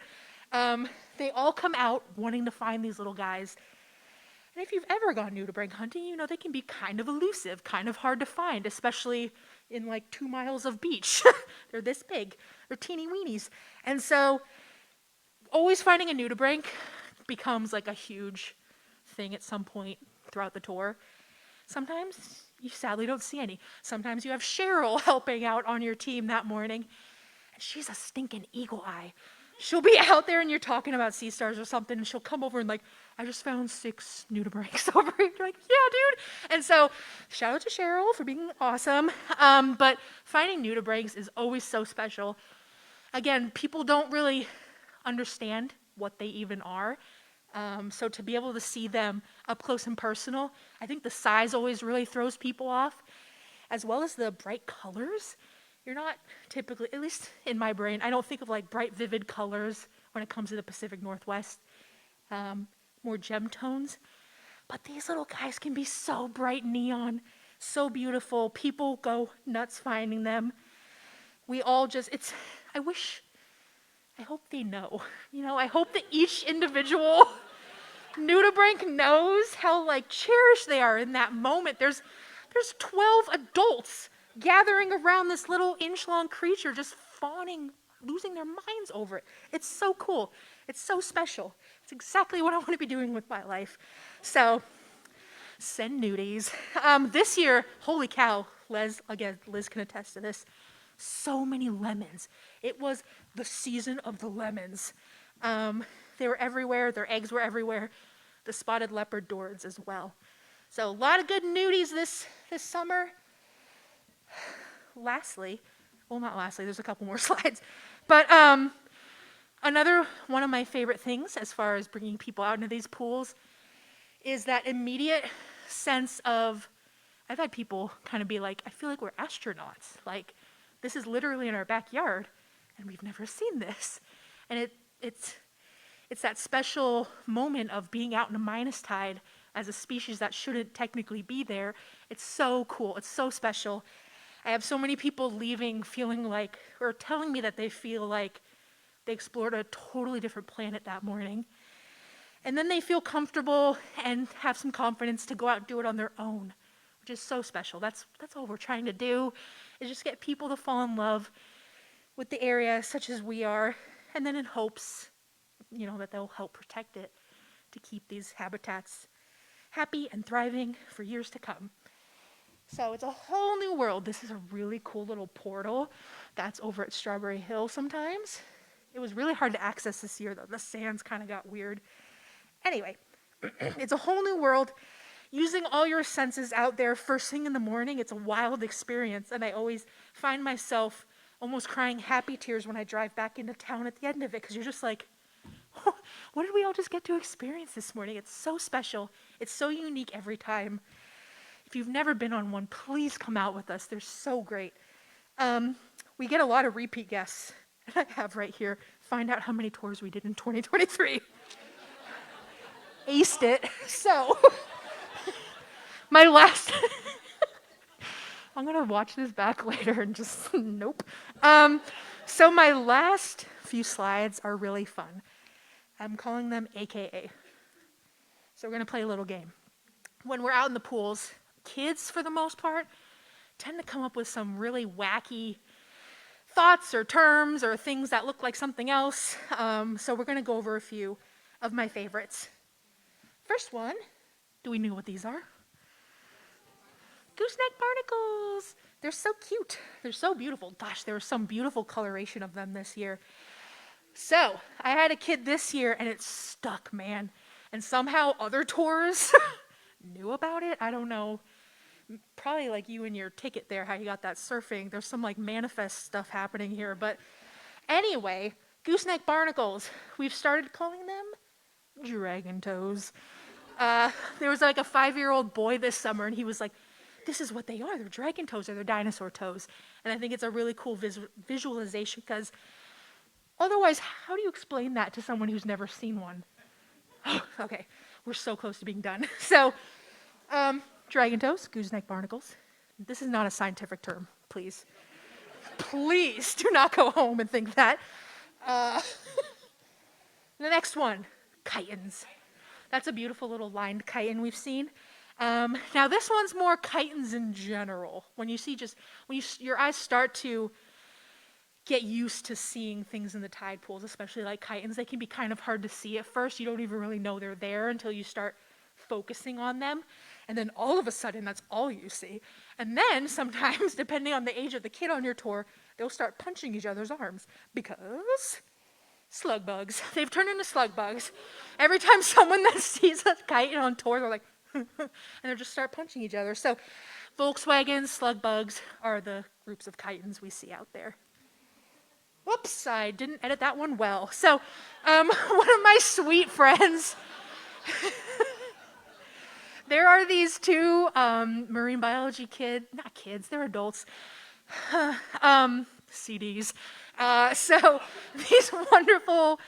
They all come out wanting to find these little guys. And if you've ever gone nudibranch hunting, you know they can be kind of elusive, kind of hard to find, especially in like 2 miles of beach. They're this big. They're teeny weenies. And so always finding a nudibranch becomes like a huge thing at some point throughout the tour. Sometimes you sadly don't see any. Sometimes you have Cheryl helping out on your team that morning, and she's a stinking eagle eye. She'll be out there and you're talking about sea stars or something, and she'll come over and like, I just found 6 nudibranchs over here. You're like, yeah, dude. And so shout out to Cheryl for being awesome. But finding nudibranchs is always so special. Again, people don't really understand what they even are. So to be able to see them up close and personal, I think the size always really throws people off, as well as the bright colors. You're not typically, at least in my brain, I don't think of like bright, vivid colors when it comes to the Pacific Northwest, more gem tones. But these little guys can be so bright neon, so beautiful. People go nuts finding them. We all just, I hope they know. I hope that each individual nudibranch knows how like cherished they are in that moment. There's 12 adults gathering around this little inch-long creature, just fawning, losing their minds over it. It's so cool. It's so special. It's exactly what I want to be doing with my life. So, send nudies. This year, holy cow, Liz can attest to this. So many lemons. It was the season of the lemons. They were everywhere. Their eggs were everywhere. The spotted leopard doreds as well. So a lot of good nudies this summer. Not lastly, there's a couple more slides. But another one of my favorite things as far as bringing people out into these pools is that immediate sense of, I've had people kind of be like, I feel like we're astronauts. Like, this is literally in our backyard, and we've never seen this. And it's that special moment of being out in a minus tide as a species that shouldn't technically be there. It's so cool. It's so special. I have so many people leaving feeling like, or telling me that they feel like they explored a totally different planet that morning. And then they feel comfortable and have some confidence to go out and do it on their own, which is so special. That's all we're trying to do, is just get people to fall in love with the area such as we are, and then in hopes, that they'll help protect it to keep these habitats happy and thriving for years to come. So it's a whole new world. This is a really cool little portal that's over at Strawberry Hill sometimes. It was really hard to access this year, though. The sands kind of got weird. Anyway, it's a whole new world. Using all your senses out there first thing in the morning, it's a wild experience. And I always find myself almost crying happy tears when I drive back into town at the end of it, because you're just like, what did we all just get to experience this morning? It's so special. It's so unique every time. If you've never been on one, please come out with us. They're so great. We get a lot of repeat guests. And I have right here, find out how many tours we did in 2023. Aced it. So, my last... I'm going to watch this back later and just, nope. So my last few slides are really fun. I'm calling them AKA. So we're going to play a little game. When we're out in the pools, kids, for the most part, tend to come up with some really wacky thoughts or terms or things that look like something else. So we're going to go over a few of my favorites. First one, do we know what these are? Gooseneck barnacles. They're so cute. They're so beautiful. Gosh, there was some beautiful coloration of them this year. So I had a kid this year and it stuck, man. And somehow other tours knew about it. I don't know. Probably like you and your ticket there, how you got that surfing. There's some like manifest stuff happening here. But anyway, gooseneck barnacles. We've started calling them dragon toes. There was like a 5-year-old boy this summer and he was like, this is what they are. They're dragon toes or they're dinosaur toes. And I think it's a really cool visualization because Otherwise, how do you explain that to someone who's never seen one? Okay, we're so close to being done. So, dragon toes, gooseneck barnacles. This is not a scientific term, please. Please do not go home and think that. The next one, chitons. That's a beautiful little lined chiton we've seen. Now this one's more chitons in general. When you see your eyes start to get used to seeing things in the tide pools, especially like chitons, they can be kind of hard to see at first. You don't even really know they're there until you start focusing on them. And then all of a sudden, that's all you see. And then sometimes, depending on the age of the kid on your tour, they'll start punching each other's arms because slug bugs. They've turned into slug bugs. Every time someone that sees a chiton on tour, they're like, and they'll just start punching each other. So Volkswagens, slug bugs are the groups of chitons we see out there. Whoops, I didn't edit that one well. So one of my sweet friends, there are these two marine biology not kids, they're adults, CDs. So these wonderful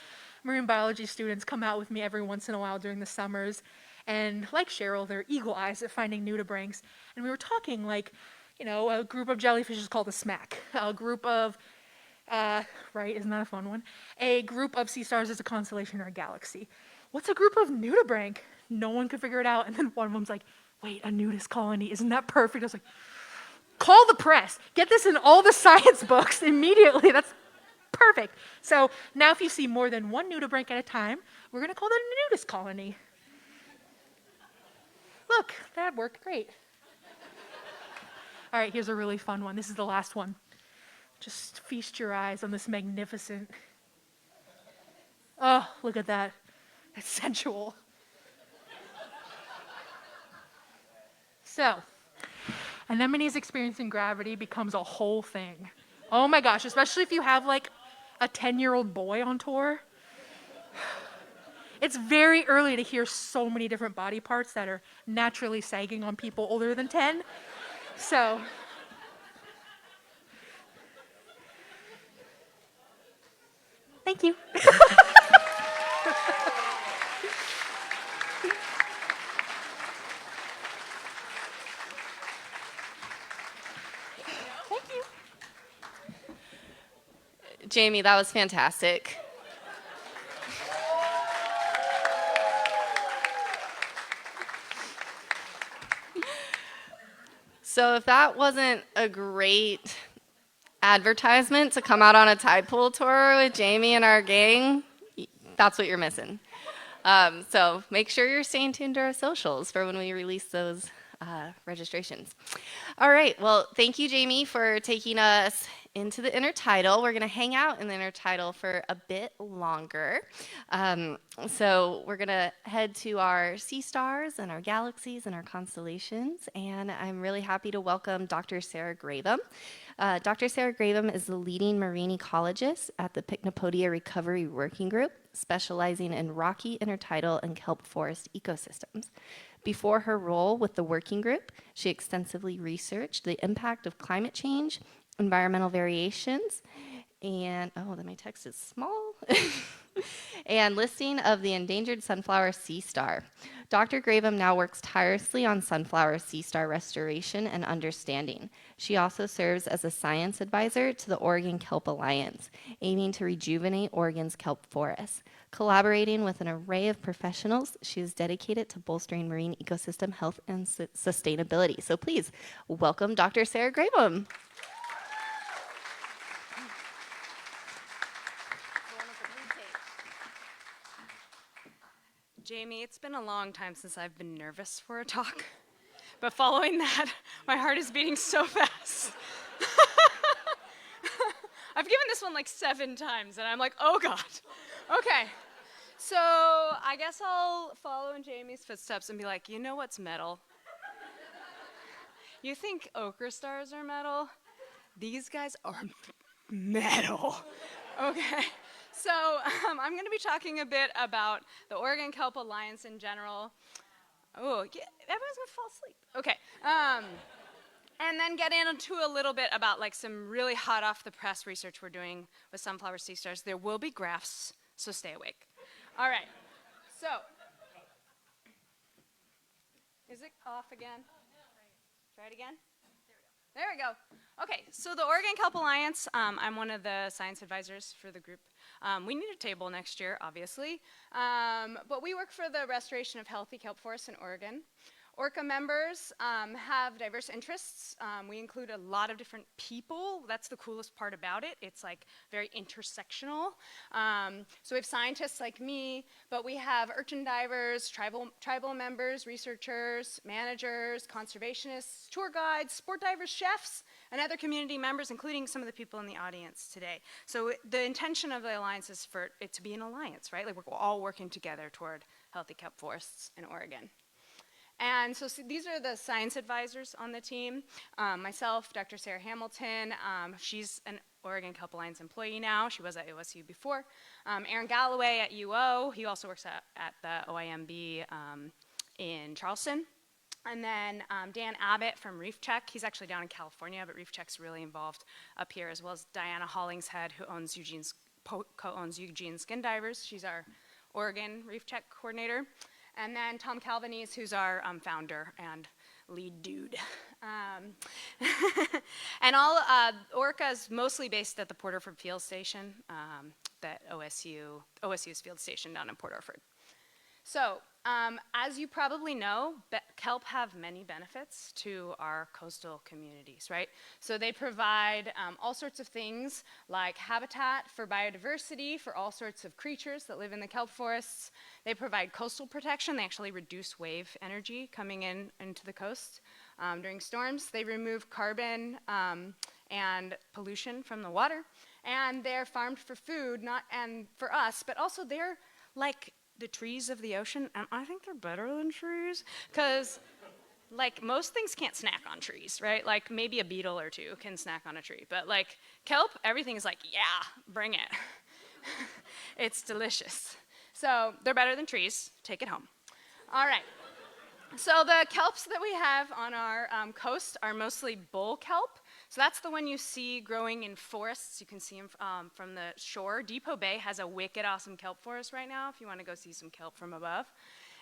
marine biology students come out with me every once in a while during the summers. And like Cheryl, they're eagle eyes at finding nudibranchs. And we were talking like, a group of jellyfish is called a smack. A group of, right, isn't that a fun one? A group of sea stars is a constellation or a galaxy. What's a group of nudibranch? No one could figure it out. And then one of them's like, wait, a nudist colony, isn't that perfect? I was like, call the press. Get this in all the science books immediately. That's perfect. So now if you see more than one nudibranch at a time, we're going to call that a nudist colony. Look, that worked great. All right, here's a really fun one. This is the last one. Just feast your eyes on this magnificent. Oh, look at that. It's sensual. So, anemones experiencing gravity becomes a whole thing. Oh my gosh, especially if you have like a 10-year-old boy on tour. It's very early to hear so many different body parts that are naturally sagging on people older than 10. So, thank you. Thank you. Jamie, that was fantastic. So if that wasn't a great advertisement to come out on a Tidepool tour with Jamie and our gang, that's what you're missing. So make sure you're staying tuned to our socials for when we release those registrations. All right, well, thank you, Jamie, for taking us into the intertidal. We're going to hang out in the intertidal for a bit longer. So we're going to head to our sea stars and our galaxies and our constellations. And I'm really happy to welcome Dr. Sarah Gravem. Dr. Sarah Gravem is the leading marine ecologist at the Pycnopodia Recovery Working Group, specializing in rocky, intertidal, and kelp forest ecosystems. Before her role with the working group, she extensively researched the impact of climate change, environmental variations, and, oh, then my text is small, and listing of the endangered sunflower sea star. Dr. Gravem now works tirelessly on sunflower sea star restoration and understanding. She also serves as a science advisor to the Oregon Kelp Alliance, aiming to rejuvenate Oregon's kelp forests. Collaborating with an array of professionals, she is dedicated to bolstering marine ecosystem health and sustainability. So please welcome Dr. Sarah Gravem. Jamie, it's been a long time since I've been nervous for a talk, but following that, my heart is beating so fast. I've given this one like 7 times, and I'm like, oh God. Okay, so I guess I'll follow in Jamie's footsteps and be like, you know what's metal? You think ochre stars are metal? These guys are metal. Okay. So I'm going to be talking a bit about the Oregon Kelp Alliance in general. Oh, yeah, everyone's going to fall asleep. Okay. And then get into a little bit about like some really hot off the press research we're doing with sunflower sea stars. There will be graphs, so stay awake. All right, so, is it off again? Try it again. There we go. Okay, so the Oregon Kelp Alliance, I'm one of the science advisors for the group. We need a table next year, obviously, but we work for the restoration of healthy kelp forests in Oregon. ORCA members have diverse interests. We include a lot of different people. That's the coolest part about it. It's like very intersectional. So we have scientists like me, but we have urchin divers, tribal members, researchers, managers, conservationists, tour guides, sport divers, chefs, and other community members, including some of the people in the audience today. So the intention of the alliance is for it to be an alliance, right? Like we're all working together toward healthy kelp forests in Oregon. And so these are the science advisors on the team. Myself, Dr. Sarah Hamilton, she's an Oregon Kelp Alliance employee now. She was at OSU before. Aaron Galloway at UO. He also works at the OIMB in Charleston. And then Dan Abbott from Reef Check. He's actually down in California, but Reef Check's really involved up here, as well as Diana Hollingshead, who co-owns Eugene Skin Divers. She's our Oregon Reef Check coordinator. And then Tom Calvanese, who's our founder and lead dude. And all ORCA is mostly based at the Port Orford Field Station, that OSU's field station down in Port Orford. So, as you probably know, kelp have many benefits to our coastal communities, right? So they provide all sorts of things like habitat for biodiversity for all sorts of creatures that live in the kelp forests. They provide coastal protection. They actually reduce wave energy coming into the coast during storms. They remove carbon and pollution from the water. And they're farmed for food, and for us, but also they're like the trees of the ocean, and I think they're better than trees, because like most things can't snack on trees, right? Like maybe a beetle or two can snack on a tree, but like kelp, everything's like, yeah, bring it. It's delicious. So they're better than trees. Take it home. All right. So the kelps that we have on our coast are mostly bull kelp. So that's the one you see growing in forests. You can see them from the shore. Depot Bay has a wicked awesome kelp forest right now if you want to go see some kelp from above.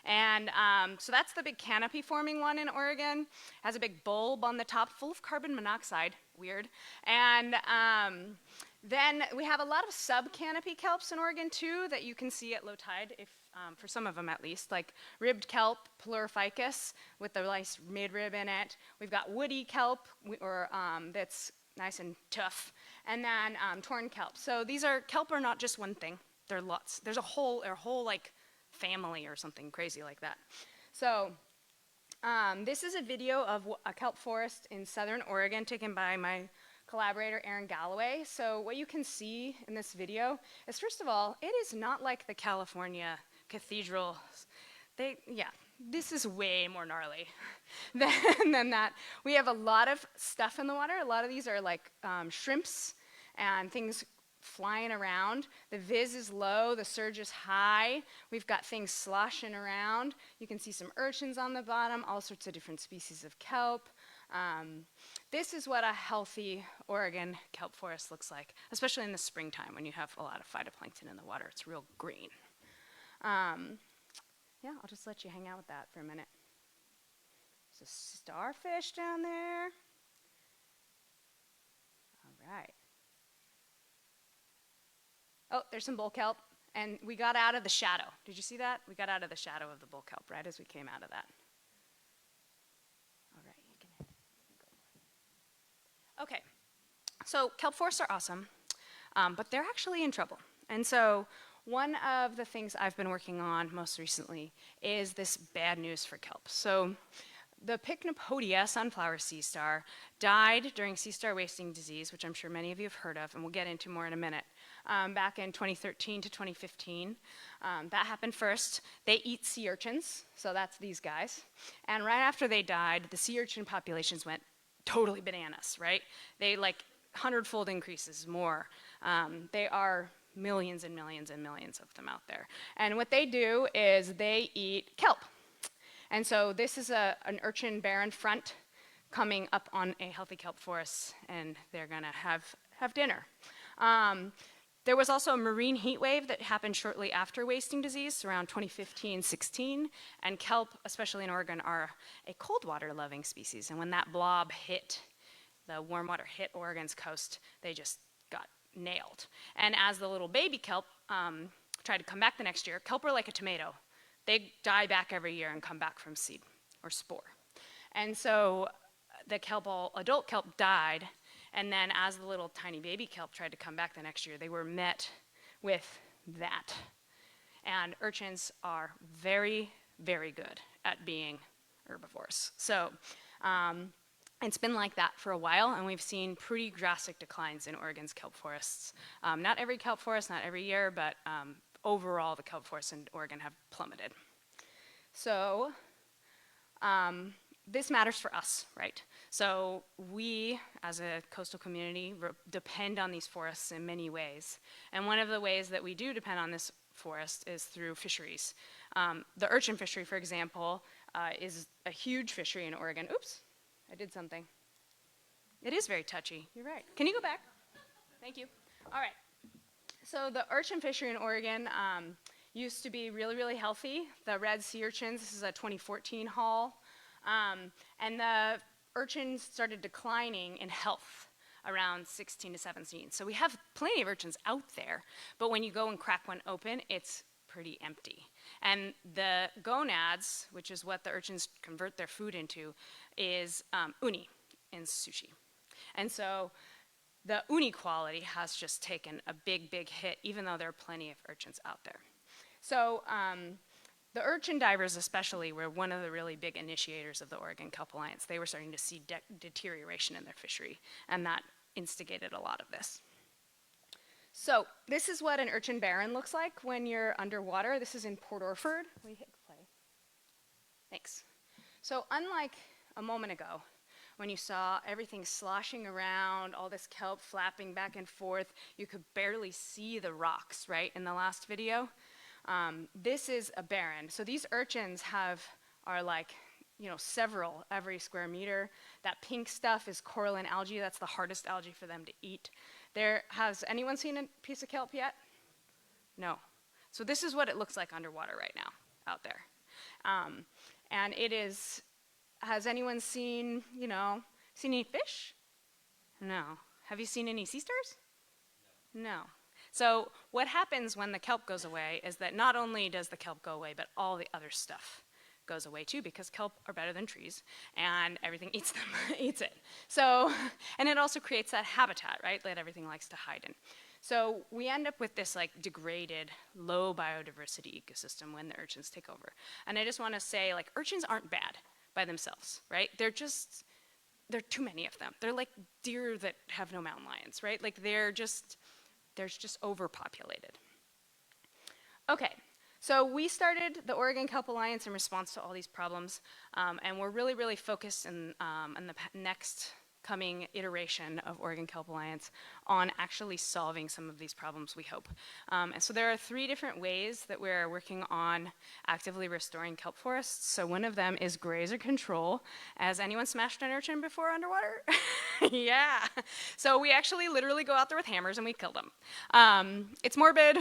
And so that's the big canopy forming one in Oregon. Has a big bulb on the top full of carbon monoxide. Weird. And then we have a lot of sub-canopy kelps in Oregon too that you can see at low tide, for some of them at least, like ribbed kelp, pleurophycus, with the nice midrib in it. We've got woody kelp, that's nice and tough, and then torn kelp. So kelp are not just one thing. They're lots. There's a whole like family or something crazy like that. So this is a video of a kelp forest in southern Oregon taken by my collaborator Aaron Galloway. So what you can see in this video is, first of all, it is not like the California cathedral. This is way more gnarly than that. We have a lot of stuff in the water. A lot of these are like shrimps and things flying around. The viz is low, the surge is high. We've got things sloshing around. You can see some urchins on the bottom, all sorts of different species of kelp. This is what a healthy Oregon kelp forest looks like, especially in the springtime when you have a lot of phytoplankton in the water. It's real green. Yeah, I'll just let you hang out with that for a minute. There's a starfish down there. All right. Oh, there's some bull kelp, and we got out of the shadow. Did you see that? We got out of the shadow of the bull kelp right as we came out of that. All right, you can go. Okay, so kelp forests are awesome, but they're actually in trouble. And so one of the things I've been working on most recently is this bad news for kelp. So the Pycnopodia sunflower sea star died during sea star wasting disease, which I'm sure many of you have heard of, and we'll get into more in a minute, back in 2013 to 2015. That happened first. They eat sea urchins, so that's these guys. And right after they died, the sea urchin populations went totally bananas, right? They like 100-fold increases more. They are millions and millions and millions of them out there. And what they do is they eat kelp. And so this is an urchin barren front coming up on a healthy kelp forest, and they're gonna have dinner. There was also a marine heat wave that happened shortly after wasting disease, around 2015-16, and kelp, especially in Oregon, are a cold water loving species, and when that blob hit, the warm water hit Oregon's coast, they just got nailed. And as the little baby kelp tried to come back the next year, kelp are like a tomato. They die back every year and come back from seed or spore. And so the adult kelp died, and then as the little tiny baby kelp tried to come back the next year, they were met with that. And urchins are very, very good at being herbivores. So it's been like that for a while, and we've seen pretty drastic declines in Oregon's kelp forests. Not every kelp forest, not every year, but overall the kelp forests in Oregon have plummeted. So this matters for us, right? So we, as a coastal community, depend on these forests in many ways. And one of the ways that we do depend on this forest is through fisheries. The urchin fishery, for example, is a huge fishery in Oregon. Oops, I did something. It is very touchy, you're right. Can you go back? Thank you. All right. So the urchin fishery in Oregon used to be really, really healthy. The red sea urchins, this is a 2014 haul. And the urchins started declining in health around 16 to 17. So we have plenty of urchins out there, but when you go and crack one open, it's pretty empty. And the gonads, which is what the urchins convert their food into, is uni in sushi. And so the uni quality has just taken a big, big hit, even though there are plenty of urchins out there. So the urchin divers especially were one of the really big initiators of the Oregon Kelp Alliance. They were starting to see deterioration in their fishery, and that instigated a lot of this. So this is what an urchin barren looks like when you're underwater. This is in Port Orford. Will you hit play? Thanks. So unlike a moment ago, when you saw everything sloshing around, all this kelp flapping back and forth, you could barely see the rocks, right, in the last video. This is a barren. So these urchins are like, you know, several every square meter. That pink stuff is coralline algae. That's the hardest algae for them to eat. Has anyone seen a piece of kelp yet? No. So this is what it looks like underwater right now out there. And it is, has anyone seen any fish? No. Have you seen any sea stars? No. So what happens when the kelp goes away is that not only does the kelp go away, but all the other stuff goes away too, because kelp are better than trees, and everything eats them, eats it. So, and it also creates that habitat, right, that everything likes to hide in. So we end up with this like degraded, low biodiversity ecosystem when the urchins take over. And I just want to say, like, urchins aren't bad by themselves, right? There are too many of them. They're like deer that have no mountain lions, right? Like there's just overpopulated. Okay, so we started the Oregon Kelp Alliance in response to all these problems, and we're really, really focused in the next coming iteration of Oregon Kelp Alliance on actually solving some of these problems, we hope. And so there are 3 different ways that we're working on actively restoring kelp forests. So one of them is grazer control. Has anyone smashed an urchin before underwater? Yeah. So we actually literally go out there with hammers and we kill them. It's morbid.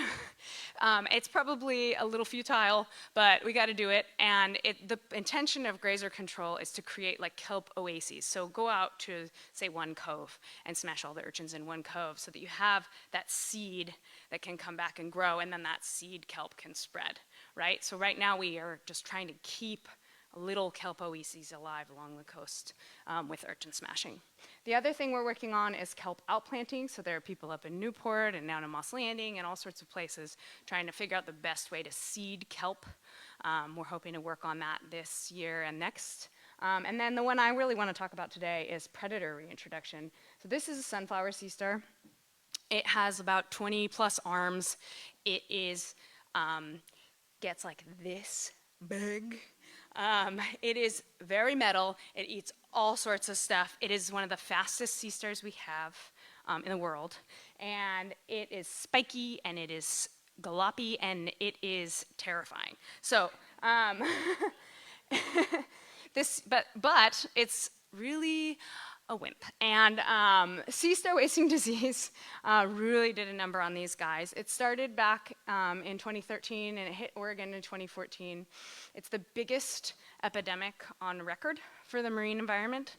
It's probably a little futile, but we got to do it. And the intention of grazer control is to create like kelp oases. So go out to, say, one cove and smash all the urchins in one cove so that you have that seed that can come back and grow, and then that seed kelp can spread, right? So right now we are just trying to keep little kelp oases alive along the coast with urchin smashing. The other thing we're working on is kelp outplanting. So there are people up in Newport and down in Moss Landing and all sorts of places trying to figure out the best way to seed kelp. We're hoping to work on that this year and next. And then the one I really want to talk about today is predator reintroduction. So this is a sunflower sea star. It has about 20 plus arms. It is, gets like this big. It is very metal. It eats all sorts of stuff. It is one of the fastest sea stars we have in the world. And it is spiky, and it is gallopy, and it is terrifying. So, but it's really a wimp. And sea star wasting disease really did a number on these guys. It started back in 2013 and it hit Oregon in 2014. It's the biggest epidemic on record for the marine environment.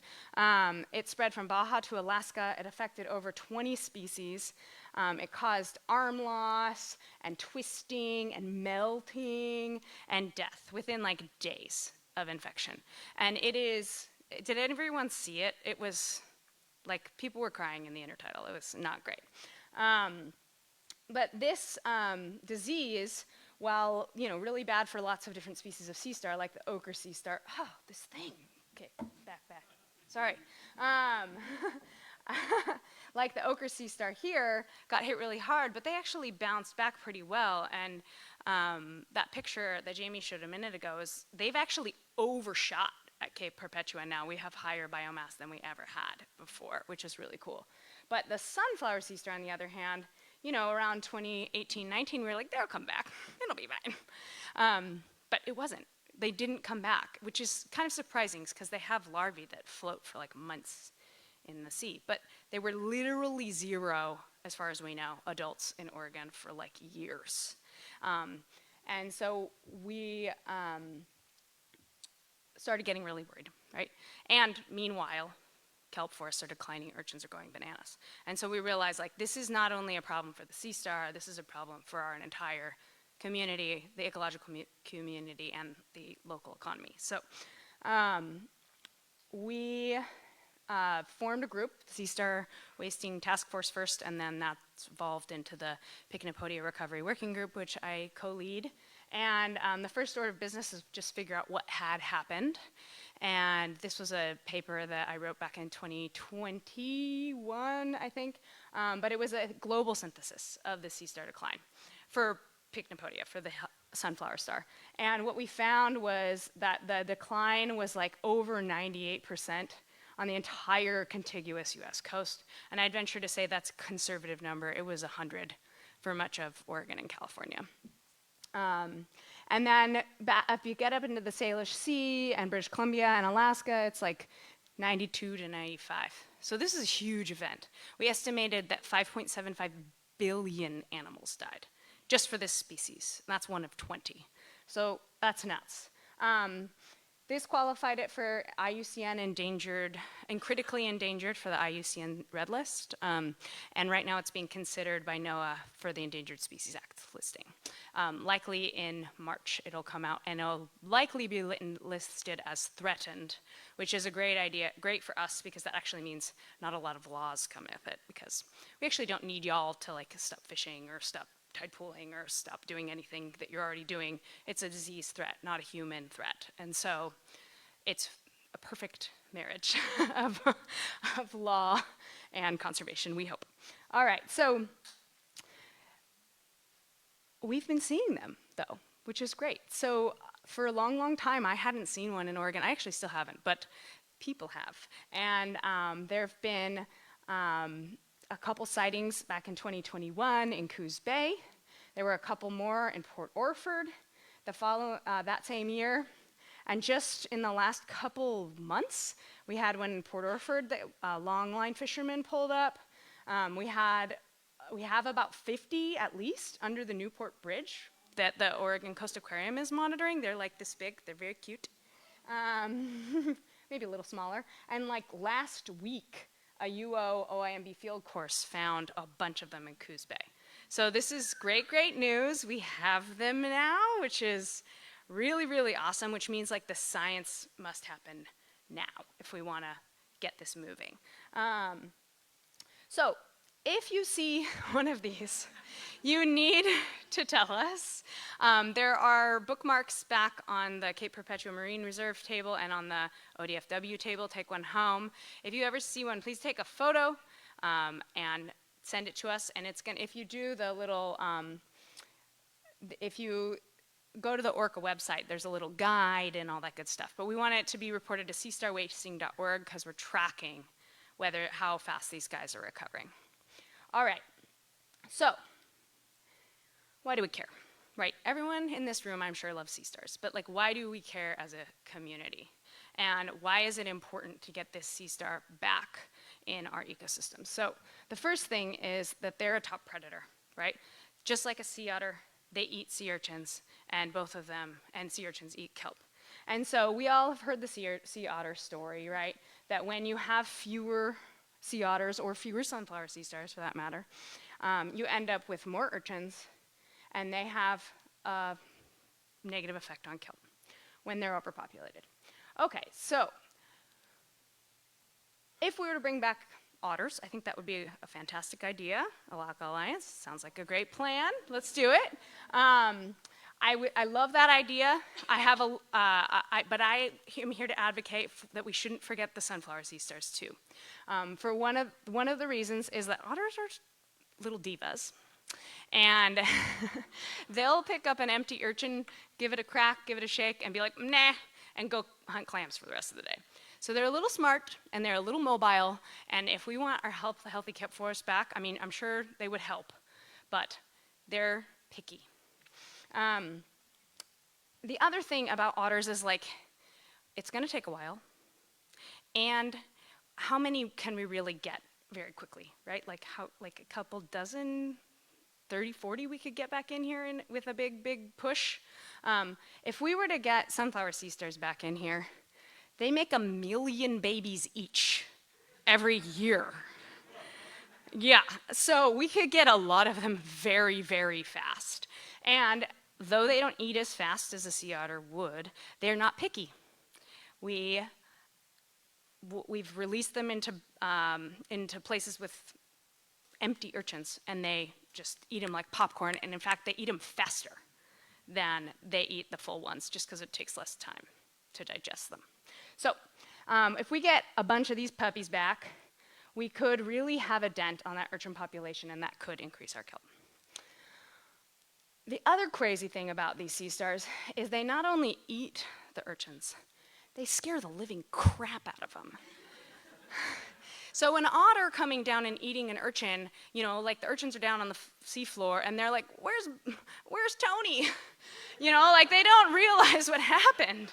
It spread from Baja to Alaska. It affected over 20 species. It caused arm loss and twisting and melting and death within like days of infection. And it is, did everyone see it? It was like people were crying in the intertidal. It was not great. But this disease, while really bad for lots of different species of sea star, like the ochre sea star, oh, this thing. Okay, back. Sorry. Like the ochre sea star here got hit really hard, but they actually bounced back pretty well. And that picture that Jamie showed a minute ago is they've actually overshot at Cape Perpetua now. We have higher biomass than we ever had before, which is really cool. But the sunflower sea star, on the other hand, around 2018-19, we were like, they'll come back. It'll be fine. But it wasn't. They didn't come back, which is kind of surprising because they have larvae that float for like months in the sea. But they were literally zero, as far as we know, adults in Oregon for like years. And so we started getting really worried, right? And meanwhile, kelp forests are declining, urchins are going bananas. And so we realized, like, this is not only a problem for the sea star, this is a problem for our entire community, the ecological community, and the local economy. So we formed a group, the Sea Star Wasting Task Force first, and then that's evolved into the Pycnopodia Recovery Working Group, which I co-lead. And the first order of business is just figure out what had happened. And this was a paper that I wrote back in 2021, I think. But it was a global synthesis of the sea star decline for Pycnopodia, for the sunflower star. And what we found was that the decline was like over 98% on the entire contiguous US coast. And I'd venture to say that's a conservative number. It was 100 for much of Oregon and California. And then if you get up into the Salish Sea and British Columbia and Alaska, it's like 92 to 95. So this is a huge event. We estimated that 5.75 billion animals died just for this species. That's one of 20. So that's nuts. This qualified it for IUCN endangered and critically endangered for the IUCN Red List. And right now it's being considered by NOAA for the Endangered Species Act listing. Likely in March it'll come out and it'll likely be listed as threatened, which is a great idea, great for us because that actually means not a lot of laws come with it because we actually don't need y'all to like stop fishing or stop tide pooling or stop doing anything that you're already doing. It's a disease threat, not a human threat. And so it's a perfect marriage of law and conservation, we hope. All right, so we've been seeing them though, which is great. So for a long, long time, I hadn't seen one in Oregon. I actually still haven't, but people have. And there have been a couple sightings back in 2021 in Coos Bay. There were a couple more in Port Orford that same year. And just in the last couple months, we had one in Port Orford that longline fishermen pulled up. We have about 50 at least under the Newport Bridge that the Oregon Coast Aquarium is monitoring. They're like this big, they're very cute. Maybe a little smaller. And like last week, a UO OIMB field course found a bunch of them in Coos Bay. So this is great, great news. We have them now, which is really, really awesome, which means like the science must happen now if we want to get this moving. So if you see one of these, you need to tell us. There are bookmarks back on the Cape Perpetua Marine Reserve table and on the ODFW table. Take one home. If you ever see one, please take a photo and send it to us. And it's gonna, if you do the little, if you go to the Orca website, there's a little guide and all that good stuff. But we want it to be reported to seastarwasting.org because we're tracking how fast these guys are recovering. All right, so why do we care, right? Everyone in this room, I'm sure, loves sea stars, but like, why do we care as a community? and why is it important to get this sea star back in our ecosystem? So the first thing is that they're a top predator, right? Just like a sea otter, they eat sea urchins, and both of them, and sea urchins eat kelp. And so we all have heard the sea otter story, right? That when you have fewer sea otters, or fewer sunflower sea stars for that matter, you end up with more urchins, and they have a negative effect on kelp when they're overpopulated. Okay, so if we were to bring back otters, I think that would be a fantastic idea. Alaka Alliance, sounds like a great plan. Let's do it. I love that idea. But I am here to advocate that we shouldn't forget the sunflower sea stars too. For one of the reasons is that otters are little divas, and they'll pick up an empty urchin, give it a crack, give it a shake, and be like, nah, and go hunt clams for the rest of the day. So they're a little smart, and they're a little mobile, and if we want our healthy kelp forest back, I mean, I'm sure they would help, but they're picky. The other thing about otters is, like, it's going to take a while, and how many can we really get very quickly, right? Like a couple dozen, 30, 40 we could get back in here with a big push. If we were to get sunflower sea stars back in here, they make 1 million babies each every year. Yeah, so we could get a lot of them very, very fast. And though they don't eat as fast as a sea otter would, they're not picky. We've released them into places with empty urchins, and they just eat them like popcorn, and in fact, they eat them faster than they eat the full ones, just because it takes less time to digest them. So if we get a bunch of these puppies back, we could really have a dent on that urchin population, and that could increase our kelp. The other crazy thing about these sea stars is they not only eat the urchins, they scare the living crap out of them. So an otter coming down and eating an urchin, you know, like the urchins are down on the seafloor, and they're like, where's Tony? You know, like they don't realize what happened.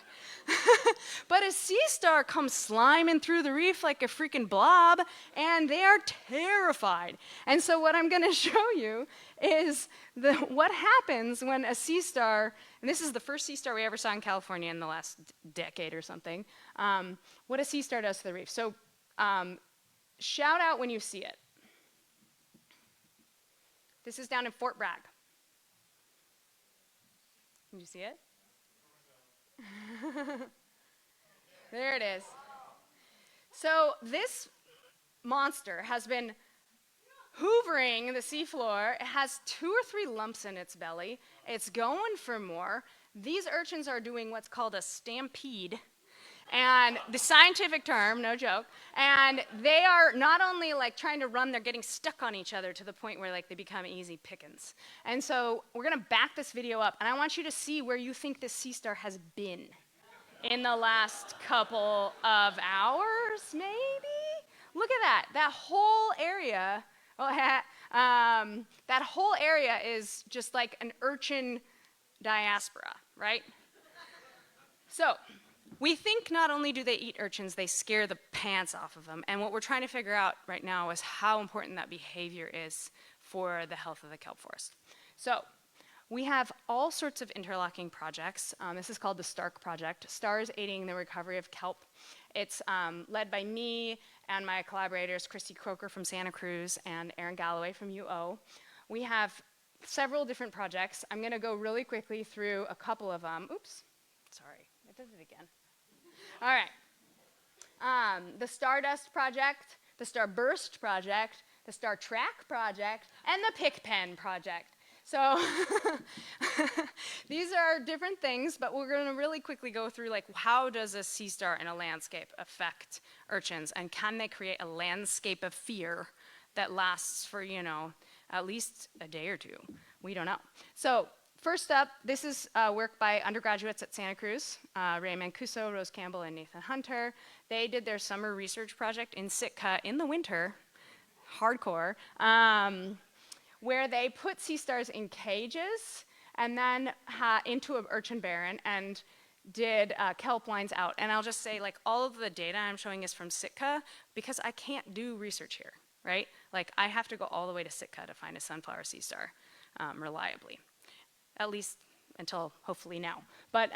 But a sea star comes sliming through the reef like a freaking blob, and they are terrified. And so what I'm going to show you is what happens when a sea star, and this is the first sea star we ever saw in California in the last decade or something, what a sea star does to the reef. So shout out when you see it. This is down in Fort Bragg. Can you see it? There it is. So this monster has been hoovering the seafloor. It has 2 or 3 lumps in its belly. It's going for more. These urchins are doing what's called a stampede. And the scientific term, no joke, and they are not only like trying to run, they're getting stuck on each other to the point where like they become easy pickings. And so we're gonna back this video up, and I want you to see where you think this sea star has been in the last couple of hours, maybe? Look at that whole area, that whole area is just like an urchin diaspora, right? So, we think not only do they eat urchins, they scare the pants off of them. And what we're trying to figure out right now is how important that behavior is for the health of the kelp forest. So we have all sorts of interlocking projects. This is called the STARK project. STAR is aiding the recovery of kelp. It's led by me and my collaborators, Christy Croker from Santa Cruz and Aaron Galloway from UO. We have several different projects. I'm going to go really quickly through a couple of them. Oops, sorry, I did it again. All right. The Stardust Project, the Starburst Project, the Star Track Project, and the Pickpen Project. So these are different things, but we're going to really quickly go through like how does a sea star in a landscape affect urchins, and can they create a landscape of fear that lasts for, you know, at least a day or two? We don't know. So first up, this is work by undergraduates at Santa Cruz, Ray Mancuso, Rose Campbell, and Nathan Hunter. They did their summer research project in Sitka in the winter, hardcore, where they put sea stars in cages and then into an urchin barren, and did kelp lines out. And I'll just say, like, all of the data I'm showing is from Sitka because I can't do research here, right? Like, I have to go all the way to Sitka to find a sunflower sea star reliably, at least until hopefully now. But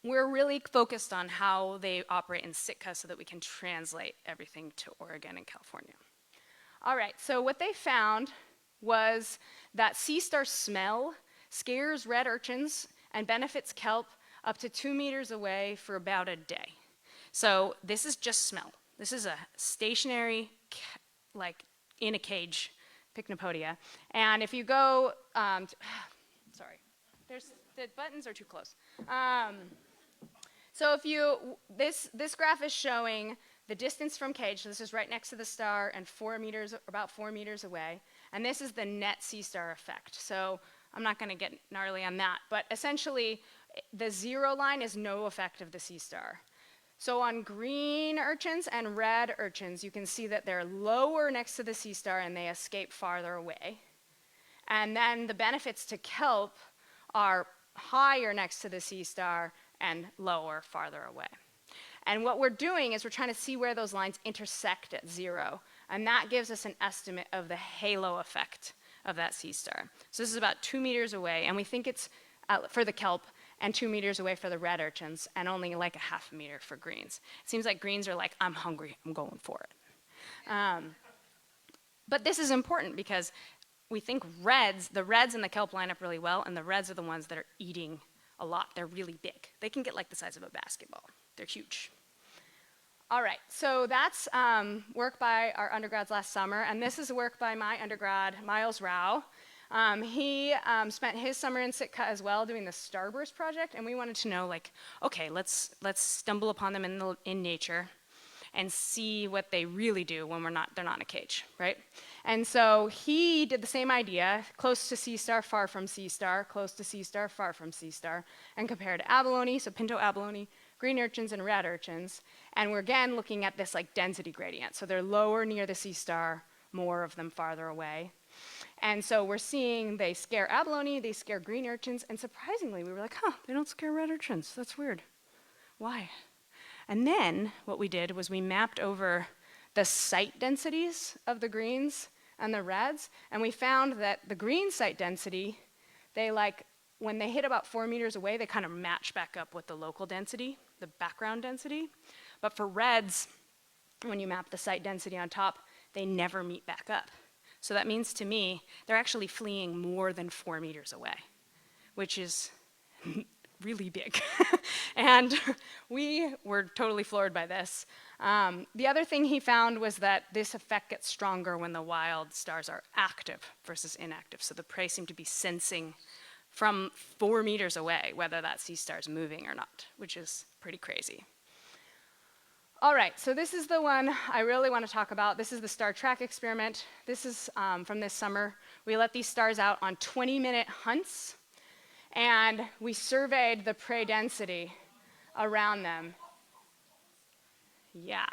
we're really focused on how they operate in Sitka so that we can translate everything to Oregon and California. All right, so what they found was that sea star smell scares red urchins and benefits kelp up to 2 meters away for about a day. So this is just smell. This is a stationary, like in a cage, Pycnopodia. And if you go, sorry, the buttons are too close. So if you, this graph is showing the distance from cage, so this is right next to the star and about 4 meters away. And this is the net sea star effect. So I'm not gonna get gnarly on that, but essentially the 0 line is no effect of the sea star. So on green urchins and red urchins, you can see that they're lower next to the sea star and they escape farther away. And then the benefits to kelp are higher next to the sea star and lower farther away. And what we're doing is we're trying to see where those lines intersect at 0. And that gives us an estimate of the halo effect of that sea star. So this is about 2 meters away, and we think it's for the kelp, and 2 meters away for the red urchins, and only like a half a meter for greens. It seems like greens are like, I'm hungry, I'm going for it. But this is important because we think the reds in the kelp line up really well, and the reds are the ones that are eating a lot. They're really big. They can get like the size of a basketball. They're huge. All right, so that's work by our undergrads last summer, and this is work by my undergrad, Miles Rao. He spent his summer in Sitka as well doing the Starburst project, and we wanted to know, like, okay, let's stumble upon them in nature and see what they really do when they're not in a cage, right? And so he did the same idea, close to sea star, far from sea star, close to sea star, far from sea star, and compared abalone, so pinto abalone, green urchins and red urchins, and we're again looking at this like density gradient. So they're lower near the sea star, more of them farther away. And so we're seeing they scare abalone, they scare green urchins, and surprisingly we were like, they don't scare red urchins, that's weird. Why? And then what we did was we mapped over the site densities of the greens and the reds, and we found that the green site density, when they hit about 4 meters away, they kind of match back up with the local density, the background density. But for reds, when you map the site density on top, they never meet back up. So that means to me, they're actually fleeing more than 4 meters away, which is really big. And we were totally floored by this. The other thing he found was that this effect gets stronger when the wild stars are active versus inactive. So the prey seem to be sensing from 4 meters away whether that sea star is moving or not, which is pretty crazy. All right, so this is the one I really want to talk about. This is the star track experiment. This is from this summer. We let these stars out on 20-minute hunts, and we surveyed the prey density around them. Yeah.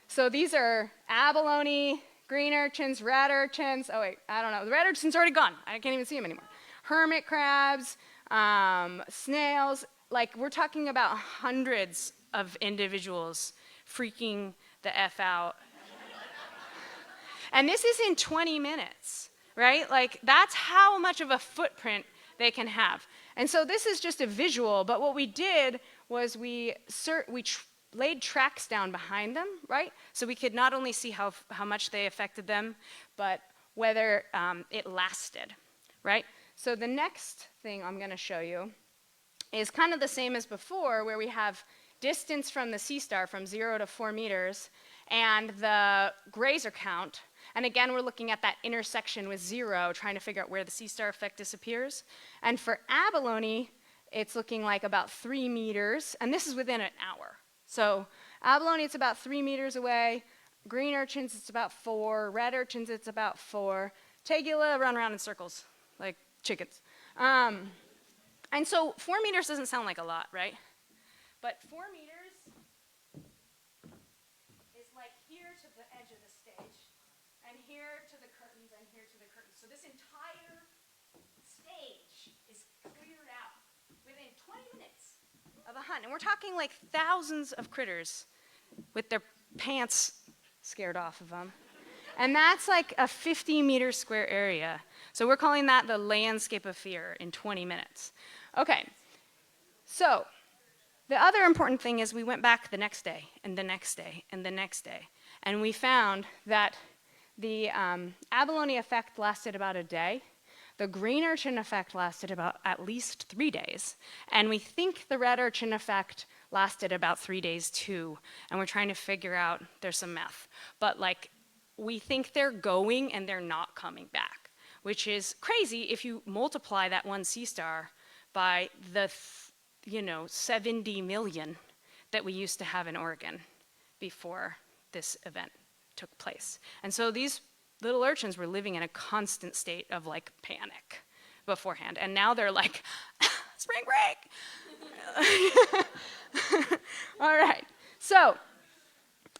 So these are abalone, green urchins, red urchins. Oh, wait, I don't know. The red urchin's already gone. I can't even see them anymore. Hermit crabs, snails. Like, we're talking about hundreds of individuals freaking the F out. And this is in 20 minutes, right? Like, that's how much of a footprint they can have. And so this is just a visual, but what we did was we laid tracks down behind them, right? So we could not only see how much they affected them, but whether it lasted, right? So the next thing I'm gonna show you is kind of the same as before, where we have distance from the sea star from 0 to 4 meters, and the grazer count. And again, we're looking at that intersection with 0, trying to figure out where the sea star effect disappears. And for abalone, it's looking like about 3 meters, and this is within an hour. So abalone, it's about 3 meters away. Green urchins, it's about 4. Red urchins, it's about 4. Tegula run around in circles, like chickens. And so 4 meters doesn't sound like a lot, right? But 4 meters is like here to the edge of the stage, and here to the curtains, and here to the curtains. So this entire stage is cleared out within 20 minutes. of a hunt. And we're talking like thousands of critters with their pants scared off of them. And that's like a 50-meter square area. So we're calling that the landscape of fear in 20 minutes. Okay, so the other important thing is we went back the next day, and the next day, and the next day. And we found that the abalone effect lasted about a day. The green urchin effect lasted about at least 3 days. And we think the red urchin effect lasted about 3 days too. And we're trying to figure out, there's some math. But like, we think they're going and they're not coming back, which is crazy if you multiply that one sea star by the 70 million that we used to have in Oregon before this event took place. And so these little urchins were living in a constant state of like panic beforehand. And now they're like, spring break. All right, so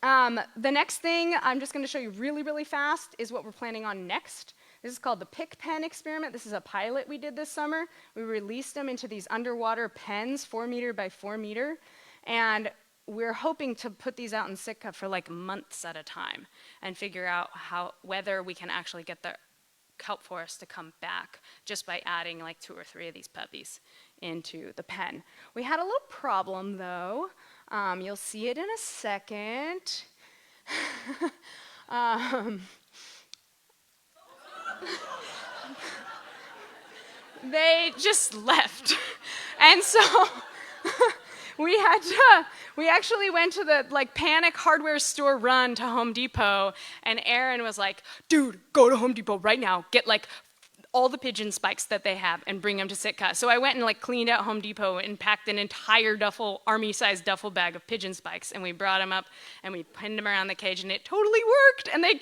the next thing I'm just going to show you really, really fast is what we're planning on next. This is called the Pick Pen experiment. This is a pilot we did this summer. We released them into these underwater pens, 4 meter by 4 meter. And we're hoping to put these out in Sitka for like months at a time and figure out whether we can actually get the kelp forest to come back just by adding like 2 or 3 of these puppies into the pen. We had a little problem though. You'll see it in a second. They just left. And so we actually went to the like panic hardware store run to Home Depot, and Aaron was like, dude, go to Home Depot right now, get like all the pigeon spikes that they have and bring them to Sitka. So I went and like cleaned out Home Depot and packed an entire army-sized duffel bag of pigeon spikes, and we brought them up and we pinned them around the cage, and it totally worked, and they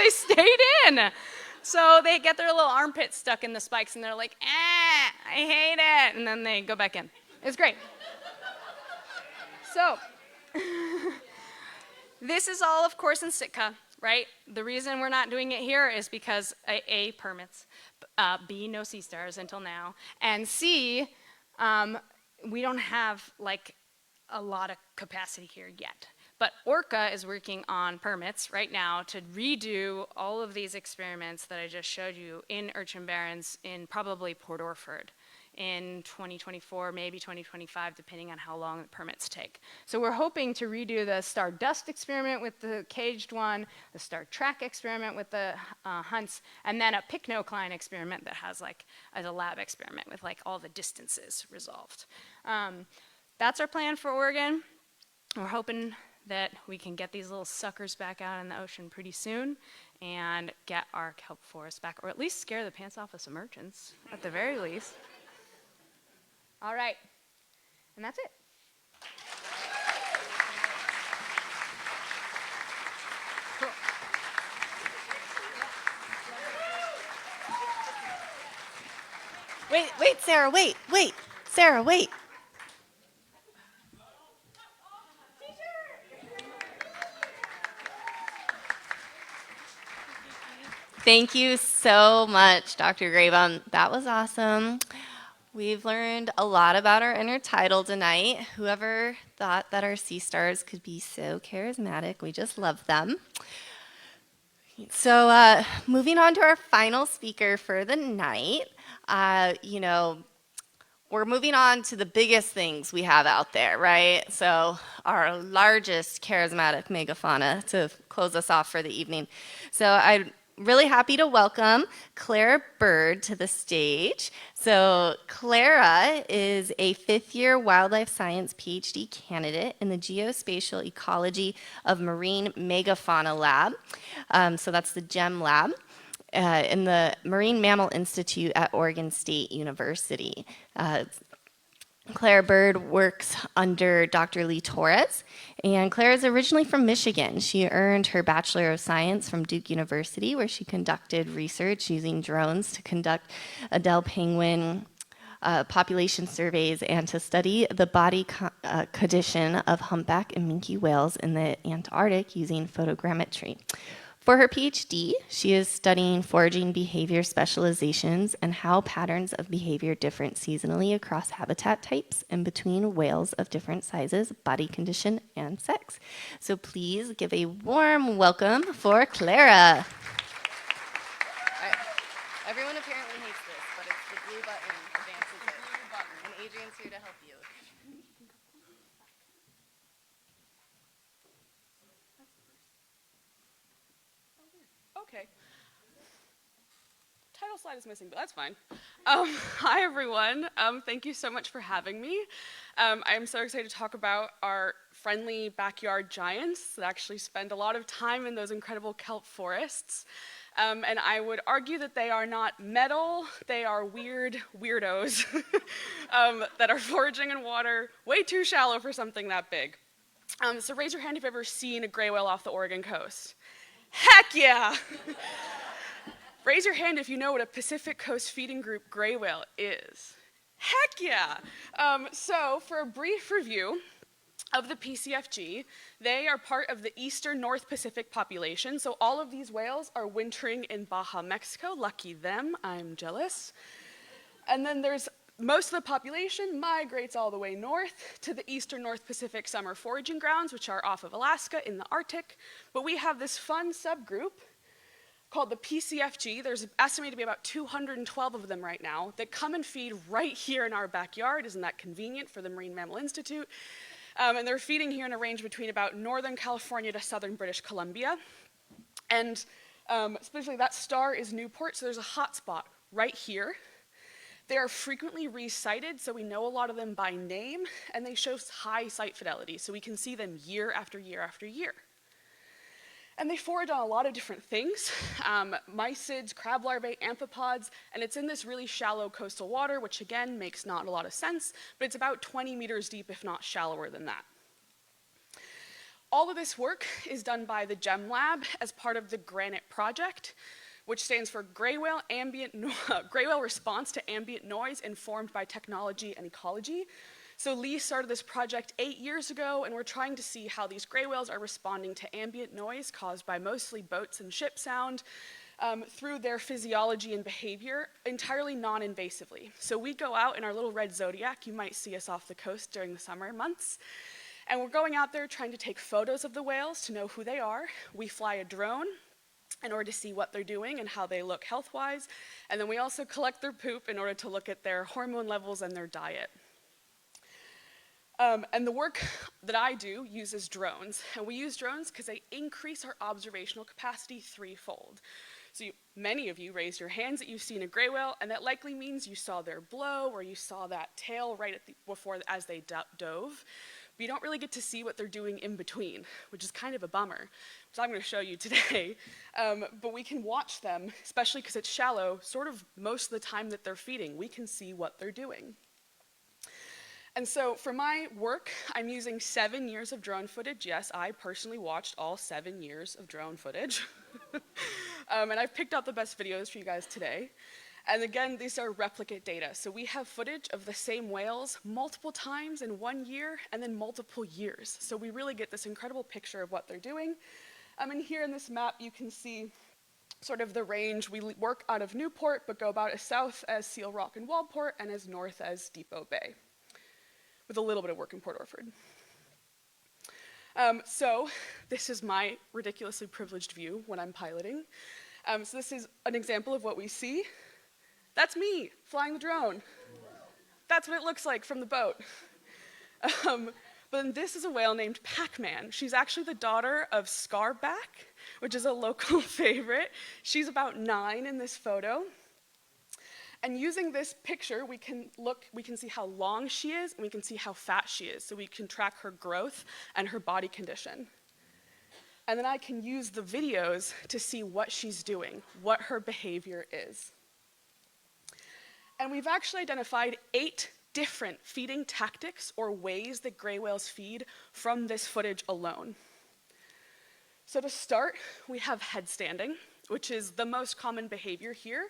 stayed in. So they get their little armpits stuck in the spikes, and they're like, I hate it, and then they go back in. It's great. So this is all, of course, in Sitka, right? The reason we're not doing it here is because A, permits, B, no sea stars until now, and C, we don't have like a lot of capacity here yet. But Orca is working on permits right now to redo all of these experiments that I just showed you in Urchin Barrens in probably Port Orford in 2024, maybe 2025, depending on how long the permits take. So we're hoping to redo the Stardust experiment with the caged one, the Star Trek experiment with the hunts, and then a pycnocline experiment that has like as a lab experiment with like all the distances resolved. That's our plan for Oregon. We're hoping that we can get these little suckers back out in the ocean pretty soon and get our kelp forest back, or at least scare the pants off of some urchins, at the very least. All right, and that's it. Cool. Wait, Sarah, wait. Sarah, wait. Thank you so much, Dr. Gravem. That was awesome. We've learned a lot about our inner tidal tonight. Whoever thought that our sea stars could be so charismatic, we just love them. So moving on to our final speaker for the night, we're moving on to the biggest things we have out there, right? So our largest charismatic megafauna to close us off for the evening. So I'm really happy to welcome Clara Bird to the stage. So Clara is a 5th-year wildlife science PhD candidate in the Geospatial Ecology of Marine Megafauna Lab. So that's the GEM lab. In the Marine Mammal Institute at Oregon State University. Clara Bird works under Dr. Lee Torres, and Clara is originally from Michigan. She earned her Bachelor of Science from Duke University, where she conducted research using drones to conduct Adele penguin population surveys and to study the body condition of humpback and minke whales in the Antarctic using photogrammetry. For her PhD, she is studying foraging behavior specializations and how patterns of behavior differ seasonally across habitat types and between whales of different sizes, body condition, and sex. So please give a warm welcome for Clara. Everyone apparently hates this, but it's the blue button advances it. And Adrian's here to help you. Okay. Title slide is missing, but that's fine. Hi, everyone. Thank you so much for having me. I'm so excited to talk about our friendly backyard giants that actually spend a lot of time in those incredible kelp forests. And I would argue that they are not metal, they are weird weirdos that are foraging in water way too shallow for something that big. So raise your hand if you've ever seen a gray whale off the Oregon coast. Heck yeah! Raise your hand if you know what a Pacific Coast feeding group gray whale is. Heck yeah! So for a brief review of the PCFG, they are part of the eastern North Pacific population, so all of these whales are wintering in Baja, Mexico. Lucky them, I'm jealous. And then there's most of the population migrates all the way north to the eastern North Pacific summer foraging grounds, which are off of Alaska in the Arctic. But we have this fun subgroup called the PCFG. There's estimated to be about 212 of them right now that come and feed right here in our backyard. Isn't that convenient for the Marine Mammal Institute? And they're feeding here in a range between about northern California to southern British Columbia. And specifically that star is Newport, so there's a hot spot right here. They are frequently re-sighted, so we know a lot of them by name, and they show high sight fidelity, so we can see them year after year after year. And they forage on a lot of different things, mysids, crab larvae, amphipods, and it's in this really shallow coastal water, which again makes not a lot of sense, but it's about 20 meters deep, if not shallower than that. All of this work is done by the GEM Lab as part of the Granite Project, which stands for Gray Whale Response to Ambient Noise Informed by Technology and Ecology. So Lee started this project 8 years ago, and we're trying to see how these gray whales are responding to ambient noise caused by mostly boats and ship sound through their physiology and behavior entirely non-invasively. So we go out in our little red Zodiac, you might see us off the coast during the summer months, and we're going out there trying to take photos of the whales to know who they are. We fly a drone in order to see what they're doing and how they look health-wise, and then we also collect their poop in order to look at their hormone levels and their diet. And the work that I do uses drones, and we use drones because they increase our observational capacity threefold. So many of you raised your hands that you've seen a gray whale, and that likely means you saw their blow or you saw that tail right at before as they dove. But you don't really get to see what they're doing in between, which is kind of a bummer, which I'm going to show you today. But we can watch them, especially because it's shallow, sort of most of the time that they're feeding. We can see what they're doing. And so for my work, I'm using 7 years of drone footage. Yes, I personally watched all 7 years of drone footage. And I've picked out the best videos for you guys today. And again, these are replicate data. So we have footage of the same whales multiple times in 1 year and then multiple years. So we really get this incredible picture of what they're doing. And here in this map, you can see sort of the range. We work out of Newport, but go about as south as Seal Rock and Walport and as north as Depot Bay, with a little bit of work in Port Orford. So this is my ridiculously privileged view when I'm piloting. So this is an example of what we see. That's me flying the drone. That's what it looks like from the boat. But then this is a whale named Pac-Man. She's actually the daughter of Scarback, which is a local favorite. She's about 9 in this photo. And using this picture, we can see how long she is, and we can see how fat she is, so we can track her growth and her body condition. And then I can use the videos to see what she's doing, what her behavior is. And we've actually identified 8 different feeding tactics or ways that gray whales feed from this footage alone. So to start, we have headstanding, which is the most common behavior here.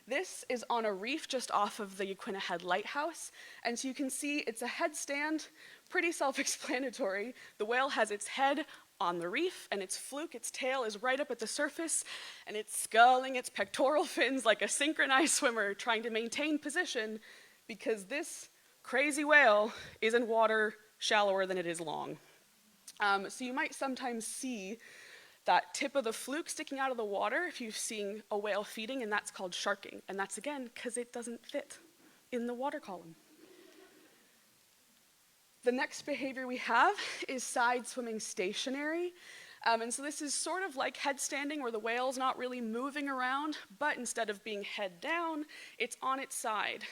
This is on a reef just off of the Yaquina Head Lighthouse, and so you can see it's a headstand, pretty self-explanatory. The whale has its head on the reef, and its fluke, its tail, is right up at the surface, and it's sculling its pectoral fins like a synchronized swimmer trying to maintain position because this crazy whale is in water shallower than it is long. So you might sometimes see that tip of the fluke sticking out of the water if you're seeing a whale feeding, and that's called sharking. And that's, again, because it doesn't fit in the water column. The next behavior we have is side swimming stationary. And so this is sort of like headstanding, where the whale's not really moving around, but instead of being head down, it's on its side.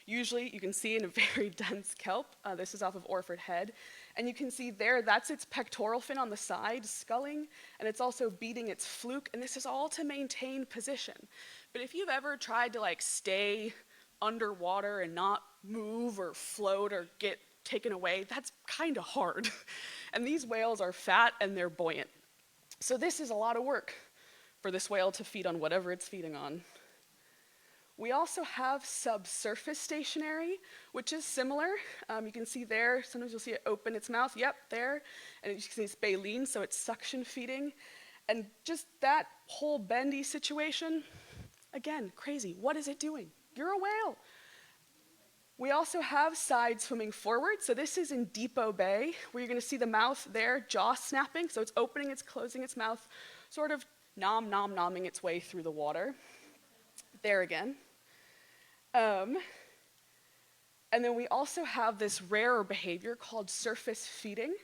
Usually, you can see in a very dense kelp. This is off of Orford Head. And you can see there, that's its pectoral fin on the side, sculling, and it's also beating its fluke, and this is all to maintain position. But if you've ever tried to like stay underwater and not move or float or get taken away, that's kind of hard. And these whales are fat and they're buoyant. So this is a lot of work for this whale to feed on whatever it's feeding on. We also have subsurface stationary, which is similar. You can see there, sometimes you'll see it open its mouth, yep, there. And you can see it's baleen, so it's suction feeding. And just that whole bendy situation, again, crazy. What is it doing? You're a whale. We also have side swimming forward. So this is in Depot Bay, where you're going to see the mouth there, jaw snapping. So it's opening, it's closing its mouth, sort of nomming its way through the water. There again. And then we also have this rarer behavior called surface feeding.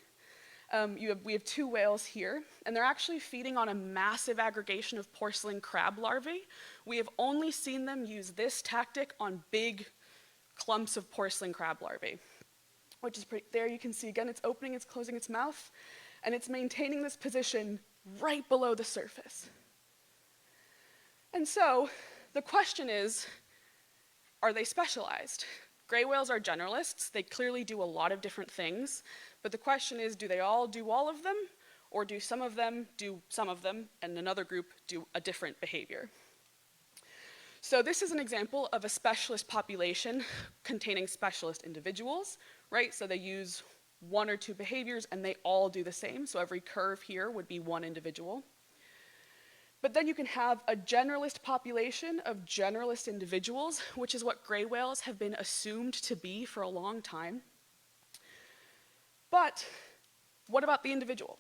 We have two whales here, and they're actually feeding on a massive aggregation of porcelain crab larvae. We have only seen them use this tactic on big clumps of porcelain crab larvae, which is pretty, there you can see again, it's opening, it's closing its mouth, and it's maintaining this position right below the surface. And so, the question is, are they specialized? Gray whales are generalists. They clearly do a lot of different things. But the question is, do they all do all of them? Or do some of them do some of them, and another group do a different behavior? So this is an example of a specialist population containing specialist individuals, right? So they use one or two behaviors, and they all do the same. So every curve here would be one individual. But then you can have a generalist population of generalist individuals, which is what gray whales have been assumed to be for a long time. But what about the individual?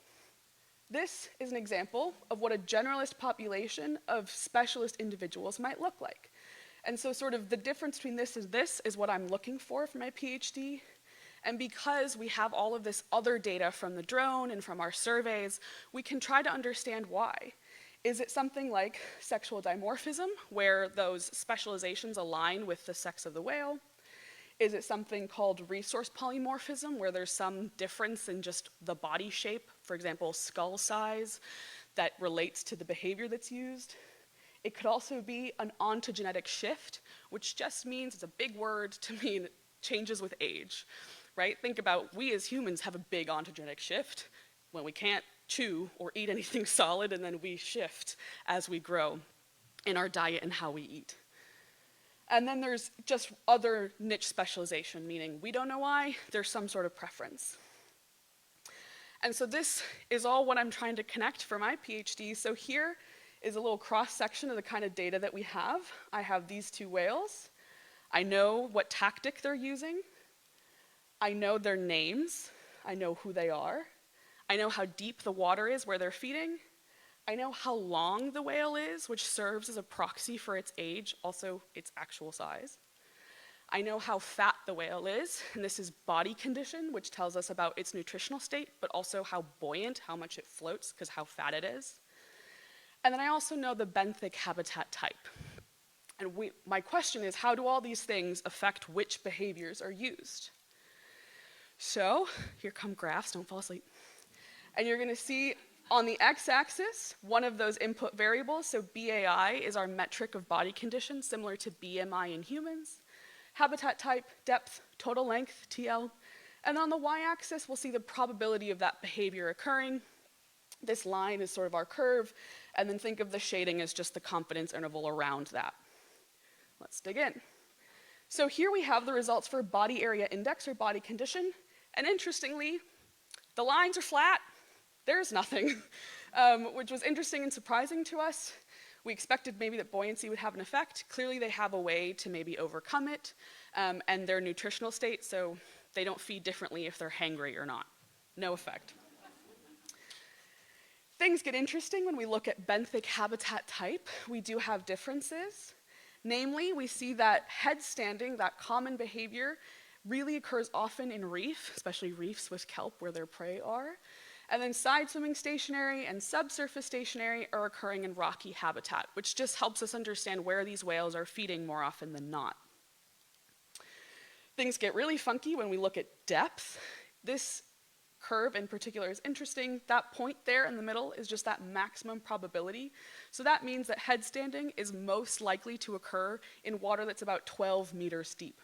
This is an example of what a generalist population of specialist individuals might look like. And so sort of the difference between this is what I'm looking for my PhD. And because we have all of this other data from the drone and from our surveys, we can try to understand why. Is it something like sexual dimorphism, where those specializations align with the sex of the whale? Is it something called resource polymorphism, where there's some difference in just the body shape, for example, skull size, that relates to the behavior that's used? It could also be an ontogenetic shift, which just means, it's a big word to mean it changes with age, right? Think about, we as humans have a big ontogenetic shift when we can't chew or eat anything solid, and then we shift as we grow in our diet and how we eat. And then there's just other niche specialization, meaning we don't know why, there's some sort of preference. And so this is all what I'm trying to connect for my PhD. So here is a little cross-section of the kind of data that we have. I have these two whales. I know what tactic they're using. I know their names. I know who they are. I know how deep the water is where they're feeding. I know how long the whale is, which serves as a proxy for its age, also its actual size. I know how fat the whale is, and this is body condition, which tells us about its nutritional state, but also how buoyant, how much it floats, because how fat it is. And then I also know the benthic habitat type. And my question is, how do all these things affect which behaviors are used? So, here come graphs, don't fall asleep. And you're going to see on the x-axis, one of those input variables, so BAI is our metric of body condition, similar to BMI in humans. Habitat type, depth, total length, TL. And on the y-axis, we'll see the probability of that behavior occurring. This line is sort of our curve, and then think of the shading as just the confidence interval around that. Let's dig in. So here we have the results for body area index, or body condition. And interestingly, the lines are flat. there's nothing, which was interesting and surprising to us. We expected maybe that buoyancy would have an effect. Clearly they have a way to maybe overcome it, and their nutritional state, so they don't feed differently if they're hangry or not. No effect. Things get interesting when we look at benthic habitat type. We do have differences. Namely, we see that headstanding, that common behavior, really occurs often in reef, especially reefs with kelp where their prey are. And then side swimming stationary and subsurface stationary are occurring in rocky habitat, which just helps us understand where these whales are feeding more often than not. Things get really funky when we look at depth. This curve in particular is interesting. That point there in the middle is just that maximum probability. So that means that headstanding is most likely to occur in water that's about 12 meters deep.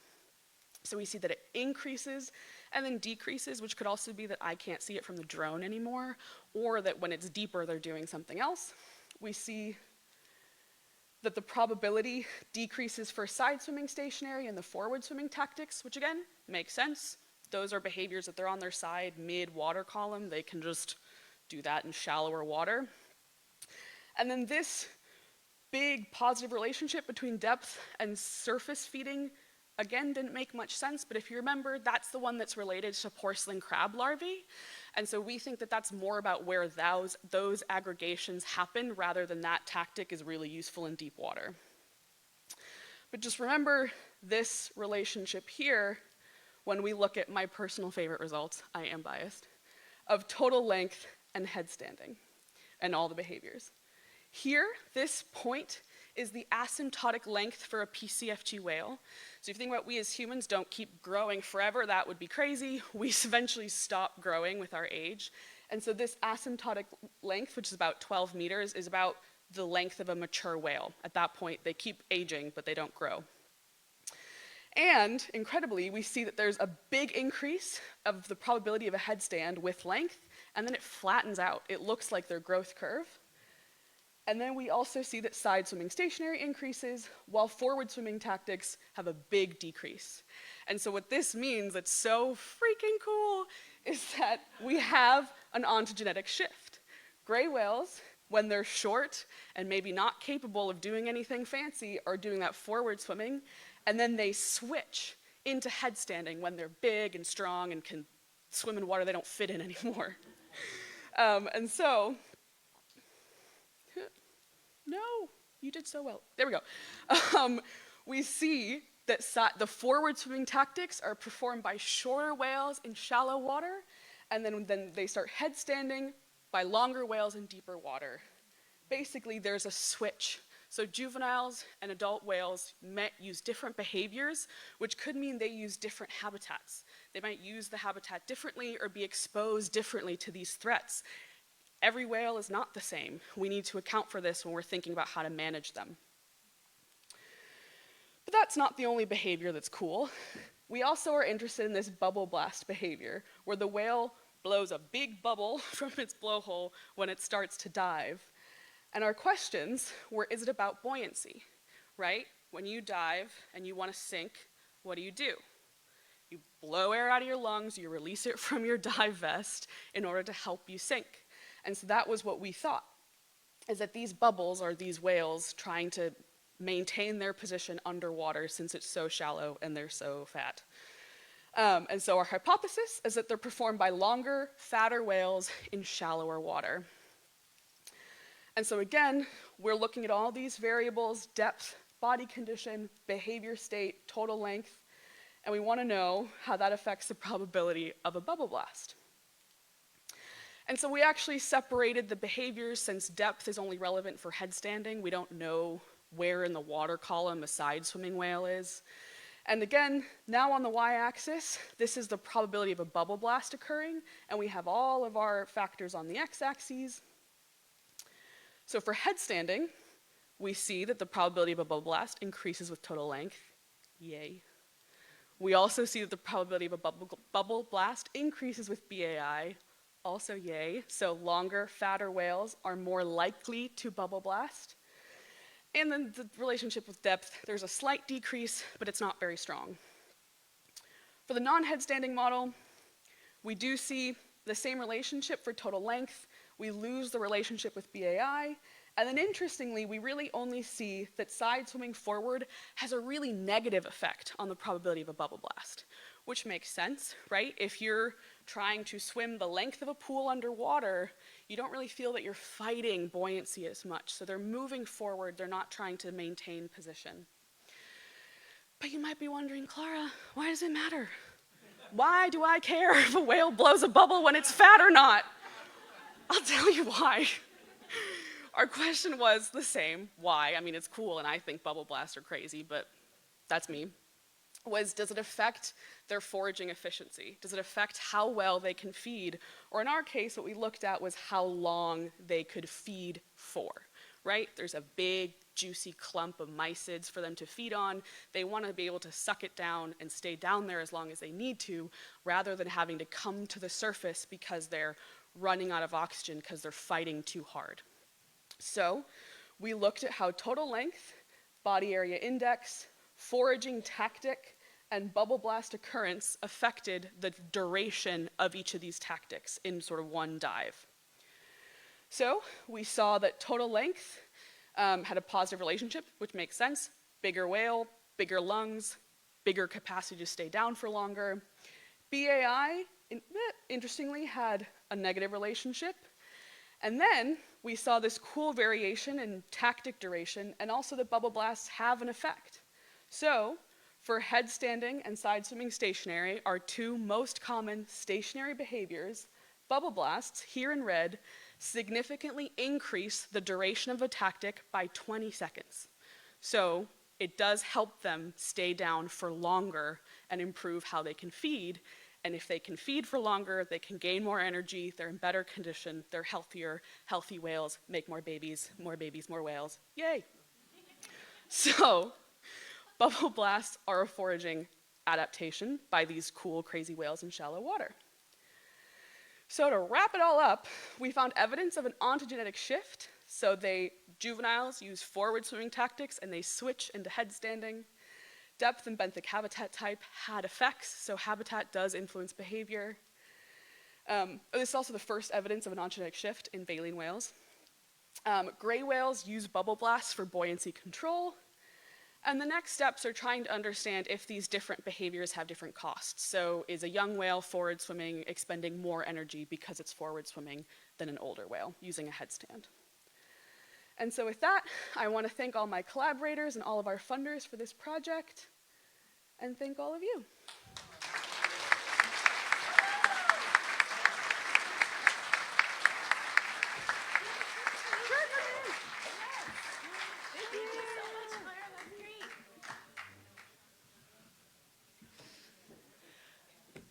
So we see that it increases and then decreases, which could also be that I can't see it from the drone anymore, or that when it's deeper, they're doing something else. We see that the probability decreases for side swimming stationary and the forward swimming tactics, which again, makes sense. Those are behaviors that they're on their side mid-water column. They can just do that in shallower water. And then this big positive relationship between depth and surface feeding, again, didn't make much sense, but if you remember, that's the one that's related to porcelain crab larvae. And so we think that that's more about where those aggregations happen rather than that tactic is really useful in deep water. But just remember this relationship here when we look at my personal favorite results, I am biased, of total length and headstanding and all the behaviors. Here, this point is the asymptotic length for a PCFG whale. So if you think about we as humans don't keep growing forever, that would be crazy. We eventually stop growing with our age. And so this asymptotic length, which is about 12 meters, is about the length of a mature whale. At that point, they keep aging, but they don't grow. And incredibly, we see that there's a big increase of the probability of a headstand with length, and then it flattens out. It looks like their growth curve. And then we also see that side swimming stationary increases, while forward swimming tactics have a big decrease. And so what this means that's so freaking cool is that we have an ontogenetic shift. Gray whales, when they're short and maybe not capable of doing anything fancy, are doing that forward swimming, and then they switch into headstanding when they're big and strong and can swim in water they don't fit in anymore. And so, no, you did so well. There we go. We see that the forward swimming tactics are performed by shorter whales in shallow water, and then they start headstanding by longer whales in deeper water. Basically, there's a switch. So juveniles and adult whales might use different behaviors, which could mean they use different habitats. They might use the habitat differently or be exposed differently to these threats. Every whale is not the same. We need to account for this when we're thinking about how to manage them. But that's not the only behavior that's cool. We also are interested in this bubble blast behavior, where the whale blows a big bubble from its blowhole when it starts to dive. And our questions were, is it about buoyancy, right? When you dive and you want to sink, what do? You blow air out of your lungs, you release it from your dive vest in order to help you sink. And so that was what we thought, is that these bubbles are these whales trying to maintain their position underwater since it's so shallow and they're so fat. And so our hypothesis is that they're performed by longer, fatter whales in shallower water. And so again, we're looking at all these variables: depth, body condition, behavior state, total length, and we want to know how that affects the probability of a bubble blast. And so we actually separated the behaviors, since depth is only relevant for headstanding. We don't know where in the water column a side swimming whale is. And again, now on the y-axis, this is the probability of a bubble blast occurring, and we have all of our factors on the x-axis. So for headstanding, we see that the probability of a bubble blast increases with total length. Yay. We also see that the probability of a bubble blast increases with BAI. Also yay. So longer, fatter whales are more likely to bubble blast. And then the relationship with depth, there's a slight decrease, but it's not very strong. For the non-headstanding model, we do see the same relationship for total length. we lose the relationship with BAI, and then interestingly, we really only see that side swimming forward has a really negative effect on the probability of a bubble blast, which makes sense, right? If you're trying to swim the length of a pool underwater, you don't really feel that you're fighting buoyancy as much. So they're moving forward, they're not trying to maintain position. But you might be wondering, Clara, why does it matter? Why do I care if a whale blows a bubble when it's fat or not? I'll tell you why. Our question was the same. Why? I mean, it's cool, and I think bubble blasts are crazy, but that's me. Does it affect their foraging efficiency? Does it affect how well they can feed? Or in our case, what we looked at was how long they could feed for, right? There's a big, juicy clump of mysids for them to feed on. They want to be able to suck it down and stay down there as long as they need to, rather than having to come to the surface because they're running out of oxygen because they're fighting too hard. So we looked at how total length, body area index, foraging tactic, and bubble blast occurrence affected the duration of each of these tactics in sort of one dive. So we saw that total length had a positive relationship, which makes sense. Bigger whale, bigger lungs, bigger capacity to stay down for longer. BAI, interestingly, had a negative relationship. And then we saw this cool variation in tactic duration, and also that bubble blasts have an effect. So for head standing and side swimming stationary, our two most common stationary behaviors, bubble blasts, here in red, significantly increase the duration of a tactic by 20 seconds. So it does help them stay down for longer and improve how they can feed. And if they can feed for longer, they can gain more energy, they're in better condition, they're healthier, healthy whales make more babies, more whales, yay. So bubble blasts are a foraging adaptation by these cool, crazy whales in shallow water. So to wrap it all up, we found evidence of an ontogenetic shift. So juveniles use forward swimming tactics and they switch into headstanding. Depth and benthic habitat type had effects, so habitat does influence behavior. This is also the first evidence of an ontogenetic shift in baleen whales. Gray whales use bubble blasts for buoyancy control. And the next steps are trying to understand if these different behaviors have different costs. So is a young whale forward swimming expending more energy because it's forward swimming than an older whale using a headstand? And so with that, I want to thank all my collaborators and all of our funders for this project, and thank all of you.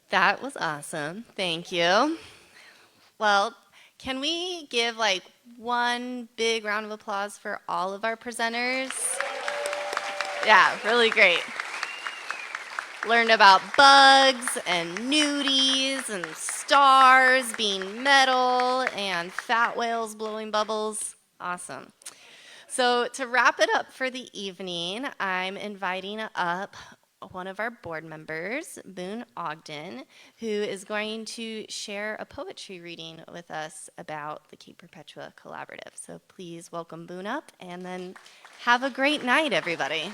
That was awesome. Thank you. Well, can we give like one big round of applause for all of our presenters? Yeah, really great. Learned about bugs and nudies and stars being metal and fat whales blowing bubbles. Awesome. So to wrap it up for the evening, I'm inviting up one of our board members, Boone Ogden, who is going to share a poetry reading with us about the Cape Perpetua Collaborative. So please welcome Boone up, and then have a great night, everybody.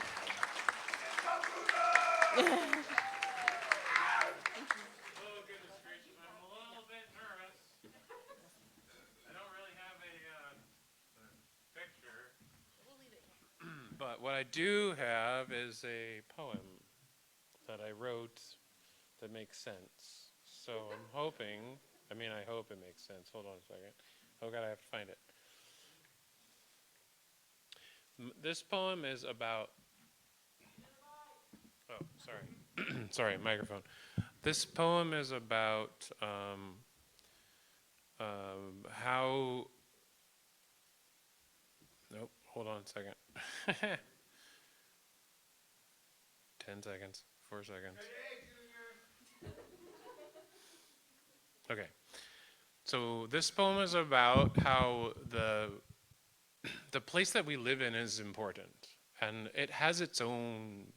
But what I do have is a poem that I wrote that makes sense. So I'm hoping, I hope it makes sense. Hold on a second. Oh God, I have to find it. This poem is about, oh, sorry. Sorry, microphone. This poem is about how, nope, hold on a second. 10 seconds, 4 seconds. Okay, so this poem is about how the place that we live in is important, and it has its own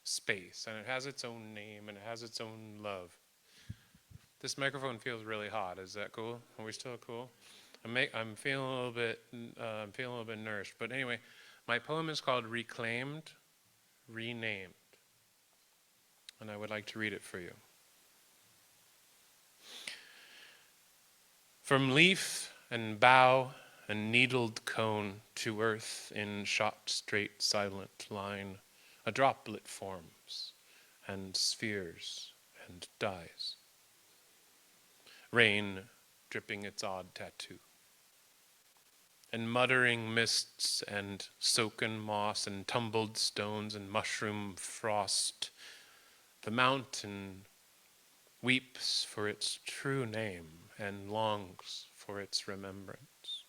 space, and it has its own name, and it has its own love. This microphone feels really hot. Is that cool? Are we still cool? I'm feeling a little bit, nourished. But anyway, my poem is called Reclaimed, Renamed. And I would like to read it for you. From leaf and bough and needled cone to earth in shot straight silent line, a droplet forms and spheres and dies. Rain dripping its odd tattoo. And muttering mists and soaken moss and tumbled stones and mushroom frost, the mountain weeps for its true name and longs for its remembrance.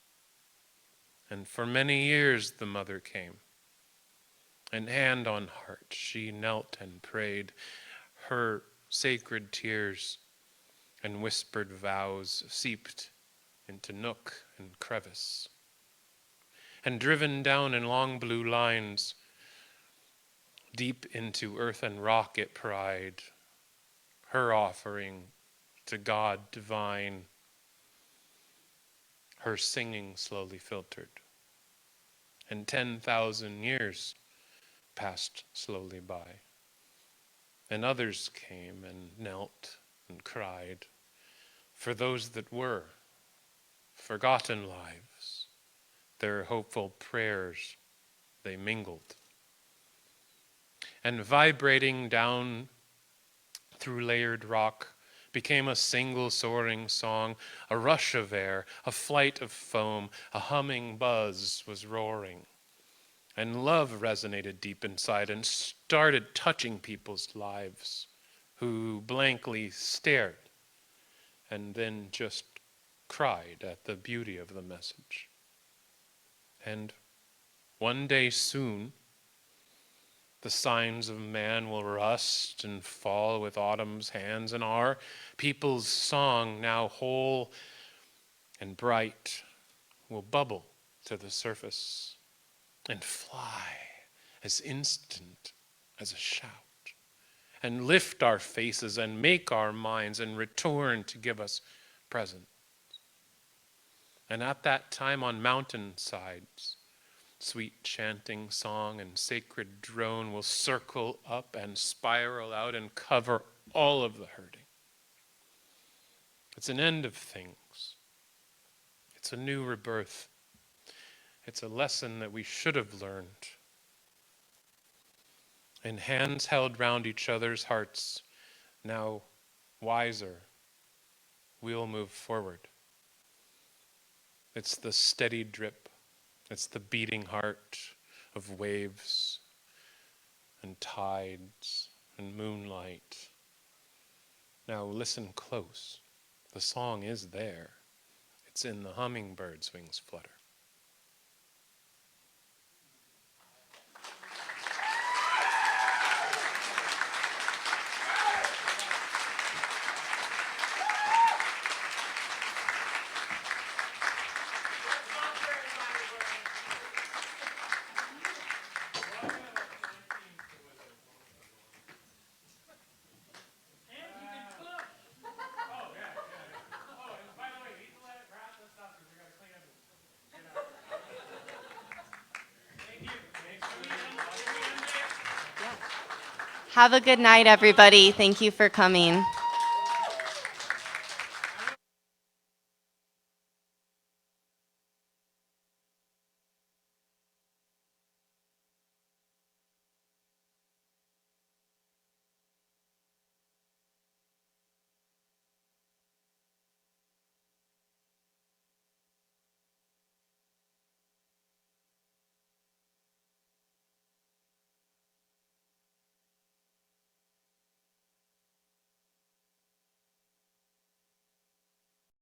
And for many years the mother came, and hand on heart she knelt and prayed, her sacred tears and whispered vows seeped into nook and crevice. And driven down in long blue lines, deep into earth and rock it pried, her offering to God divine, her singing slowly filtered. And 10,000 years passed slowly by, and others came and knelt and cried for those that were forgotten lives, their hopeful prayers they mingled. And vibrating down through layered rock became a single soaring song, a rush of air, a flight of foam, a humming buzz was roaring. And love resonated deep inside and started touching people's lives who blankly stared and then just cried at the beauty of the message. And one day soon, the signs of man will rust and fall with autumn's hands, and our people's song, now whole and bright, will bubble to the surface and fly as instant as a shout, and lift our faces and make our minds and return to give us presence. And at that time on mountainsides, sweet chanting song and sacred drone will circle up and spiral out and cover all of the hurting. It's an end of things. It's a new rebirth. It's a lesson that we should have learned. In hands held round each other's hearts, now wiser, we'll move forward. It's the steady drip. It's the beating heart of waves and tides and moonlight. Now listen close. The song is there. It's in the hummingbird's wings flutter. Have a good night, everybody. Thank you for coming.